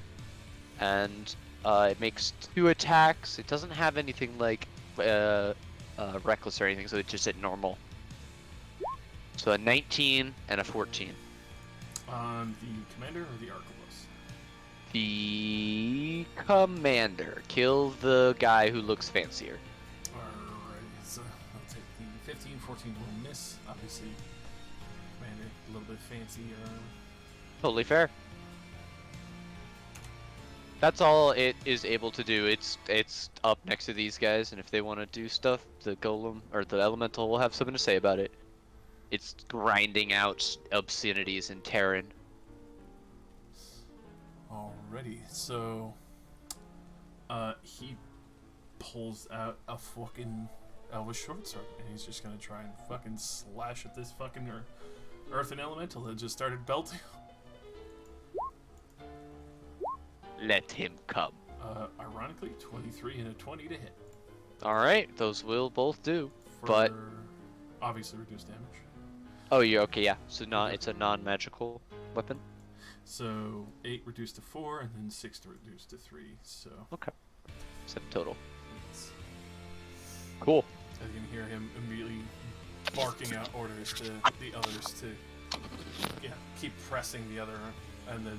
and it makes 2 attacks. It doesn't have anything like reckless or anything, so it's just at normal. So a 19 and a 14. On the commander or the arquebus? The commander. Kill the guy who looks fancier. Alright, so I'll take the 15, 14 will miss. Obviously, commander, a little bit fancier. Totally fair. That's all it is able to do. It's up next to these guys, and if they want to do stuff, the golem or the elemental will have something to say about it. It's grinding out obscenities in Terran. Alrighty, so he pulls out a fucking Elvish short sword, and he's just gonna try and fucking slash at this fucking earthen elemental that just started belting. Let him come. Ironically, 23 and a 20 to hit. Alright, those will both do. For But obviously reduced damage. oh, you're okay, yeah. So it's a non-magical weapon. So 8 reduced to 4, and then 6 to reduce to 3. So Okay. 7 total. Cool. you can hear him immediately barking out orders to the others to keep pressing the other, and then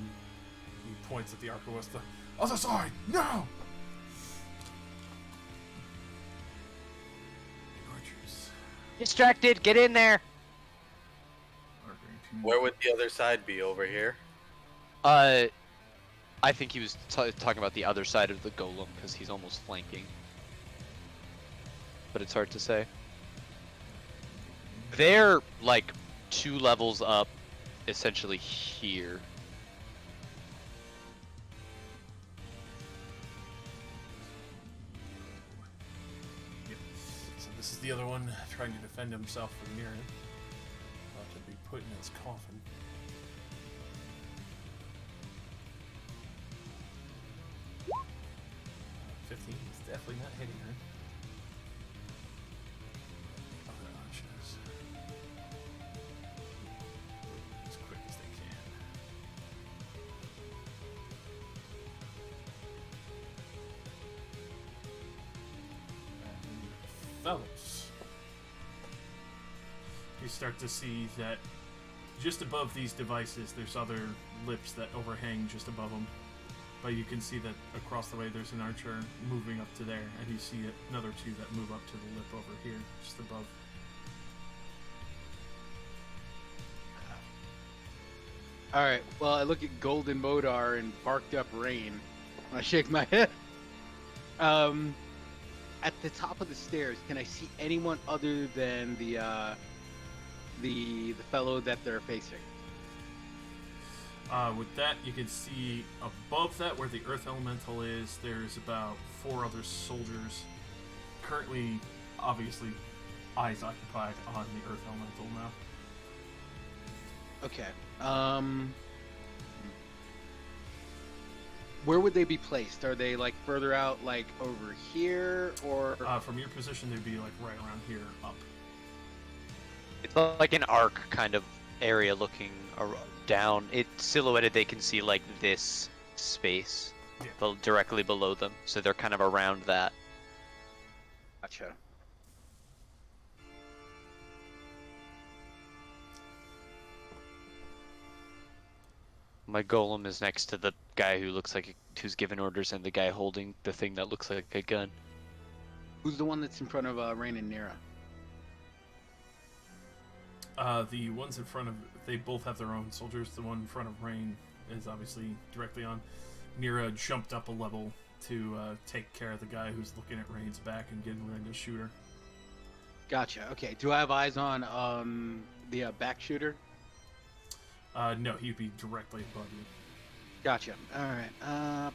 he points at the arquebus. The other side, no! The archers Distracted, get in there! are going to... Where would the other side be? Over here? I think he was talking about the other side of the golem, because he's almost flanking. But it's hard to say. They're, like, 2 levels up, essentially here. So this is the other one trying to defend himself from Mirren. About to be put in his coffin. Uh, 15 is definitely not hitting her. Other archers. As quick as they can. Fellows, you start to see that just above these devices there's other lips that overhang just above them, but you can see that across the way there's an archer moving up to there, and you see another 2 that move up to the lip over here just above. Alright, well, I look at Golden Modar and Barked Up Rain. I shake my head. At the top of the stairs, can I see anyone other than the fellow that they're facing? With that, you can see above that where the Earth Elemental is, there's about 4 other soldiers. Currently, obviously, eyes occupied on the Earth Elemental now. Okay. Where would they be placed? Are they like further out, like over here, or? From your position, they'd be like right around here, up. It's like an arc kind of area looking down. It's silhouetted, they can see like this space directly below them. So they're kind of around that. Gotcha. My golem is next to the guy who looks like who's giving orders, and the guy holding the thing that looks like a gun. Who's the one that's in front of Rain and Nira? The ones in front of, they both have their own soldiers. The one in front of Rain is obviously directly on. Nira jumped up a level to take care of the guy who's looking at Rain's back and getting ready to shoot her. Gotcha. Okay. Do I have eyes on the back shooter? No, he'd be directly above you. Gotcha. All right.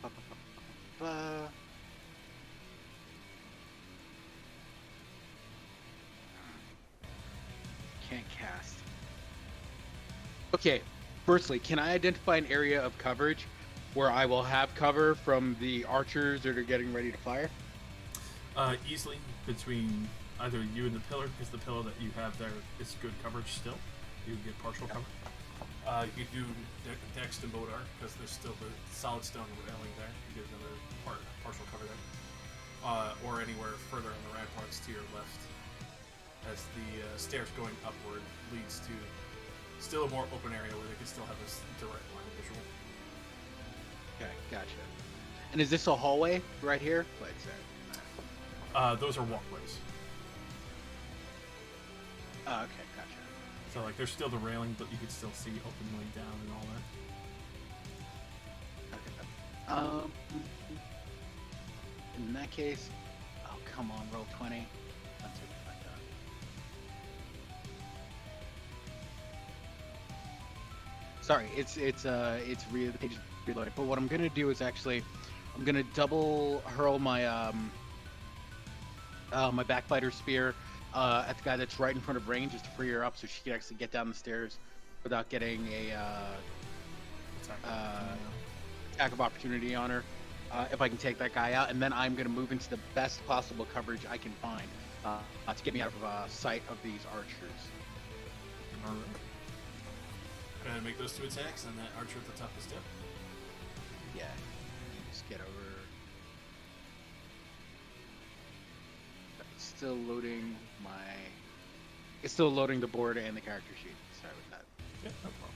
can't cast. Okay, firstly, can I identify an area of coverage where I will have cover from the archers that are getting ready to fire? Easily between either you and the pillar, because the pillar that you have there is good coverage still. You get partial cover. You could do Dex to Modar, because there's still the solid stone railing there. You get another partial cover there. Or anywhere further on the ramparts to your left, as the stairs going upward leads to still a more open area where they can still have a direct line of visual. Okay, gotcha. And is this a hallway right here? What's that? Those are walkways. Oh, okay, gotcha. So like, there's still the railing, but you can still see openly down and all that. Okay. In that case, oh come on, roll 20. That's it like that. Sorry, the page is reloading. But what I'm gonna do is actually, I'm gonna double hurl my my backbiter spear at the guy that's right in front of Rain, just to free her up so she can actually get down the stairs without getting a attack of opportunity on her. If I can take that guy out, and then I'm going to move into the best possible coverage I can find to get me out of sight of these archers. Alright. Go ahead and make those 2 attacks on that archer at the top of the step. Yeah. Just get over. It's still loading It's still loading the board and the character sheet. Sorry with that. Yeah, no problem.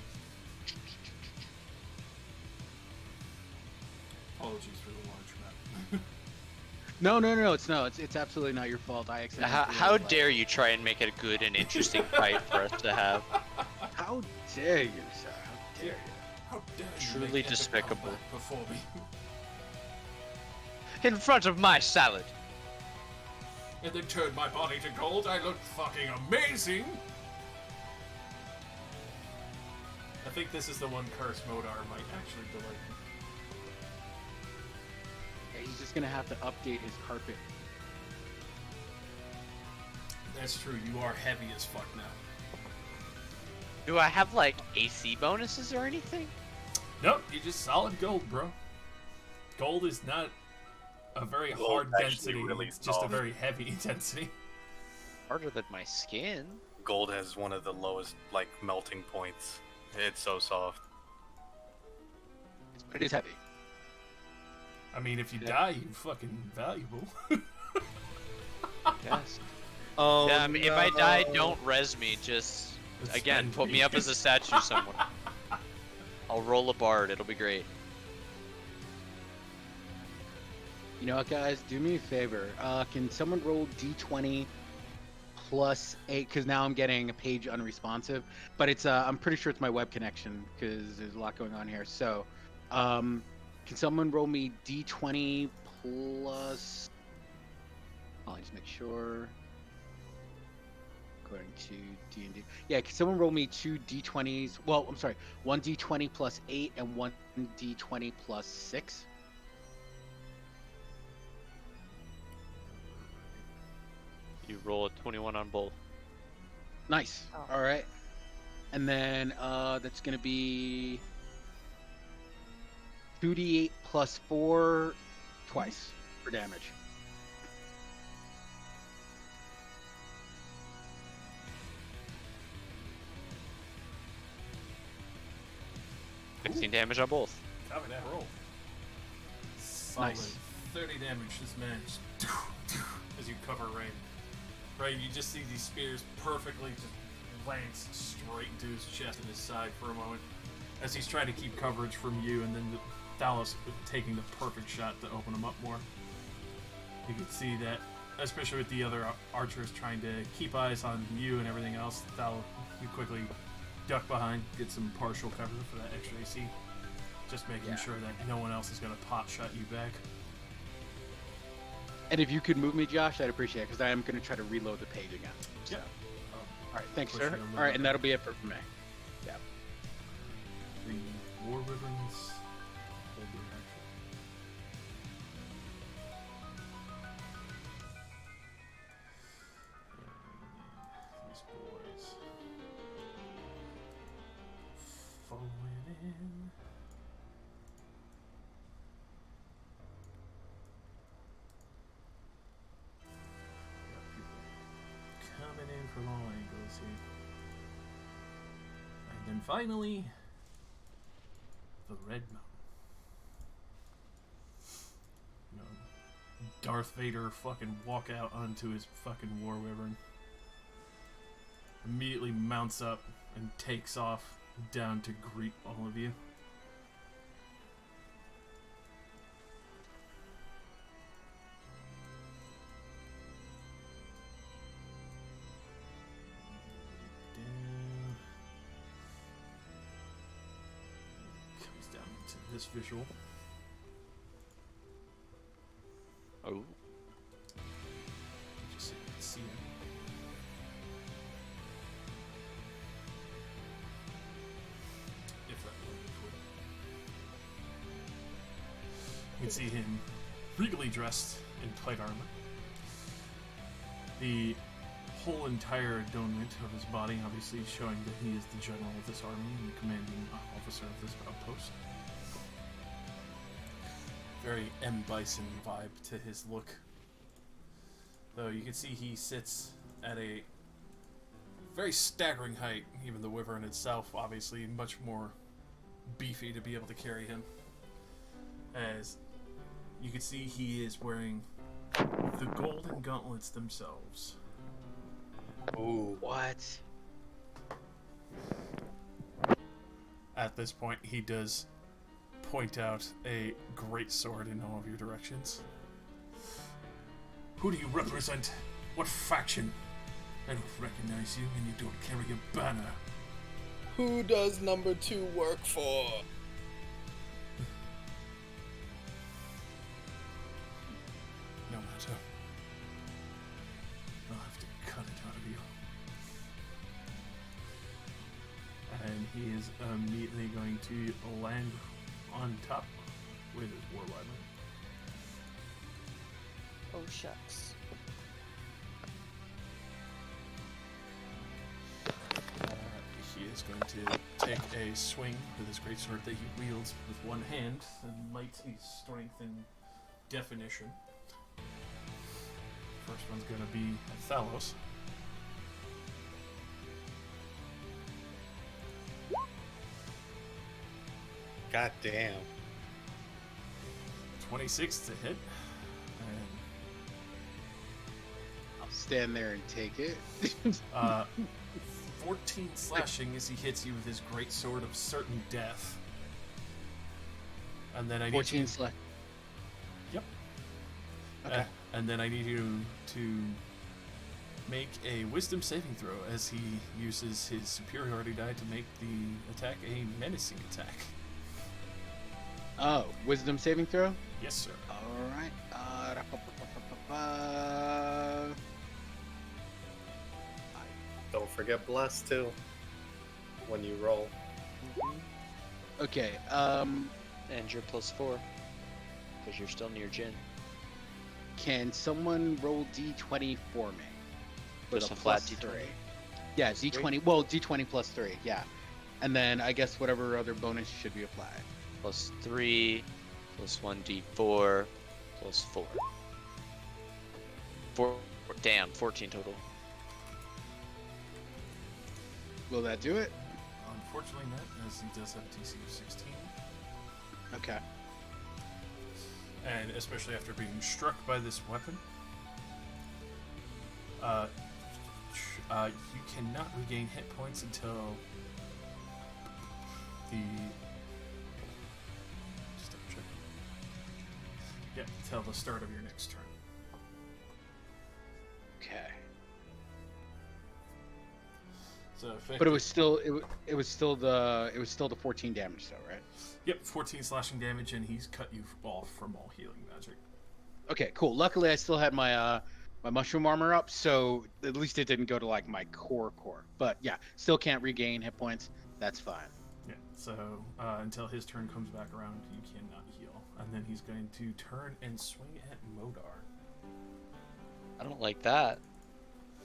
Apologies for the large map. No. It's absolutely not your fault. I accidentally. How dare you try and make it a good and interesting fight for us to have? How dare you, sir? How dare you? How dare you Truly make epic despicable. combat before me. In front of my salad. And then turned my body to gold. I look fucking amazing. I think this is the one curse Modar might actually delay. Yeah, he's just gonna have to update his carpet. That's true. You are heavy as fuck now. Do I have like AC bonuses or anything? Nope, you're just solid gold, bro. Gold is not a very Gold hard actually density. really It's just a soft. very heavy density. Harder than my skin. Gold has one of the lowest like melting points. It's so soft. But it is heavy. I mean, if you Yeah. die, you fucking valuable. Yes. Oh, Yeah, I mean, if I die, don't res me. Just again, Spend put me me. up as a statue somewhere. I'll roll a bard. It'll be great. You know what, guys? Do me a favor. Can someone roll d20 plus 8? Because now I'm getting a page unresponsive. But it's I'm pretty sure it's my web connection because there's a lot going on here. So, can someone roll me d20 plus? I'll just make sure. According to D&D. Yeah, can someone roll me 2 d20s? Well, I'm sorry, 1 d20 plus 8 and 1 d20 plus 6. You roll a 21 on both. Nice. Oh. All right. And then that's going to be 2d8 plus 4 twice for damage. Ooh. 16 damage on both. Copy that roll. Solid. Nice. 30 damage, this man just as you cover Rain. Rain, you just see these spears perfectly just lance straight into his chest and his side for a moment as he's trying to keep coverage from you, and then Thalos taking the perfect shot to open him up more. You can see that, especially with the other archers trying to keep eyes on you and everything else, Thalos, you quickly duck behind, get some partial cover for that extra AC. Just making sure that no one else is going to pot shot you back. And if you could move me, Josh, I'd appreciate it because I am going to try to reload the page again. So. Yep. All right, thanks, Push sir. you a little All right, bit. and that'll be it for me. Yeah. The war ribbons. Hold your action. And these boys. from all angles here. And then finally, the Red Mountain. You know, Darth Vader fucking walk out onto his fucking war wyvern. Immediately mounts up and takes off down to greet all of you. Comes down into this visual. Oh. Just so you can see him. If that were before. You can see him regally dressed in plate armor. The whole entire adornment of his body, obviously showing that he is the general of this army and the commanding officer of this outpost. Very M. Bison vibe to his look. Though you can see he sits at a very staggering height. Even the wyvern itself, obviously, much more beefy to be able to carry him. As you can see, he is wearing the golden gauntlets themselves. Ooh. What? At this point, he does point out a great sword in all of your directions. Who do you represent? What faction? I don't recognize you, and you don't carry a banner. Who does number 2 work for? No matter. I'll have to cut it out of you. And he is immediately going to land on top with his war wyvern. Oh shucks. He is going to take a swing with his greatsword that he wields with one hand, and mighty strength and definition. First one's going to be Thalos. God damn. 26 to hit. And I'll stand there and take it. 14 slashing as he hits you with his great sword of certain death. And then I need 14 you... slash. Yep. Okay. And then I need you to make a wisdom saving throw as he uses his superiority die to make the attack a menacing attack. Oh, wisdom saving throw? Yes, sir. Alright. Don't forget bless too. When you roll. Okay, And you're +4. Because you're still near Jin. can someone roll d20 for me? Just a flat D20? Yeah, d20. Well, d20 plus 3, yeah. And then I guess whatever other bonus should be applied. +3, +1d4, +4. 4, 14 total. Will that do it? Unfortunately not, as he does have a DC of 16. Okay. And especially after being struck by this weapon, you cannot regain hit points until the... Just double check. Yeah, until the start of your next turn. Okay. So But it was still it was still the 14 damage though, right? Yep, 14 slashing damage, and he's cut you off from all healing magic. Okay, cool. Luckily, I still had my my mushroom armor up, so at least it didn't go to like my core. But yeah, still can't regain hit points. That's fine. Yeah, so until his turn comes back around, you cannot heal. And then he's going to turn and swing at Modar. I don't like that.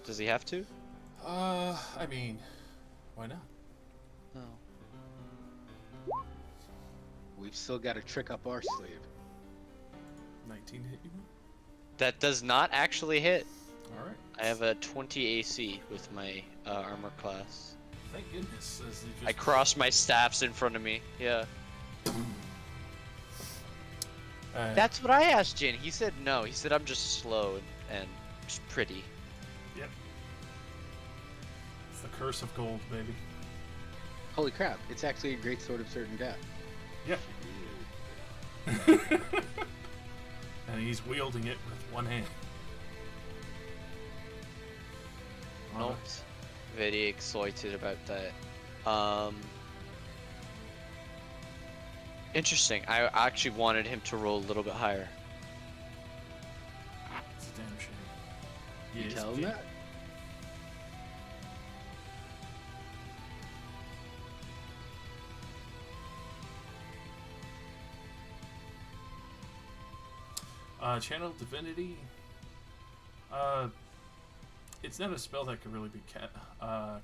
Does he have to? I mean, why not? No. We've still got a trick up our sleeve. 19 hit you? That does not actually hit. All right. I have a 20 AC with my armor class. Thank goodness. As it just... I crossed my staffs in front of me. Yeah. That's what I asked Jin. He said no. He said I'm just slow and just pretty. Yep. It's the curse of gold, baby. Holy crap! It's actually a great sword of certain death. Yep. And he's wielding it with one hand. Not very excited about that. Interesting. I actually wanted him to roll a little bit higher. It's a damn shame. You Yes, tell him Jin. that? Channel Divinity. It's not a spell that can really be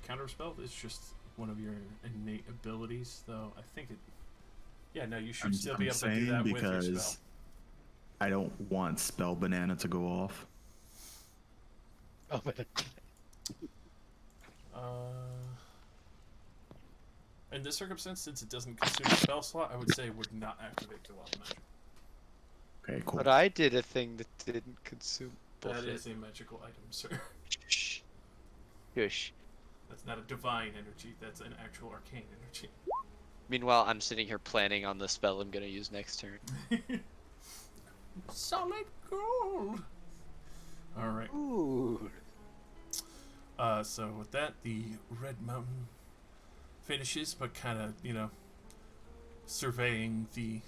counter spelled. It's just one of your innate abilities, though. I think it. Yeah, no, you should still be able to do that with your spell. I don't want spell banana to go off. Oh, but In this circumstance, since it doesn't consume a spell slot, I would say it would not activate the wild magic. Okay, cool. But I did a thing that didn't consume. That Bullshit. is a magical item, sir. Shh. Shush. That's not a divine energy. That's an actual arcane energy. Meanwhile, I'm sitting here planning on the spell I'm gonna use next turn. Solid gold. All right. ooh, So with that, the Red Mountain finishes, but kind of, surveying the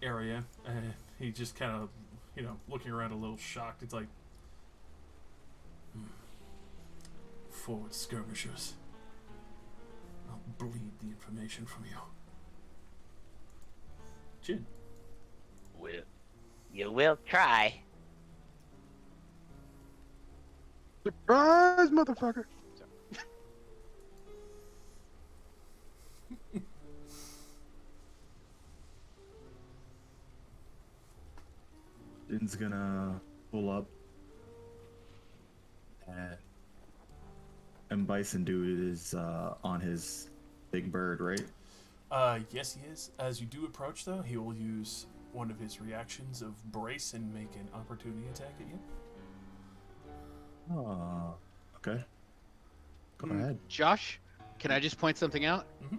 area. He just kind of, looking around a little shocked. It's like, forward skirmishers. I'll bleed the information from you. Jin. Well, you will try. surprise, motherfucker! Jin's gonna pull up, and Bison Dude is on his big bird, right? Yes, he is. As you do approach, though, he will use one of his reactions of brace and make an opportunity attack at you. Oh, okay. Go ahead. Josh, can I just point something out? Mhm.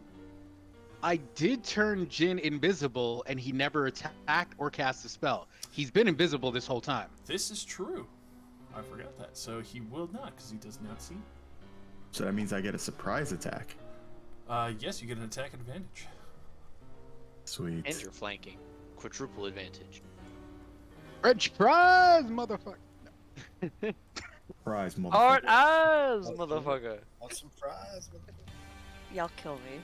I did turn Jin invisible, and he never attacked or cast a spell. He's been invisible this whole time. This is true. I forgot that. So he will not, because he does not see. So that means I get a surprise attack. Yes, you get an attack advantage. Sweet. And you're flanking. Quadruple advantage. French fries, motherfucker! Surprise, Hard motherfucker. eyes, motherfucker. Want some fries? Y'all kill me.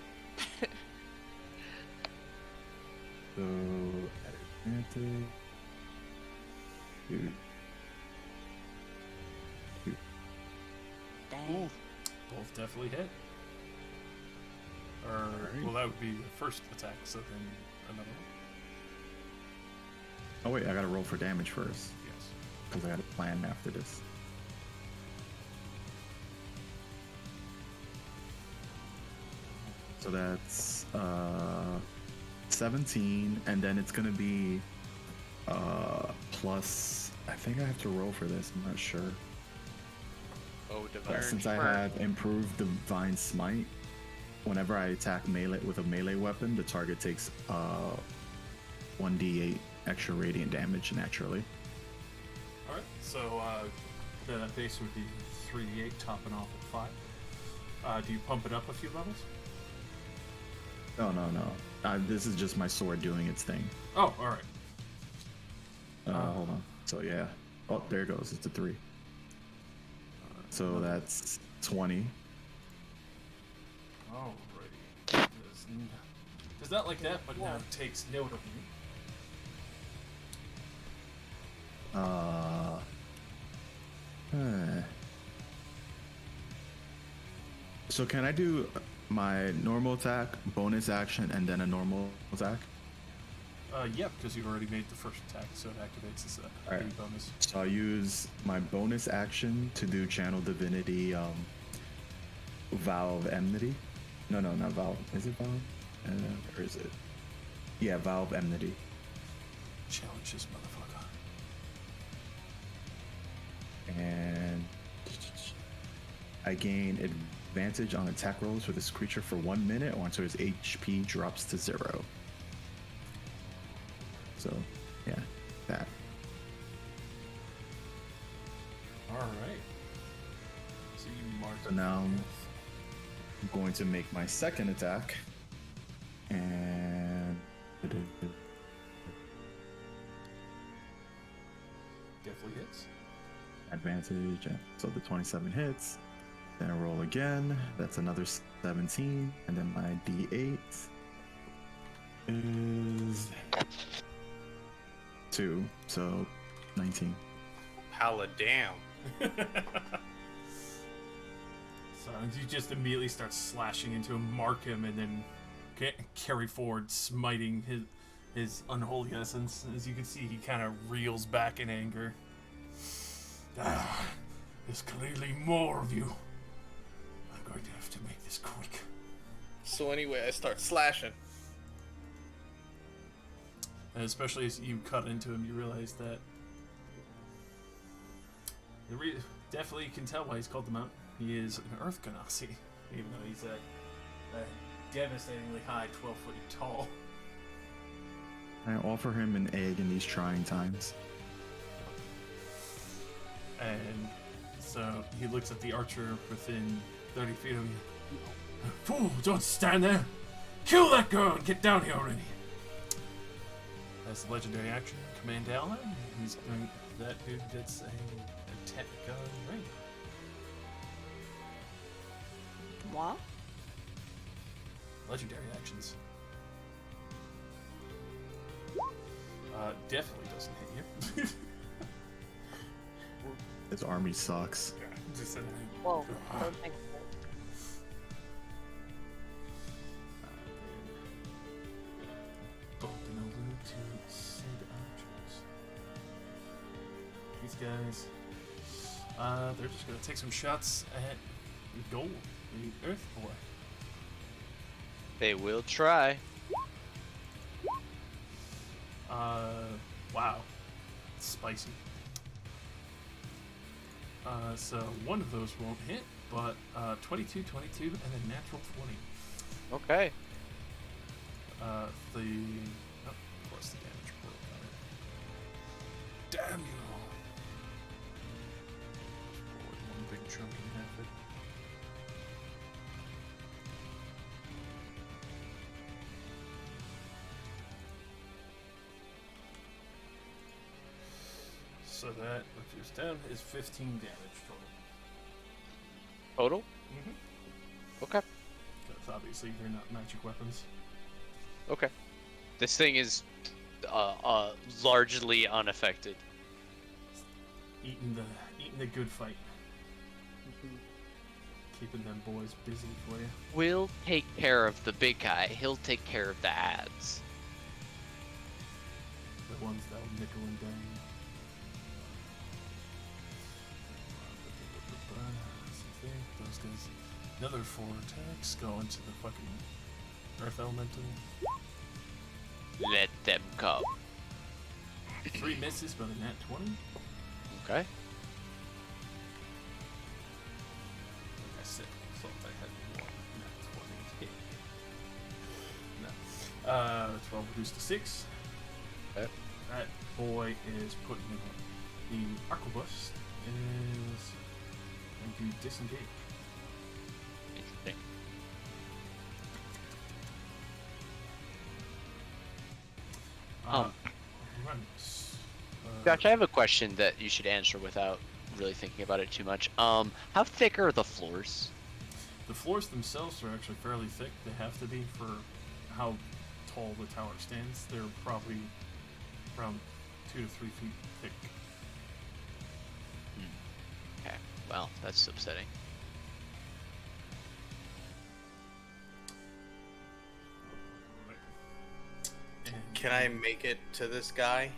So, at advantage. Dude. Dang. Both definitely hit. Or, well, that would be the first attack, so then another one. Oh wait, I gotta roll for damage first, Yes. because I gotta plan after this. So that's 17, and then it's gonna be plus. I think I have to roll for this. I'm not sure. Oh, But divine. since I have improved Divine Smite, whenever I attack melee with a melee weapon, the target takes 1d8 extra radiant damage naturally. Alright, so the base would be 3d8, topping off at 5. Do you pump it up a few levels? No. This is just my sword doing its thing. Oh, alright. Hold on. So yeah. Oh, there it goes. It's a 3. So that's 20. Alrighty. Does not like that, but now takes note of you. So can I do my normal attack, bonus action, and then a normal attack? Yeah, because you already made the first attack, so it activates this Alright. bonus. So I'll use my bonus action to do Channel Divinity, Vow of Enmity. No, not Vow. Is it Vow? Or is it? Yeah, Vow of Enmity. Challenge this motherfucker. And I gain advantage on attack rolls for this creature for 1 minute or until his HP drops to 0. So, yeah, that. Alright. So you mark So now I'm going to make my second attack. And definitely hits. advantage. So the 27 hits. Then I roll again. That's another 17. And then my D8 is 2. So 19. Paladam. So you just immediately start slashing into him, mark him, and then carry forward, smiting his unholy essence. As you can see, he kind of reels back in anger. There's clearly more of you. I'm going to have to make this quick. So anyway, I start slashing. And especially as you cut into him, you realize that definitely you can tell why he's called the Mountain. He is an Earth Ganassi, even though he's a devastatingly high, 12 foot tall. I offer him an egg in these trying times. And so he looks at the archer within 30 feet of you. Fool, don't stand there! Kill that girl and get down here already! That's the legendary action, Command Ally. He's going, that dude gets a attack ring. What? Legendary actions. Definitely doesn't hit you. His army sucks. Just said, Whoa. Don't think bumping over to said archers. These guys, they're just gonna take some shots at Gold, the Earth Boy. They will try. Wow. Spicy. So one of those won't hit, but 22, 22, and a natural 20. Okay. Of course the damage broke on it. Damn you! One big chunk in half it. So that reduces down is 15 damage total. Total? Mm-hmm. Okay. Because obviously they're not magic weapons. Okay. This thing is largely unaffected. Eating the good fight. Keeping them boys busy for you. We'll take care of the big guy. He'll take care of the ads. The ones that'll nickel and dime. Those guys. Another 4 attacks go into the fucking Earth Elemental. Let them come. 3 misses, but a nat 20. Okay. Like I said, I thought I had 1 nat 20. No. 12 reduced to 6. Okay. That boy is putting in the arquebus is going to disengage. Interesting. Runs. Josh, I have a question that you should answer without really thinking about it too much. How thick are the floors? The floors themselves are actually fairly thick. They have to be for how tall the tower stands. They're probably around 2 to 3 feet thick. Okay. Well, that's upsetting. And Can I make it to this guy?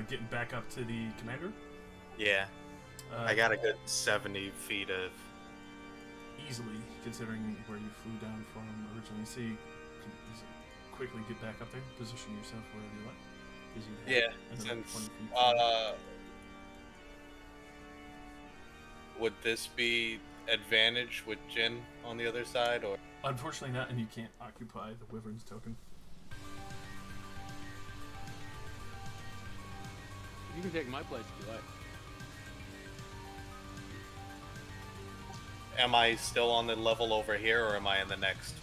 Getting back up to the commander. Yeah. I got a good 70 feet of... Easily, considering where you flew down from originally. So you can quickly get back up there, position yourself wherever you like. 'Cause you have Yeah, another since... 20 feet forward. Would this be advantage with Jin on the other side, or...? Unfortunately not, and you can't occupy the Wyvern's token. You can take my place if you like. Am I still on the level over here, or am I in the next?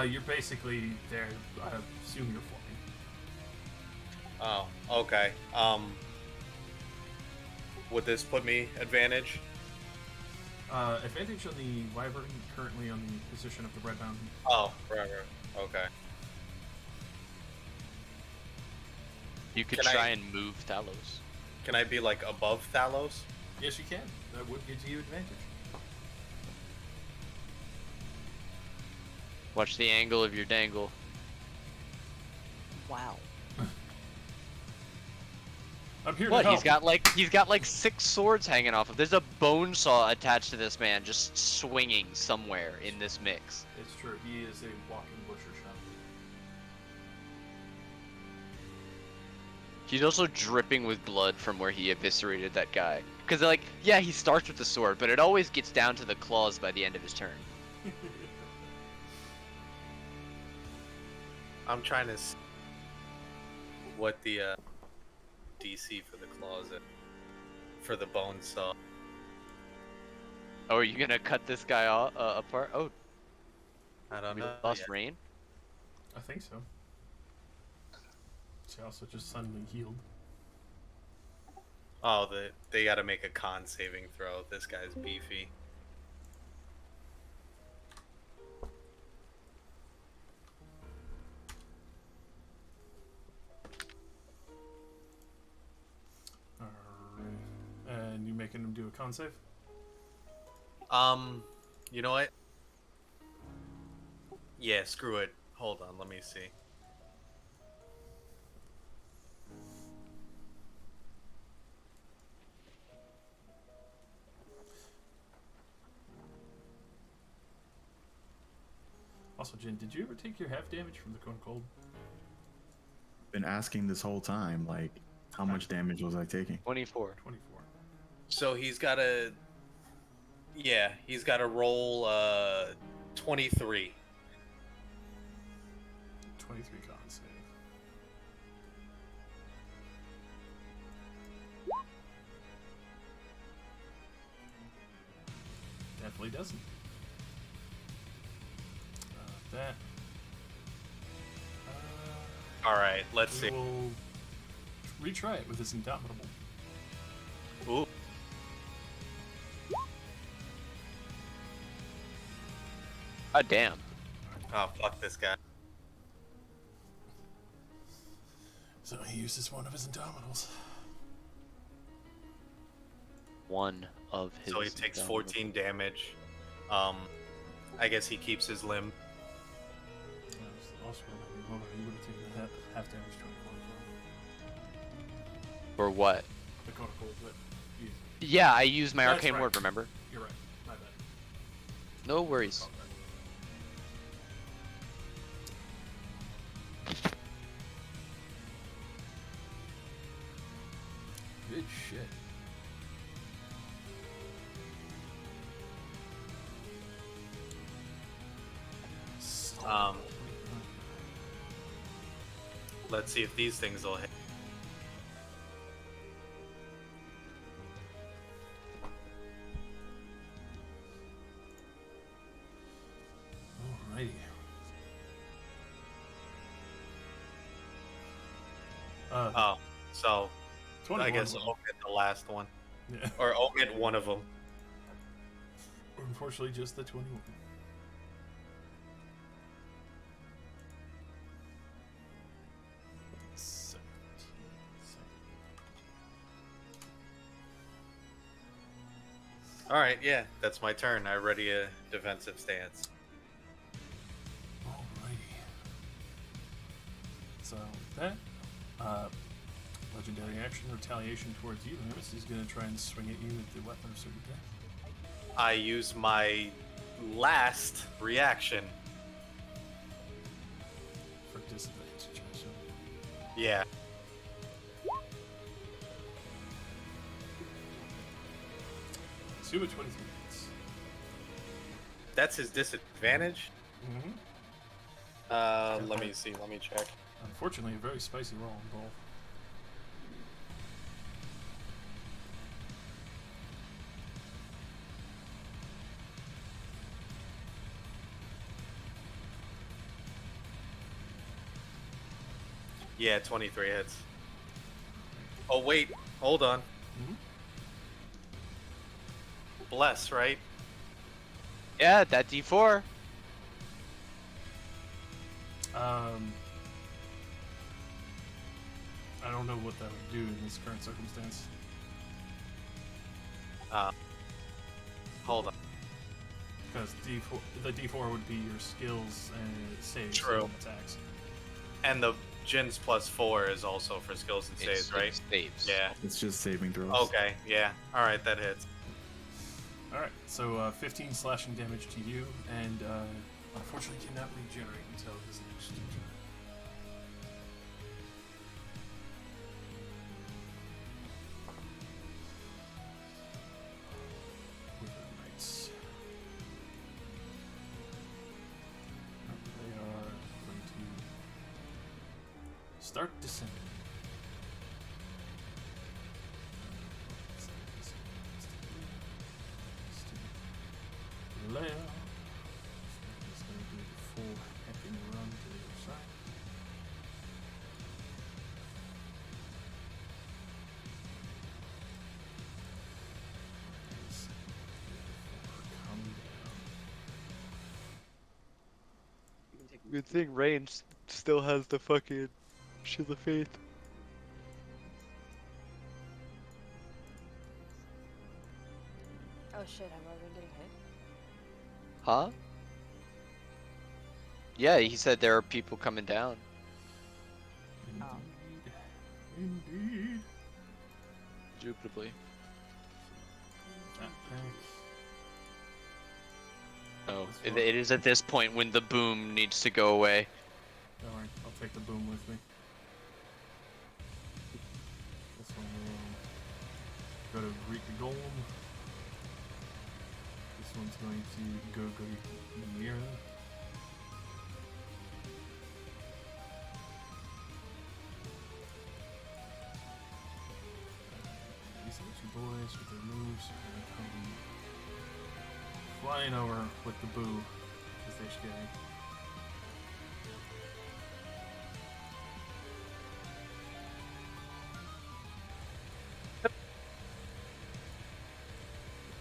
You're basically there. I assume you're flying. Oh, okay. Would this put me advantage? Advantage on the Wyvern, currently on the position of the Red Mountain. Oh, right. Okay. You could Can try I- and move Talos. Can I be, like, above Thalos? Yes, you can. That would give you advantage. Watch the angle of your dangle. Wow. I'm here What? to help. He's got like 6 swords hanging off of. There's a bone saw attached to this man, just swinging somewhere in this mix. It's true. He is a walking butcher shop. He's also dripping with blood from where he eviscerated that guy. Because like, yeah, he starts with the sword, but it always gets down to the claws by the end of his turn. I'm trying to see what the DC for the claws is. For the bone saw. Oh, are you gonna cut this guy off, apart? Oh, I don't we know. lost yet. Rain? I think so. She also just suddenly healed. Oh, they gotta make a con saving throw. This guy's beefy. Alright. And you making him do a con save? You know what? Yeah, screw it. Hold on, let me see. Also, Jin, did you ever take your half damage from the Cone Cold? Been asking this whole time, like, how much damage was I taking? 24. 24. So he's gotta... Yeah, he's gotta roll, 23. 23 con save. Definitely doesn't. That. Alright, let's We see. will retry it with this Indomitable. Ooh. God damn. Oh, fuck this guy. So he uses one of his Indomitables. One of his. So he takes 14 damage. I guess he keeps his limb. Yeah, also, hold on, you would have taken half damage 24 as well. For what? The Cone Cold, but you, Yeah, I used my That's arcane right. word, remember? you're right. My bad. No worries. Good shit. Let's see if these things will hit. Alrighty. Oh, so 21 I guess will. omit the last one. Yeah. Or omit one of them. Unfortunately, just the 21. Alright, yeah, that's my turn. I ready a defensive stance. Alrighty. that. Legendary action, retaliation towards you. Hermes is going to try and swing at you with the weapon of certain death. I use my last reaction. For disadvantage, I assume. Yeah. Assume a 23 hits. That's his disadvantage? Mm-hmm. Let me see. Let me check. Unfortunately, a very spicy roll involved. Yeah, 23 hits. Oh, wait. Hold on. Mm-hmm. Bless, right? Yeah, that D4. I don't know what that would do in this current circumstance. Hold on. Because the D4 would be your skills and saves True. and attacks. And the Jin's +4 is also for skills and saves, right? Saves. Yeah. It's just saving throws. Okay, yeah. Alright, that hits. Alright, so 15 slashing damage to you, and unfortunately cannot regenerate until his next turn. Knights. They are going to start descending. Layer. It's going to do the full hacking run to the other side. Come down. Good thing Range still has the fucking Shield of Faith. Oh shit, I'm already getting hit. Huh? Yeah, he said there are people coming down. Oh. Indeed. Indubitably. That pack. Oh, it is at this point when the boom needs to go away. Don't worry, I'll take the boom with me. This one will go to greet the golem. This one's going to go greet Mira. These are the two boys with their moves are going to come flying over with the boo because they're scary.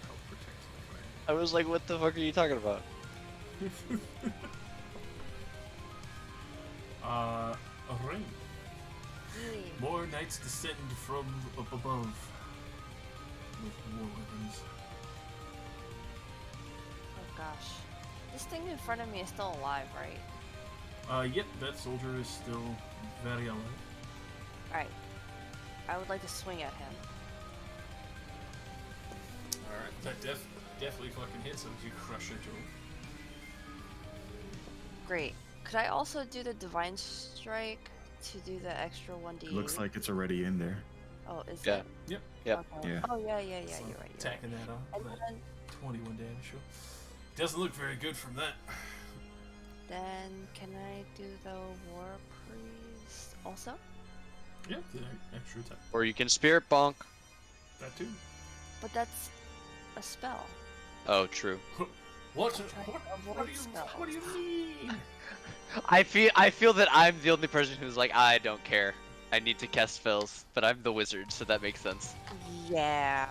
Help protect the fire. I was like, what the fuck are you talking about? Otren. More knights descend from up above with war weapons. Oh gosh. This thing in front of me is still alive, right? Yep, that soldier is still very alive. Alright. I would like to swing at him. Alright, that definitely fucking hits him if you crush it, Joel. Great. Could I also do the Divine Strike to do the extra 1d? Looks like it's already in there. Oh, is Yeah. it? Yep. Yep. Okay. Yeah. Oh, yeah, you're right. So You're right. attacking that off. And That then, 21 damage. Sure. Doesn't look very good from that. then can I do the War Priest also? Yeah, the extra attack. Or you can Spirit Bonk. That too. But that's a spell. Oh, true. What? Try to avoid What do you mean? I feel that I'm the only person who's like, I don't care. I need to cast spells, but I'm the wizard, so that makes sense. Yeah.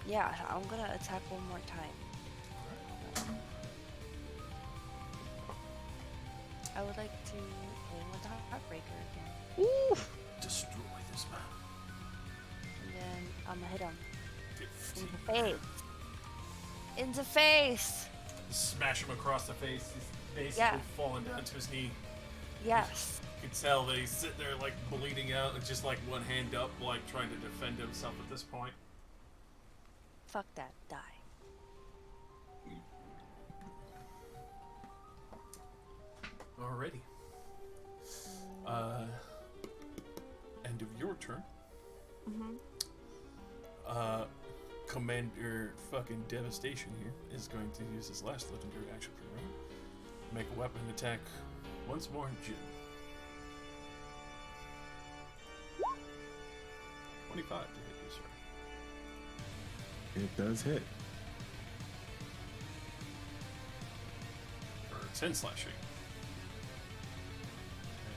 Yeah, I'm gonna attack one more time. I would like to aim with the Heartbreaker again. Ooh. Destroy this man. And then I'm gonna hit him. 15. In the face. In the face! Smash him across the face. He's basically Yeah. falling down to his knee. Yes. You can tell that he's sitting there like bleeding out and just like one hand up, like trying to defend himself at this point. Fuck that. Die. Alrighty. End of your turn. Commander fucking Devastation here is going to use his last legendary action for the round. Make a weapon attack once more, Jim. 25 to hit you, sir. It does hit. For 10 slashing.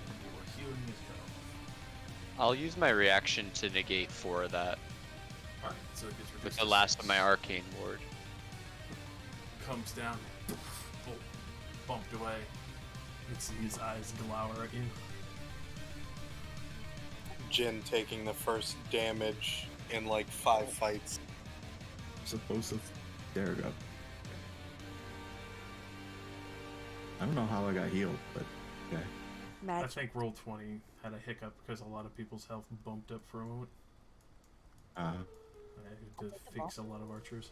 And your healing is go. I'll use my reaction to negate 4 of that Alright, so it gets reduced with to the last 6. of my arcane ward. Comes down, bumped away. You can see his eyes glower at you. Jin taking the first damage in like 5 fights. Supposed to. There we go. I don't know how I got healed, but okay. I Magic. think roll 20 had a hiccup because a lot of people's health bumped up for a moment. I had to fix a lot of archers.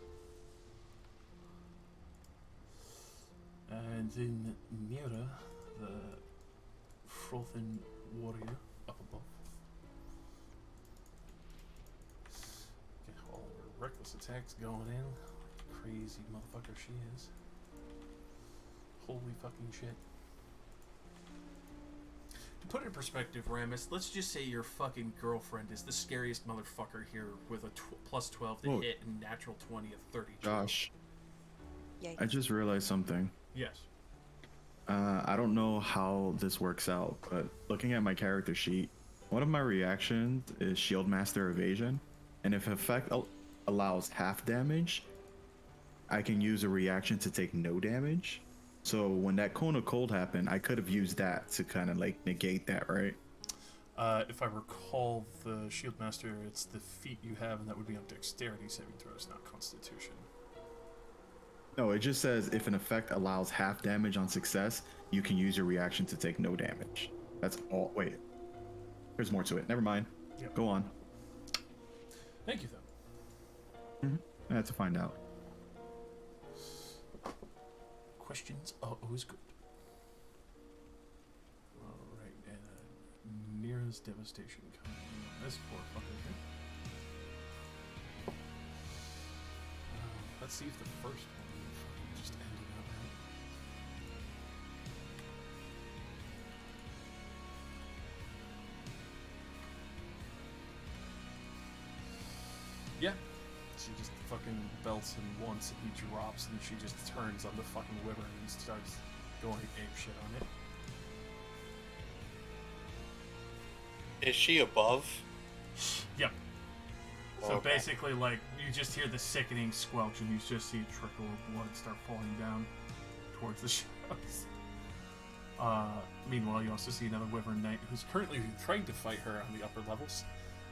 And then Mira, the Frothen warrior, up above. Get all her reckless attacks going in. Crazy motherfucker she is. Holy fucking shit. To put it in perspective, Ramus, let's just say your fucking girlfriend is the scariest motherfucker here with a plus 12 to Whoa. hit and natural 20 of 30. Josh, Yikes. I just realized something. Yes. I don't know how this works out, but looking at my character sheet, one of my reactions is Shield Master Evasion, and if effect allows half damage, I can use a reaction to take no damage. So when that Cone of Cold happened, I could have used that to kind of like negate that, right? If I recall the Shield Master, it's the feat you have, and that would be on Dexterity saving throws, not Constitution. No, it just says if an effect allows half damage on success, you can use your reaction to take no damage. That's all. Wait, there's more to it. Never mind. Yep. Go on. Thank you, though. I had to find out. Questions are always good. Alright, and Mira's Devastation coming in on this poor fucker here. Let's see if the first one fucking just ended up right. Yeah. She just fucking belts him once and he drops and she just turns on the fucking wyvern and starts going ape shit on it. Is she above? Yep. So Okay. basically, like, you just hear the sickening squelch and you just see a trickle of blood start falling down towards the shadows. Meanwhile, you also see another wyvern knight who's currently trying to fight her on the upper levels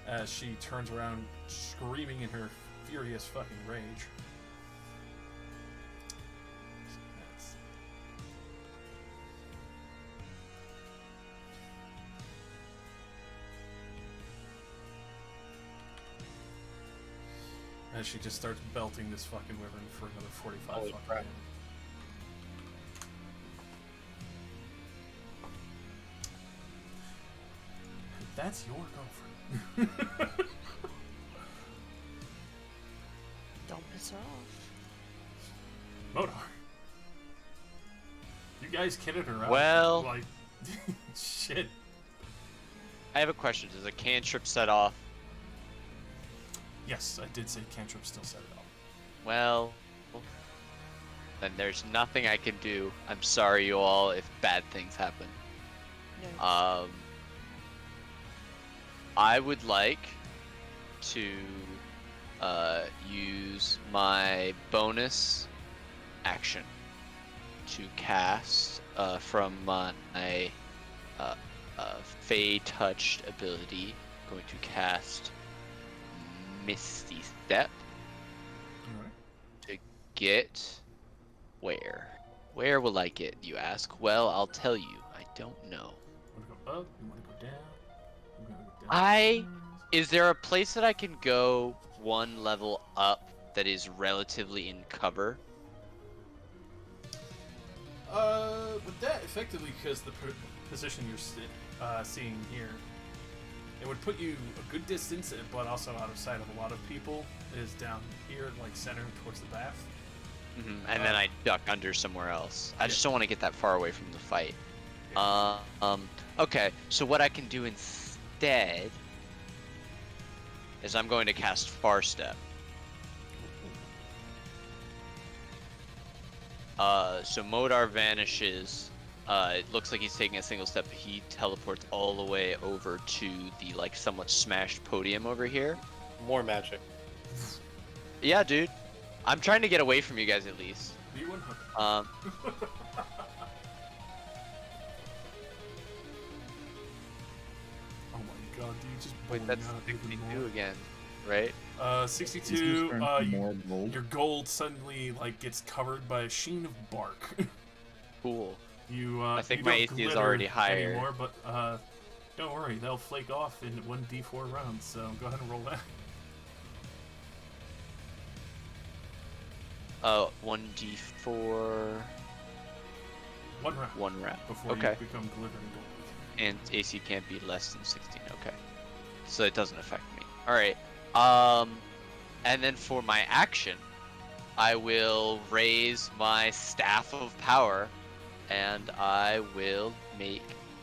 as she turns around screaming in her furious fucking rage. That's... As she just starts belting this fucking wyvern for another 45 Holy fucking crap. damage. That's your girlfriend. Don't piss her off. Modar. You guys kidded her out. Well- Like, shit. I have a question. Does a cantrip set off? Yes, I did say cantrip still set it off. Well, then there's nothing I can do. I'm sorry, you all, if bad things happen. No. I would like to use my bonus action to cast from my Fey Touched ability. Going to cast Misty Step Alright. to get where? Where will I get, you ask? Well, I'll tell you. I don't know. up? You want to go down? I'm gonna go down. Is there a place that I can go one level up that is relatively in cover? With that, effectively, because the position you're seeing here, it would put you a good distance, but also out of sight of a lot of people. Is down here, like center towards the bath. And then I duck under somewhere else. I just don't want to get that far away from the fight. Okay, so what I can do instead is I'm going to cast Far Step. So Modar vanishes. It looks like he's taking a single step, but he teleports all the way over to the like somewhat smashed podium over here. More magic. Yeah, dude. I'm trying to get away from you guys at least. D100. Oh my god, dude, just Wait, that's out even 62 more. again, right? 62. More gold. Your gold suddenly like gets covered by a sheen of bark. Cool. I think you my don't AC is glitter already higher. anymore, but don't worry, they'll flake off in 1d4 rounds. So go ahead and roll that. 1d4. One round. One round. Before Okay. you become glittering gold. And AC can't be less than 16. Okay. So it doesn't affect me. All right. And then for my action, I will raise my staff of power, and I will make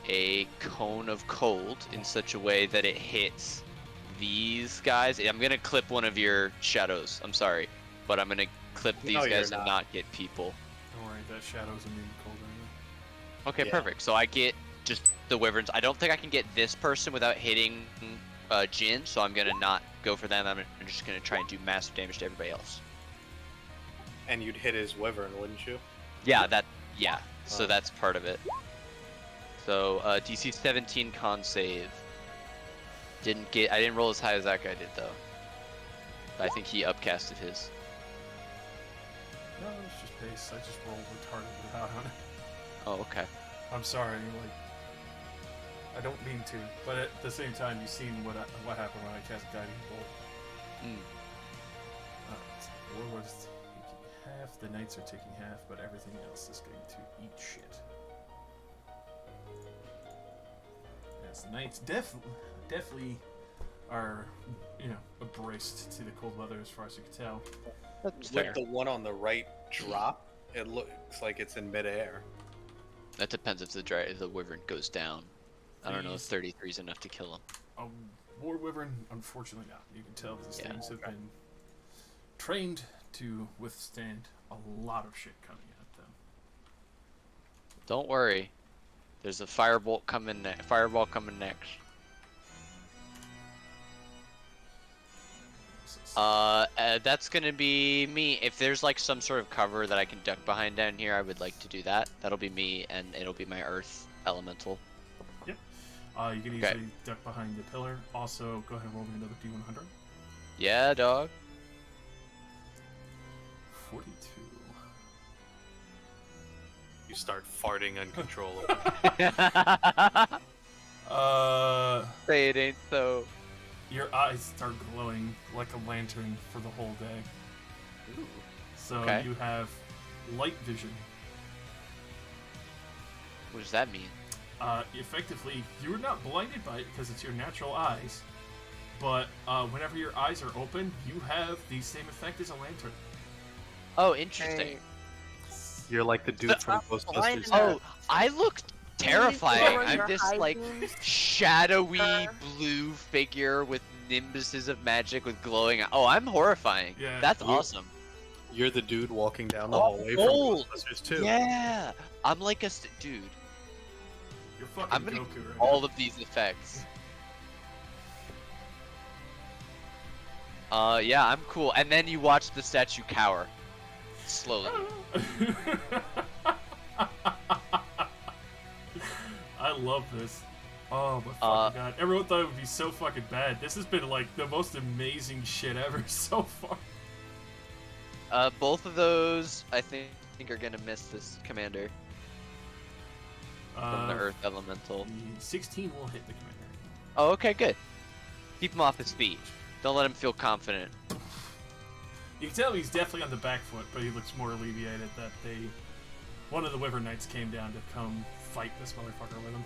a cone of cold in such a way that it hits these guys. I'm gonna clip one of your shadows. I'm sorry, but I'm gonna clip these No, you're guys and not. not get people. Don't worry, that shadow's immune to cold anyway. Okay, Yeah. perfect. So I get just the wyverns. I don't think I can get this person without hitting Jin, so I'm gonna not go for them. I'm just gonna try and do massive damage to everybody else. And you'd hit his wyvern, wouldn't you? Yeah, so Oh. that's part of it. So DC 17 con save. I didn't roll as high as that guy did though. I think he upcasted his. No, it's just base. I just rolled retarded without on it. Oh, okay. I'm sorry, like I don't mean to, but at the same time, you've seen what happened when I cast Guiding Bolt. Warlord's taking half. The knights are taking half, but everything else is going to eat shit. Yes, the knights definitely are, braced to the cold weather as far as you can tell. That's fair. With the one on the right drop, it looks like it's in midair. That depends if the wyvern goes down. I don't know if 33 is enough to kill him. A war wyvern, unfortunately not. You can tell these things have okay. been trained to withstand a lot of shit coming at them. Don't worry. There's a fireball coming next. That's gonna be me. If there's like some sort of cover that I can duck behind down here, I would like to do that. That'll be me, and it'll be my earth elemental. Yep. You can easily duck behind the pillar. Also, go ahead and roll me another D100. Yeah, dog. 42. You start farting uncontrollably. Say it ain't so. Your eyes start glowing like a lantern for the whole day. Ooh. So Okay. you have light vision. What does that mean? Effectively, you're not blinded by it because it's your natural eyes. But whenever your eyes are open, you have the same effect as a lantern. Oh, interesting. You're like the dude from blind Ghostbusters. enough. Oh, I look terrifying. Your I'm this high like beams. shadowy blue figure with nimbuses of magic with glowing. Oh, I'm horrifying. Yeah. That's You- awesome. You're the dude walking down the Oh, hallway from gold. Ghostbusters too. Yeah, I'm like dude. You're fucking I'm gonna Goku get right all now. of these effects. Yeah, I'm cool. And then you watch the statue cower slowly. I love this. Oh my fucking god. Everyone thought it would be so fucking bad. This has been like the most amazing shit ever so far. Both of those, I think are gonna miss this commander. from the Earth Elemental. The 16 will hit the commander. Oh, okay, good. Keep him off his feet. Don't let him feel confident. You can tell he's definitely on the back foot, but he looks more alleviated that one of the Wyvern Knights came down to come fight this motherfucker with him.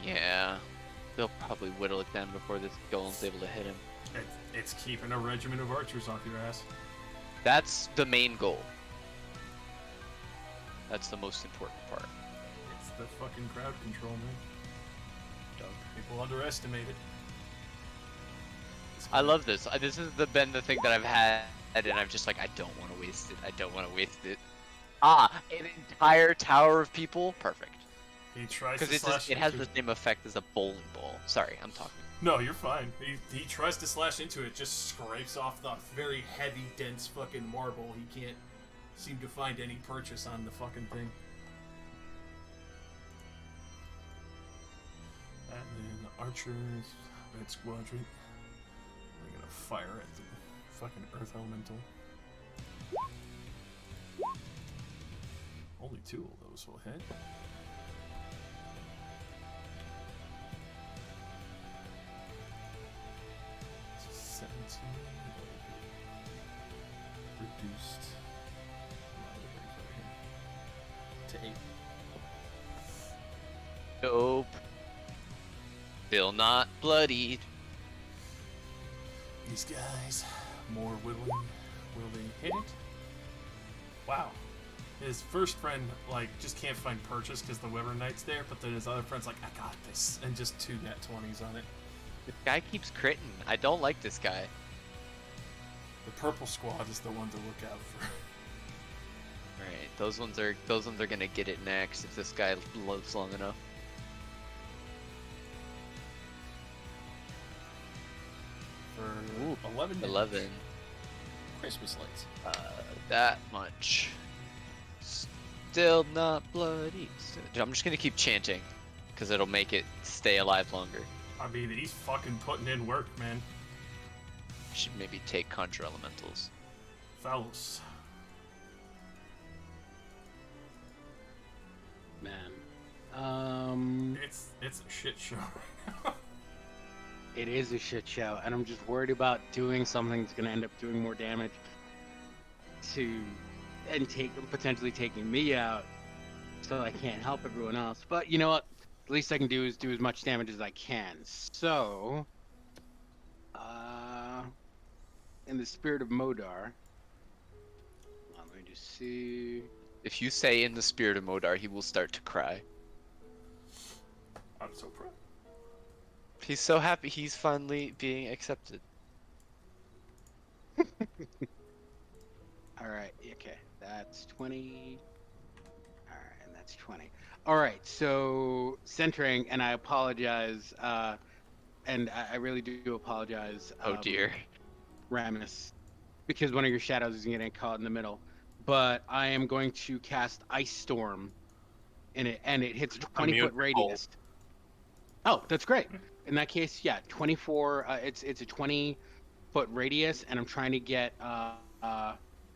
Yeah. They'll probably whittle it down before this golem's able to hit him. It's keeping a regiment of archers off your ass. That's the main goal. That's the most important part. It's the fucking crowd control, man. People underestimate it. I love this. This has been the thing that I've had, and I'm just like, I don't want to waste it. I don't want to waste it. Ah, an entire tower of people? Perfect. He tries to because slash it has the same effect as a bowling ball. Sorry, I'm talking. No, you're fine. He tries to slash into it, just scrapes off the very heavy, dense fucking marble. He can't seem to find any purchase on the fucking thing. And then archers, red squadron. They're gonna fire at the fucking earth elemental. Only 2 of those will hit. Reduced to 8. Nope. Still not bloodied. These guys, more whittling. Will they hit it? Wow. His first friend, like, just can't find purchase because the Wyvern Knight's there, but then his other friend's like, I got this, and just 2 nat 20s on it. This guy keeps critting. I don't like this guy. The purple squad is the one to look out for. Alright, those ones are gonna get it next if this guy lives long enough. For 11 damage. 11. Christmas lights. That much. Still not bloody. I'm just gonna keep chanting, because it'll make it stay alive longer. I mean, he's fucking putting in work, man. Should maybe take Conjure Elementals. Thalos. Man. It's a shit show. It is a shit show, and I'm just worried about doing something that's gonna end up doing more damage and potentially taking me out, so I can't help everyone else. But you know what? The least I can do is do as much damage as I can. So, in the spirit of Modar, let me just see. If you say in the spirit of Modar, he will start to cry. I'm so proud. He's so happy he's finally being accepted. Alright, okay. That's 20. Alright, and that's 20. Alright, so centering, and I apologize, and I really do apologize. Oh dear. Ramus, because one of your shadows is getting caught in the middle. But I am going to cast Ice Storm in it, and it hits a 20-foot radius. Oh, that's great. In that case, yeah, 24. It's a 20-foot radius, and I'm trying to get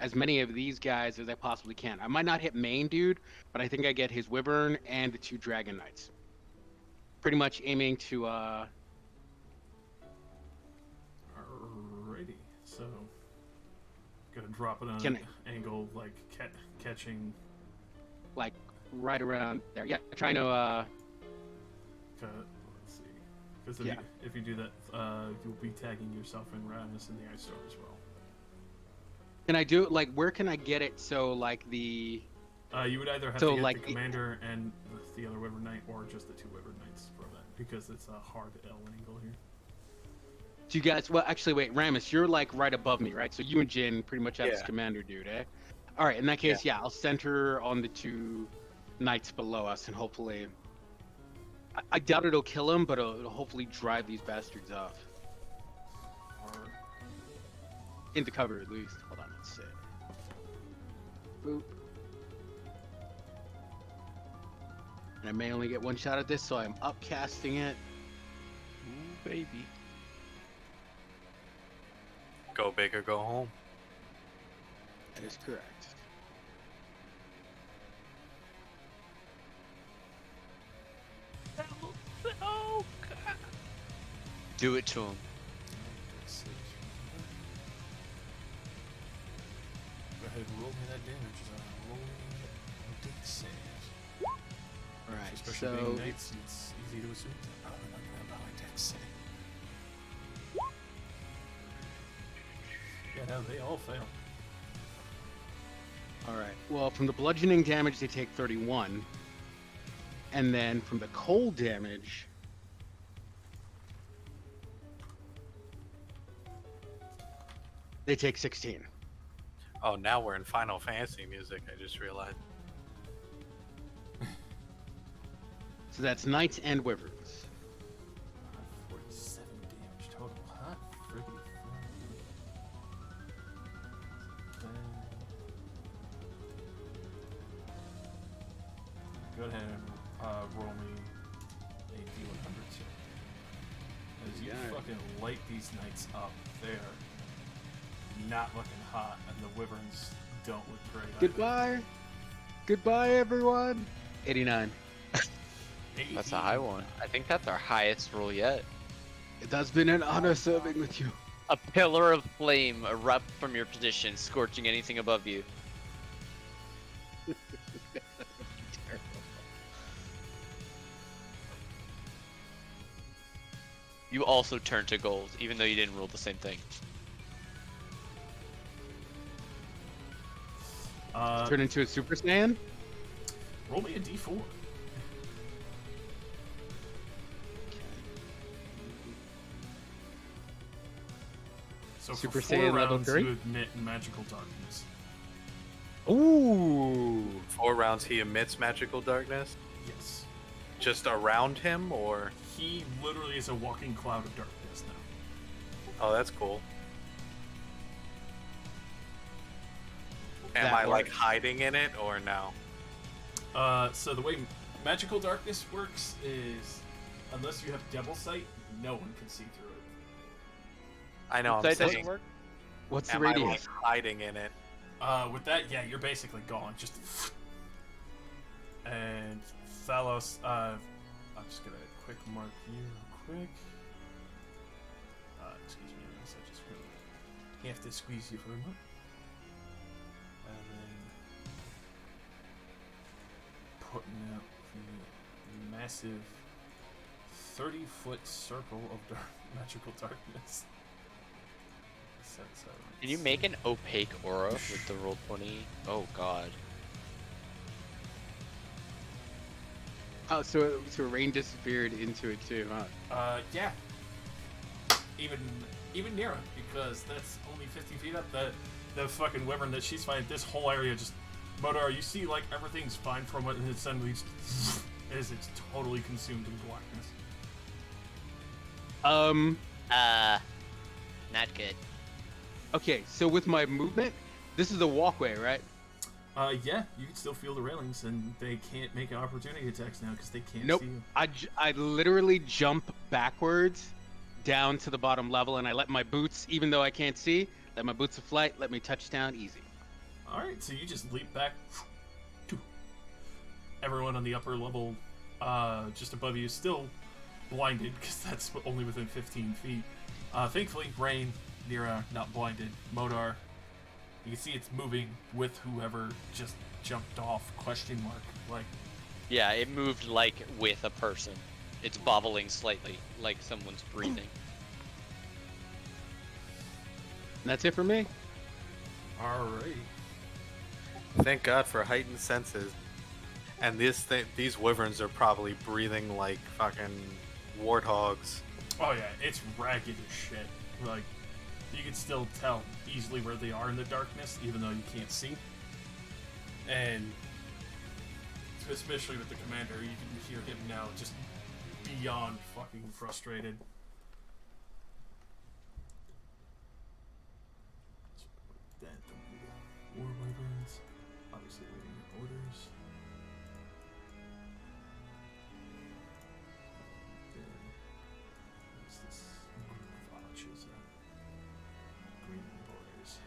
as many of these guys as I possibly can. I might not hit main dude, but I think I get his Wyvern and the 2 Dragon Knights. Pretty much aiming to. Alrighty, so gonna drop it on an angle like catching. Like right around there. Yeah, trying to. Let's see, because if you do that, you'll be tagging yourself in Ramus in the Ice Storm as well. Can I do it? Like, where can I get it? So, like the. You would either have to get the commander and the other Wyvern Knight, or just the 2 Wyvern Knights for that, because it's a hard L angle here. Do you guys? Well, actually, wait, Ramus, you're like right above me, right? So you and Jin pretty much have this commander dude, eh? All right. In that case, yeah, I'll center on the 2 knights below us, and hopefully, I doubt it'll kill him, but it'll hopefully drive these bastards off. Or into cover at least. Hold on, let's see. Boop. And I may only get 1 shot at this, so I'm upcasting it. Ooh, baby. Go big or go home. That is correct. Do it to him. Go ahead and roll me that damage. Roll a d6. Right. Especially So being knights, it's easy to assume they're probably not going to have a high dex save. Yeah, no, they all fail. all right. Well, from the bludgeoning damage, they take 31, and then from the cold damage, they take 16. Oh, now we're in Final Fantasy music. I just realized. So that's knights and wyverns. 47 damage total. Hot friggin' Go ahead and roll me a d100, sir. As you Yeah. fucking light these knights up, they're not looking hot, and the wyverns don't look great. either. Goodbye. Goodbye, everyone. 89. That's a high one. I think that's our highest roll yet. It has been an honor serving with you. A pillar of flame erupt from your position, scorching anything above you. You also turn to gold, even though you didn't roll the same thing. Turn into a Super Saiyan? Roll me a d4. So Super for 4 Saiyan level rounds, 3? you emit magical darkness. Ooh. 4 rounds he emits magical darkness? Yes. Just around him, or? He literally is a walking cloud of darkness now. Oh, that's cool. Am That I like works. hiding in it, or no? So the way magical darkness works is, unless you have double sight, no one can see through it. I know, I'm That doesn't saying, work? What's the am I like radius? hiding in it? With that, yeah, you're basically gone. Just and Thalos. I'm just gonna quick mark you real quick. Excuse me, I guess I just really have to squeeze you for a moment. And then putting out the massive 30-foot circle of magical darkness. Can you make an opaque aura with the roll 20? Oh god. Oh, so rain disappeared into it too, huh? Yeah. Even Nira, because that's only 50 feet up. The fucking wyvern that she's fighting, this whole area just. Modar, you see like everything's fine from it, and it suddenly it's totally consumed in blackness. Not good. Okay, so with my movement, this is a walkway, right? Yeah, you can still feel the railings, and they can't make opportunity attacks now because they can't Nope. see you. I literally jump backwards down to the bottom level, and I let my boots, even though I can't see, let my boots of flight, let me touch down easy. Alright, so you just leap back. Everyone on the upper level, just above you, is still blinded, because that's only within 15 feet. Thankfully, Rain, Nira, not blinded. Modar, you can see it's moving with whoever just jumped off, question mark. Like, Yeah, it moved like with a person. It's bobbling slightly, like someone's breathing. And that's it for me. alright. Thank God for heightened senses. And these wyverns are probably breathing like fucking warthogs. Oh yeah, it's ragged as shit. Like, you can still tell easily where they are in the darkness, even though you can't see. And especially with the commander, you can hear him now just beyond fucking frustrated. That war wyverns, obviously waiting your orders. Then what's this group of archers at? Green boys.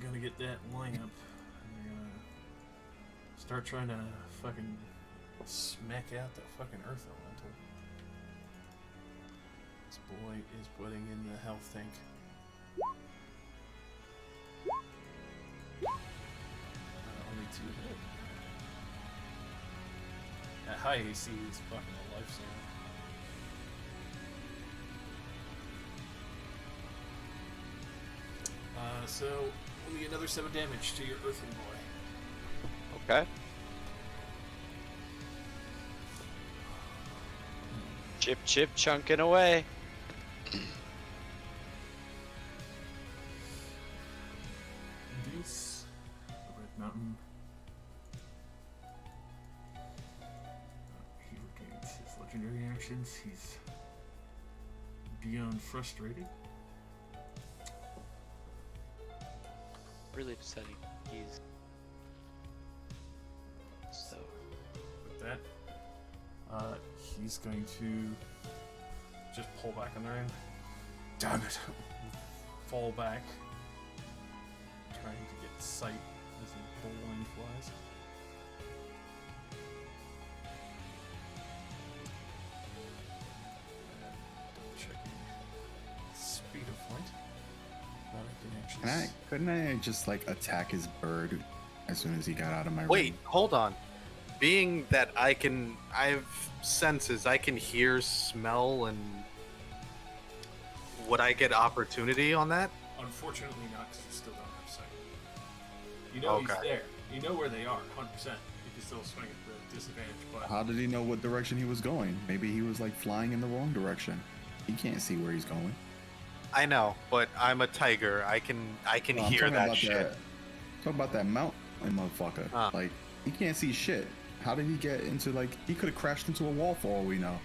Gonna get that lineup, and they're gonna start trying to fucking smack out that fucking earth elemental. boy is putting in the health tank. Only 2 hit. At high AC, he's fucking a lifesaver. So, only another 7 damage to your earthen boy. Okay. Chip, chip, chunking away. This Red Mountain. He regains his legendary actions. He's beyond frustrated. Really upsetting. He's so. With that, he's going to just pull back on the ring. Damn it! Fall back, trying to get sight as the bowline flies. Double checking speed of flight. That I can actually. Couldn't I just like attack his bird as soon as he got out of my Wait, ring? hold on. Being that I have senses, I can hear, smell, and would I get opportunity on that? Unfortunately not, because you still don't have sight. You know he's Okay. there. You know where they are, 100%. You can still swing at the disadvantage, but How did he know what direction he was going? Maybe he was like flying in the wrong direction. He can't see where he's going. I know, but I'm a tiger. I can No, I'm hear talking that about shit. Talk about that mountain motherfucker. Like, he can't see shit. How did he get into, like, he could have crashed into a wall for all we know.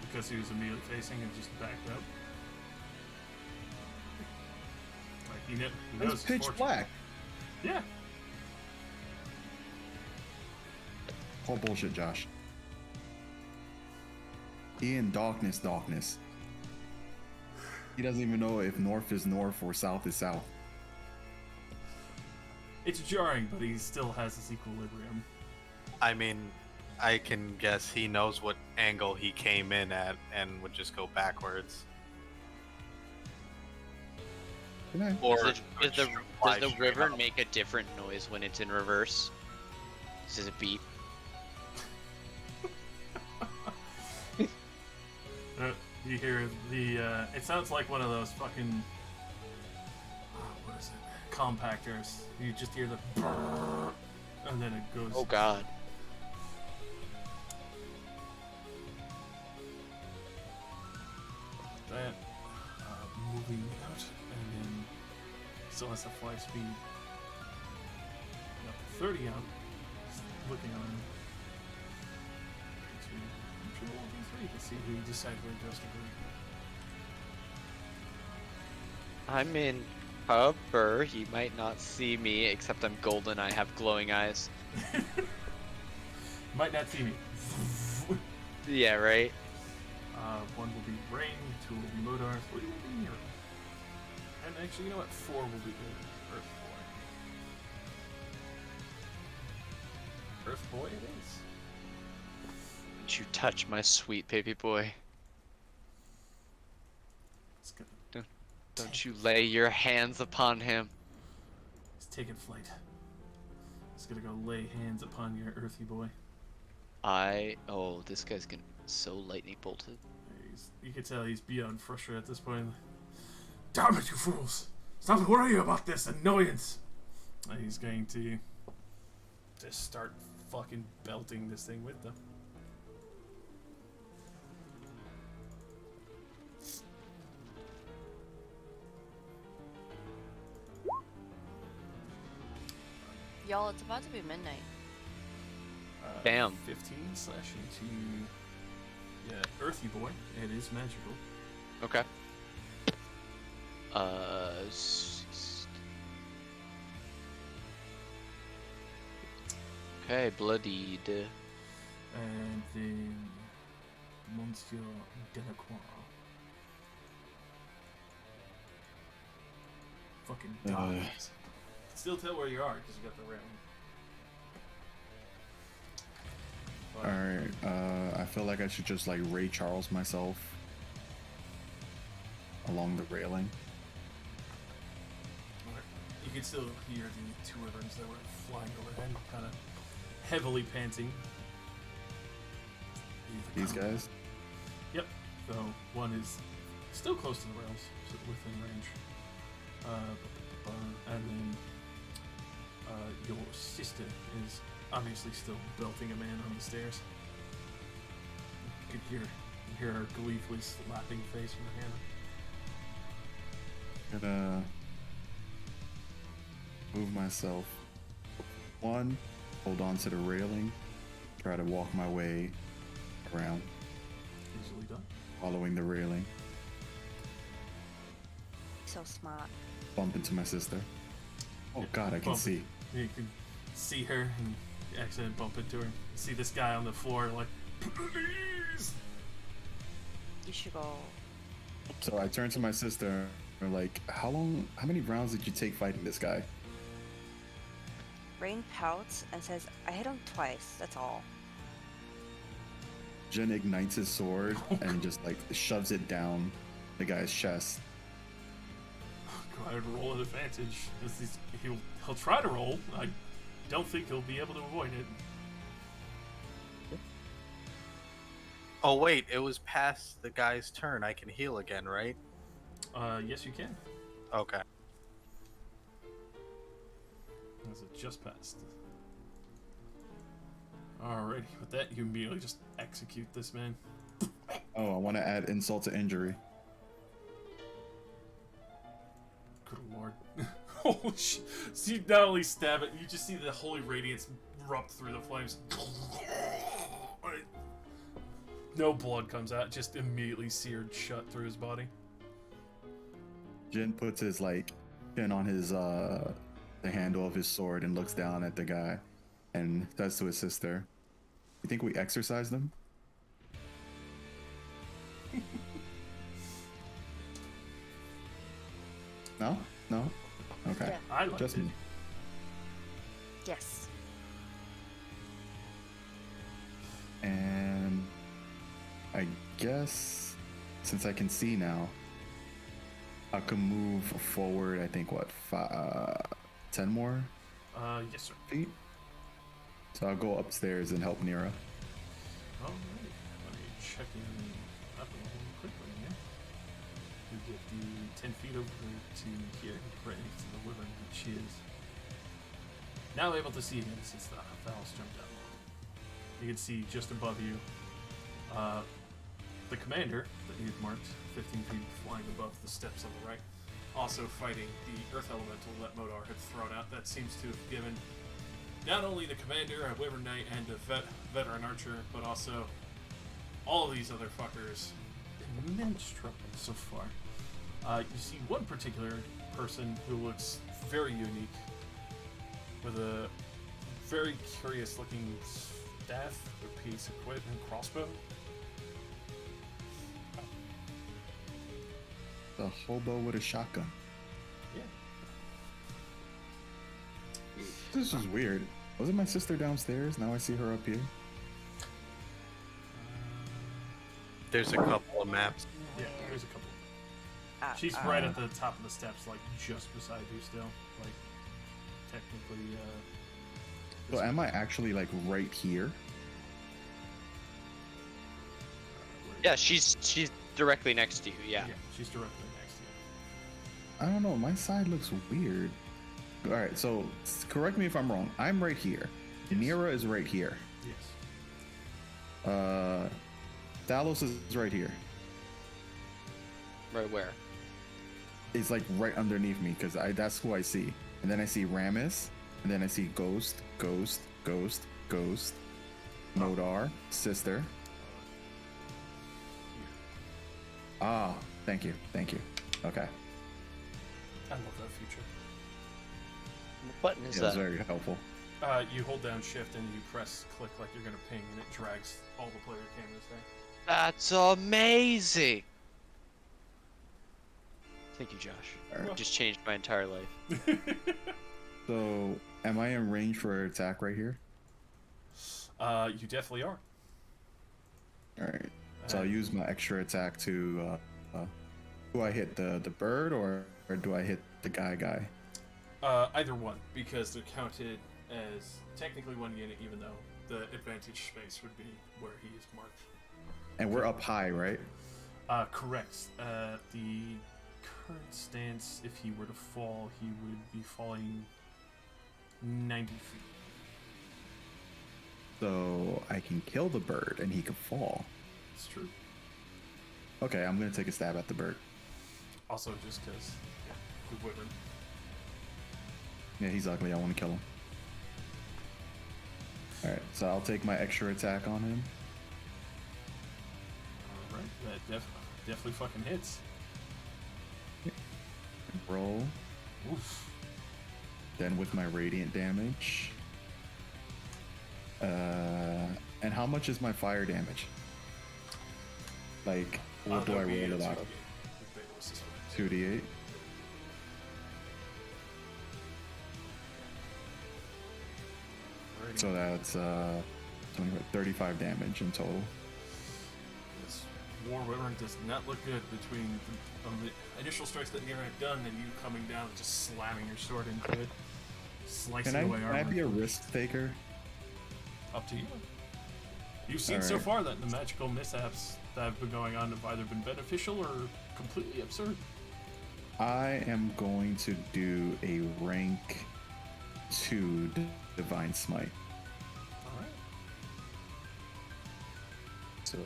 because he was immediately facing and just backed up. Like, he knows It's his pitch fortune. black. Yeah. All bullshit, Josh. He in darkness. He doesn't even know if north is north or south is south. It's jarring, but he still has his equilibrium. I mean, I can guess he knows what angle he came in at and would just go backwards. Or Does the river make a different noise when it's in reverse? Does it beep? You hear the, it sounds like one of those fucking, what is it, compactors. You just hear the brrrr, and then it goes. Oh god. That, moving out, and then still has the fly speed. Got the 30 out, just looking on him. Control V3 to see who you decide where goes to go. I'm in cover. He might not see me, except I'm golden. I have glowing eyes. Might not see me. Yeah, right? One will be rain, 2 will be Modar, 3 will be Nero. And actually, you know what? 4 will be Earth Boy. Earth Boy it is. Don't you touch my sweet baby boy. It's gonna Don't you lay your hands upon him. He's taking flight. He's gonna go lay hands upon your earthy boy. Oh, this guy's getting so lightning bolted. You can tell he's beyond frustrated at this point. Damn it, you fools! Stop worrying about this annoyance! And he's going to just start fucking belting this thing with them. Y'all, it's about to be midnight. Bam. 15 slash into Earthy Boy. It is magical. Okay. Okay, bloodied. And then Monsieur Delacroix. Fucking dies. Still tell where you are because you got the round. Alright, I feel like I should just like Ray Charles myself along the railing. You can still hear the two Otrens that were flying overhead, kind of heavily panting. These guys? Yep. So one is still close to the rails, so within range. And then your sister is obviously still belting a man on the stairs. You can hear her gleefully slapping face with her hammer. Gonna move myself. One, hold on to the railing, try to walk my way around, Easily done. following the railing, So smart. bump into my sister. Oh God, I can Bump. see. You can see her and you accidentally bump into her. You see this guy on the floor like, please! You should go. So I turn to my sister. I'm like, how many rounds did you take fighting this guy? Rain pouts and says, I hit him twice, that's all. Jin ignites his sword and just like shoves it down the guy's chest. Go ahead and roll an advantage. He'll try to roll. I don't think he'll be able to avoid it. Oh wait, it was past the guy's turn. I can heal again, right? Yes, you can. Okay. As it just passed. Alrighty, with that, you immediately just execute this man. Oh, I want to add insult to injury. Good lord. Holy shit. So you not only stab it, you just see the holy radiance erupt through the flames. No blood comes out, just immediately seared shut through his body. Jin puts his like chin on his the handle of his sword and looks down at the guy and says to his sister, "You think we exorcised him?" No? No? Okay. Yeah. I liked Just it. me. Yes. And I guess since I can see now, I can move forward. I think what 10 more Yes, sir. feet. So I'll go upstairs and help Nira. Alright, let me check in up a little quickly here. We get the 10 feet over to here, right next to the wyvern, which is now able to see him since the fowls jumped out. You can see just above you the commander that he had marked 15 feet flying above the steps on the right, also fighting the earth elemental that Modar had thrown out. That seems to have given not only the commander, a wyvern knight, and a veteran archer, but also all of these other fuckers immense trouble so far. You see one particular person who looks very unique, with a very curious looking staff, a piece of equipment, crossbow. The hobo with a shotgun. Yeah. This is weird. Wasn't my sister downstairs? Now I see her up here. There's a couple of maps. Yeah, there's a couple. She's right at the top of the steps, like just beside you still. Like, technically, So am I actually like right here? Yeah, she's directly next to you. Yeah. She's directly next to you. I don't know. My side looks weird. All right, so correct me if I'm wrong. I'm right here. Yes. Nira is right here. Yes. Thalos is right here. Right where? It's like right underneath me because that's who I see. And then I see Ramis, and then I see Ghost, Modar, sister. Ah, thank you. Okay. I love that feature. What button is Yeah, that's that? very helpful. You hold down shift and you press click like you're gonna ping, and it drags all the player cameras there. That's amazing. Thank you, Josh. Alright. Just changed my entire life. So, am I in range for attack right here? You definitely are. All right. So I'll use my extra attack to. Do I hit the bird or do I hit the guy? Either one, because they're counted as technically one unit, even though the advantage space would be where he is marked. And we're up high, right? Correct. The current stance, if he were to fall, he would be falling 90 feet. So I can kill the bird and he can fall. It's true. Okay, I'm gonna take a stab at the bird. Also, just because the wyvern. Yeah, he's ugly. I want to kill him. All right, so I'll take my extra attack on him. All right, that definitely fucking hits. Roll. Oof. Then with my radiant damage. And how much is my fire damage? Like, what do I roll it out of? 2d8. So that's 35 damage in total. This War Wyvern does not look good between the initial strikes that Nira had done and you coming down and just slamming your sword into it. Slicing away armor. Can I be a risk taker? Up to you. You've seen so far that the magical mishaps that have been going on have either been beneficial or completely absurd. I am going to do a rank 2 Divine Smite. Alright. So.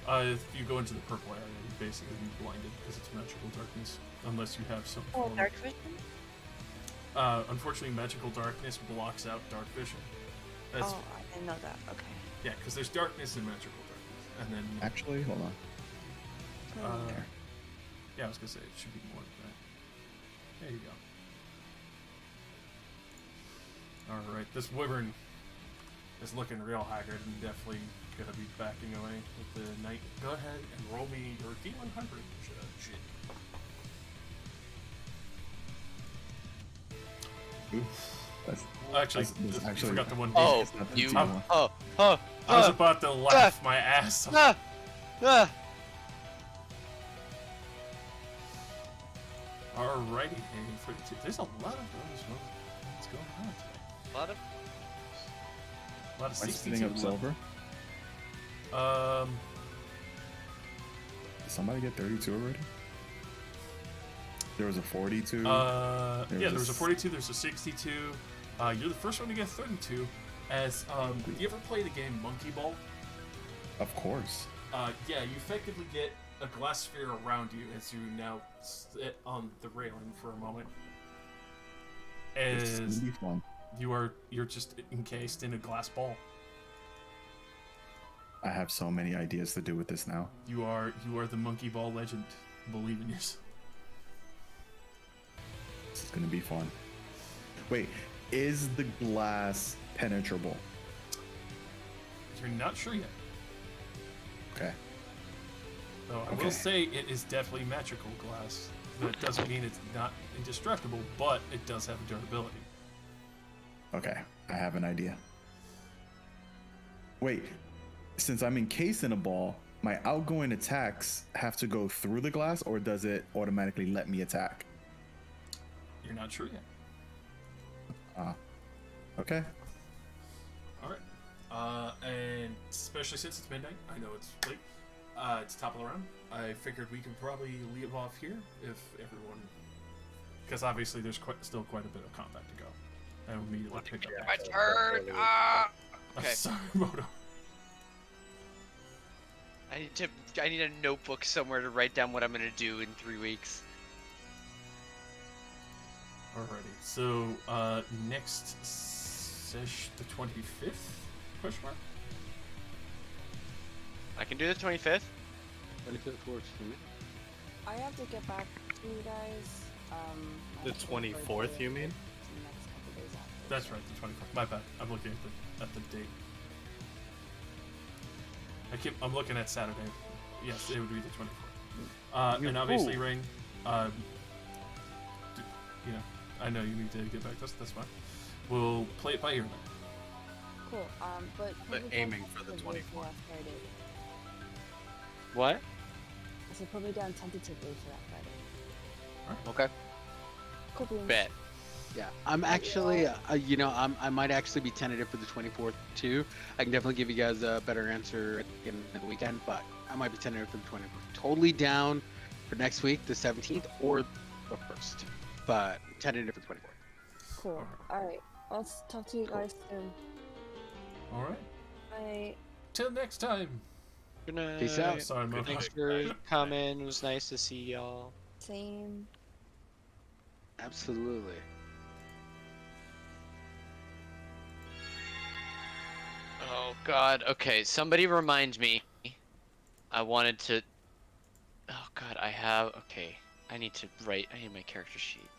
If you go into the purple area, you basically be blinded because it's magical darkness, unless you have some. Dark vision? Unfortunately, magical darkness blocks out dark vision. That's, I didn't know that. Okay. Yeah, because there's darkness and magical darkness, and then. Actually, hold on. Yeah, I was gonna say it should be more than that. There you go. All right, this wyvern is looking real haggard and definitely gonna be backing away with the knight. Go ahead and roll me your D100. Shit. Oof. Actually, I forgot the one. Oh, It's not the you. D1. I was about to laugh my ass off. Alrighty, and 42. There's a lot of those. What's going on today? A lot of. A lot of Am I 62 spinning up silver? Did somebody get 32 already? There was a 42. Yeah, there was a 42. There's a 62. You're the first one to get 32. As you ever play the game Monkey Ball? Of course. Yeah, you effectively get a glass sphere around you as you now sit on the railing for a moment. It's As gonna be fun. you're just encased in a glass ball. I have so many ideas to do with this now. You are the Monkey Ball legend. Believe in yourself. This is gonna be fun. Wait, is the glass penetrable? You're not sure yet. Okay. So I will say it is definitely magical glass. That doesn't mean it's not indestructible, but it does have durability. Okay, I have an idea. Wait, since I'm encased in a ball, my outgoing attacks have to go through the glass, or does it automatically let me attack? You're not sure yet. Okay. Alright. And especially since it's midnight, I know it's late. It's top of the round. I figured we could probably leave off here if everyone... Because obviously there's still quite a bit of combat to go. And we'll immediately pick up. My turn. Okay. Sorry, Moto. I need a notebook somewhere to write down what I'm gonna do in 3 weeks. Alrighty. So, next sesh, the 25th? Question mark? I can do the 25th. 25th works for me. I have to get back to you guys. The 24th, you mean? The next couple days after. That's right, the 24th. My bad. I'm looking at the date. I'm looking at Saturday. Yes, it would be the 24th. And obviously, Ring, you know, I know you need to get back to us. That's fine. we'll play it by ear. Cool. But put me aiming down for the tentatively 24. that Friday. What? I said put me down tentatively for that Friday. Okay. Cool beans. Bet. Yeah, I'm actually, you know, I might actually be tentative for the 24th too. I can definitely give you guys a better answer in the weekend, but I might be tentative for the 24th. Totally down for next week, the 17th or the 1st, but tentative for the 24th. Cool. Alright. I'll talk to you guys soon. All right. Bye. Till next time. Good night. Peace out. Sorry, Mo. Thanks for coming. It was nice to see y'all. Same. Absolutely. Oh God. Okay, somebody remind me. I wanted to. Oh God, I have. Okay, I need to write. I need my character sheet.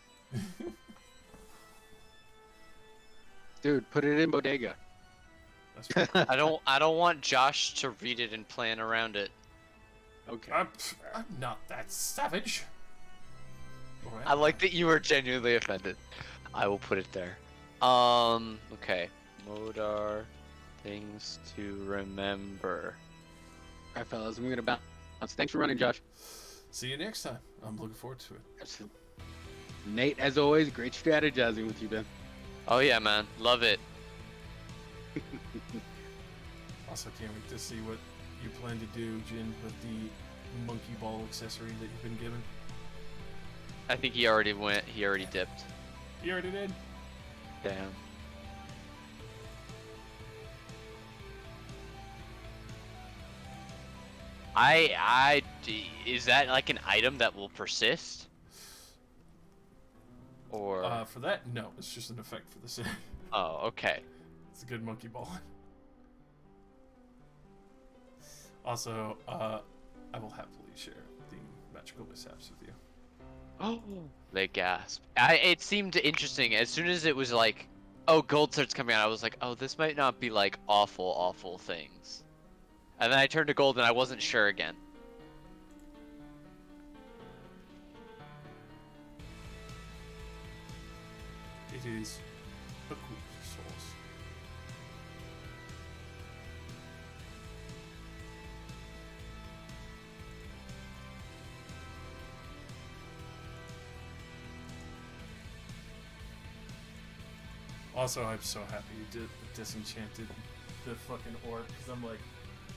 Dude, put it in Bodega. That's right. I don't want Josh to read it and plan around it. Okay. I'm not that savage. Or I am like that you were genuinely offended. I will put it there. Okay. Modar, things to remember. All right, fellas, I'm gonna bounce. Thanks for running, Josh. See you next time. I'm looking forward to it. Absolutely. Nate, as always, great strategizing with you, Ben. Oh yeah, man, love it. Also, can't wait to see what you plan to do, Jin, with the monkey ball accessory that you've been given. I think he already went. He already dipped. You already did. Damn. Is that like an item that will persist? Or For that, no. It's just an effect for the same. oh, okay. It's a good monkey ball. Also, I will happily share the magical mishaps with you. Oh, they gasped. It seemed interesting. As soon as it was like, oh, gold starts coming out, I was like, oh, this might not be like awful, awful things. And then I turned to gold and I wasn't sure again. It is a good source. Also, I'm so happy you disenchanted the fucking orc, because I'm like,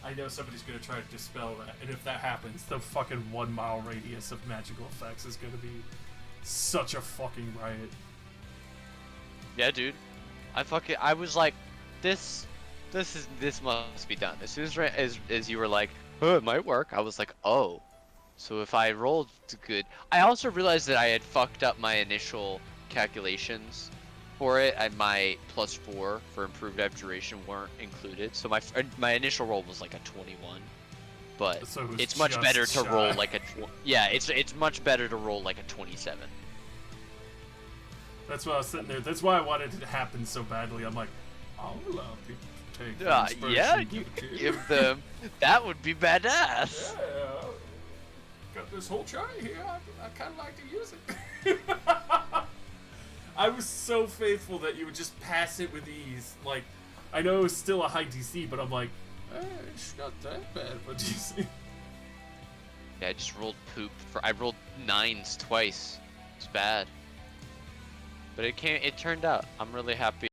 I know somebody's gonna try to dispel that, and if that happens, the fucking 1 mile radius of magical effects is gonna be such a fucking riot. Yeah, dude. I was like, this must be done. As soon as you were like, oh, it might work, I was like, oh. So if I rolled good, I also realized that I had fucked up my initial calculations for it, and my +4 for improved abjuration weren't included. So my initial roll was like a 21, but So it was it's much just better to shy. roll like a yeah, it's much better to roll like a 27. That's why I was sitting there. That's why I wanted it to happen so badly. I'm like, I'll allow people to take the Yeah, inspiration, you give it to could you. give them. That would be badass. Yeah, got this whole chart here. I kind of like to use it. I was so faithful that you would just pass it with ease. Like, I know it was still a high DC, but I'm like, it's not that bad of a DC. Yeah, I just rolled poop. I rolled 9s twice. It's bad. But it turned out. I'm really happy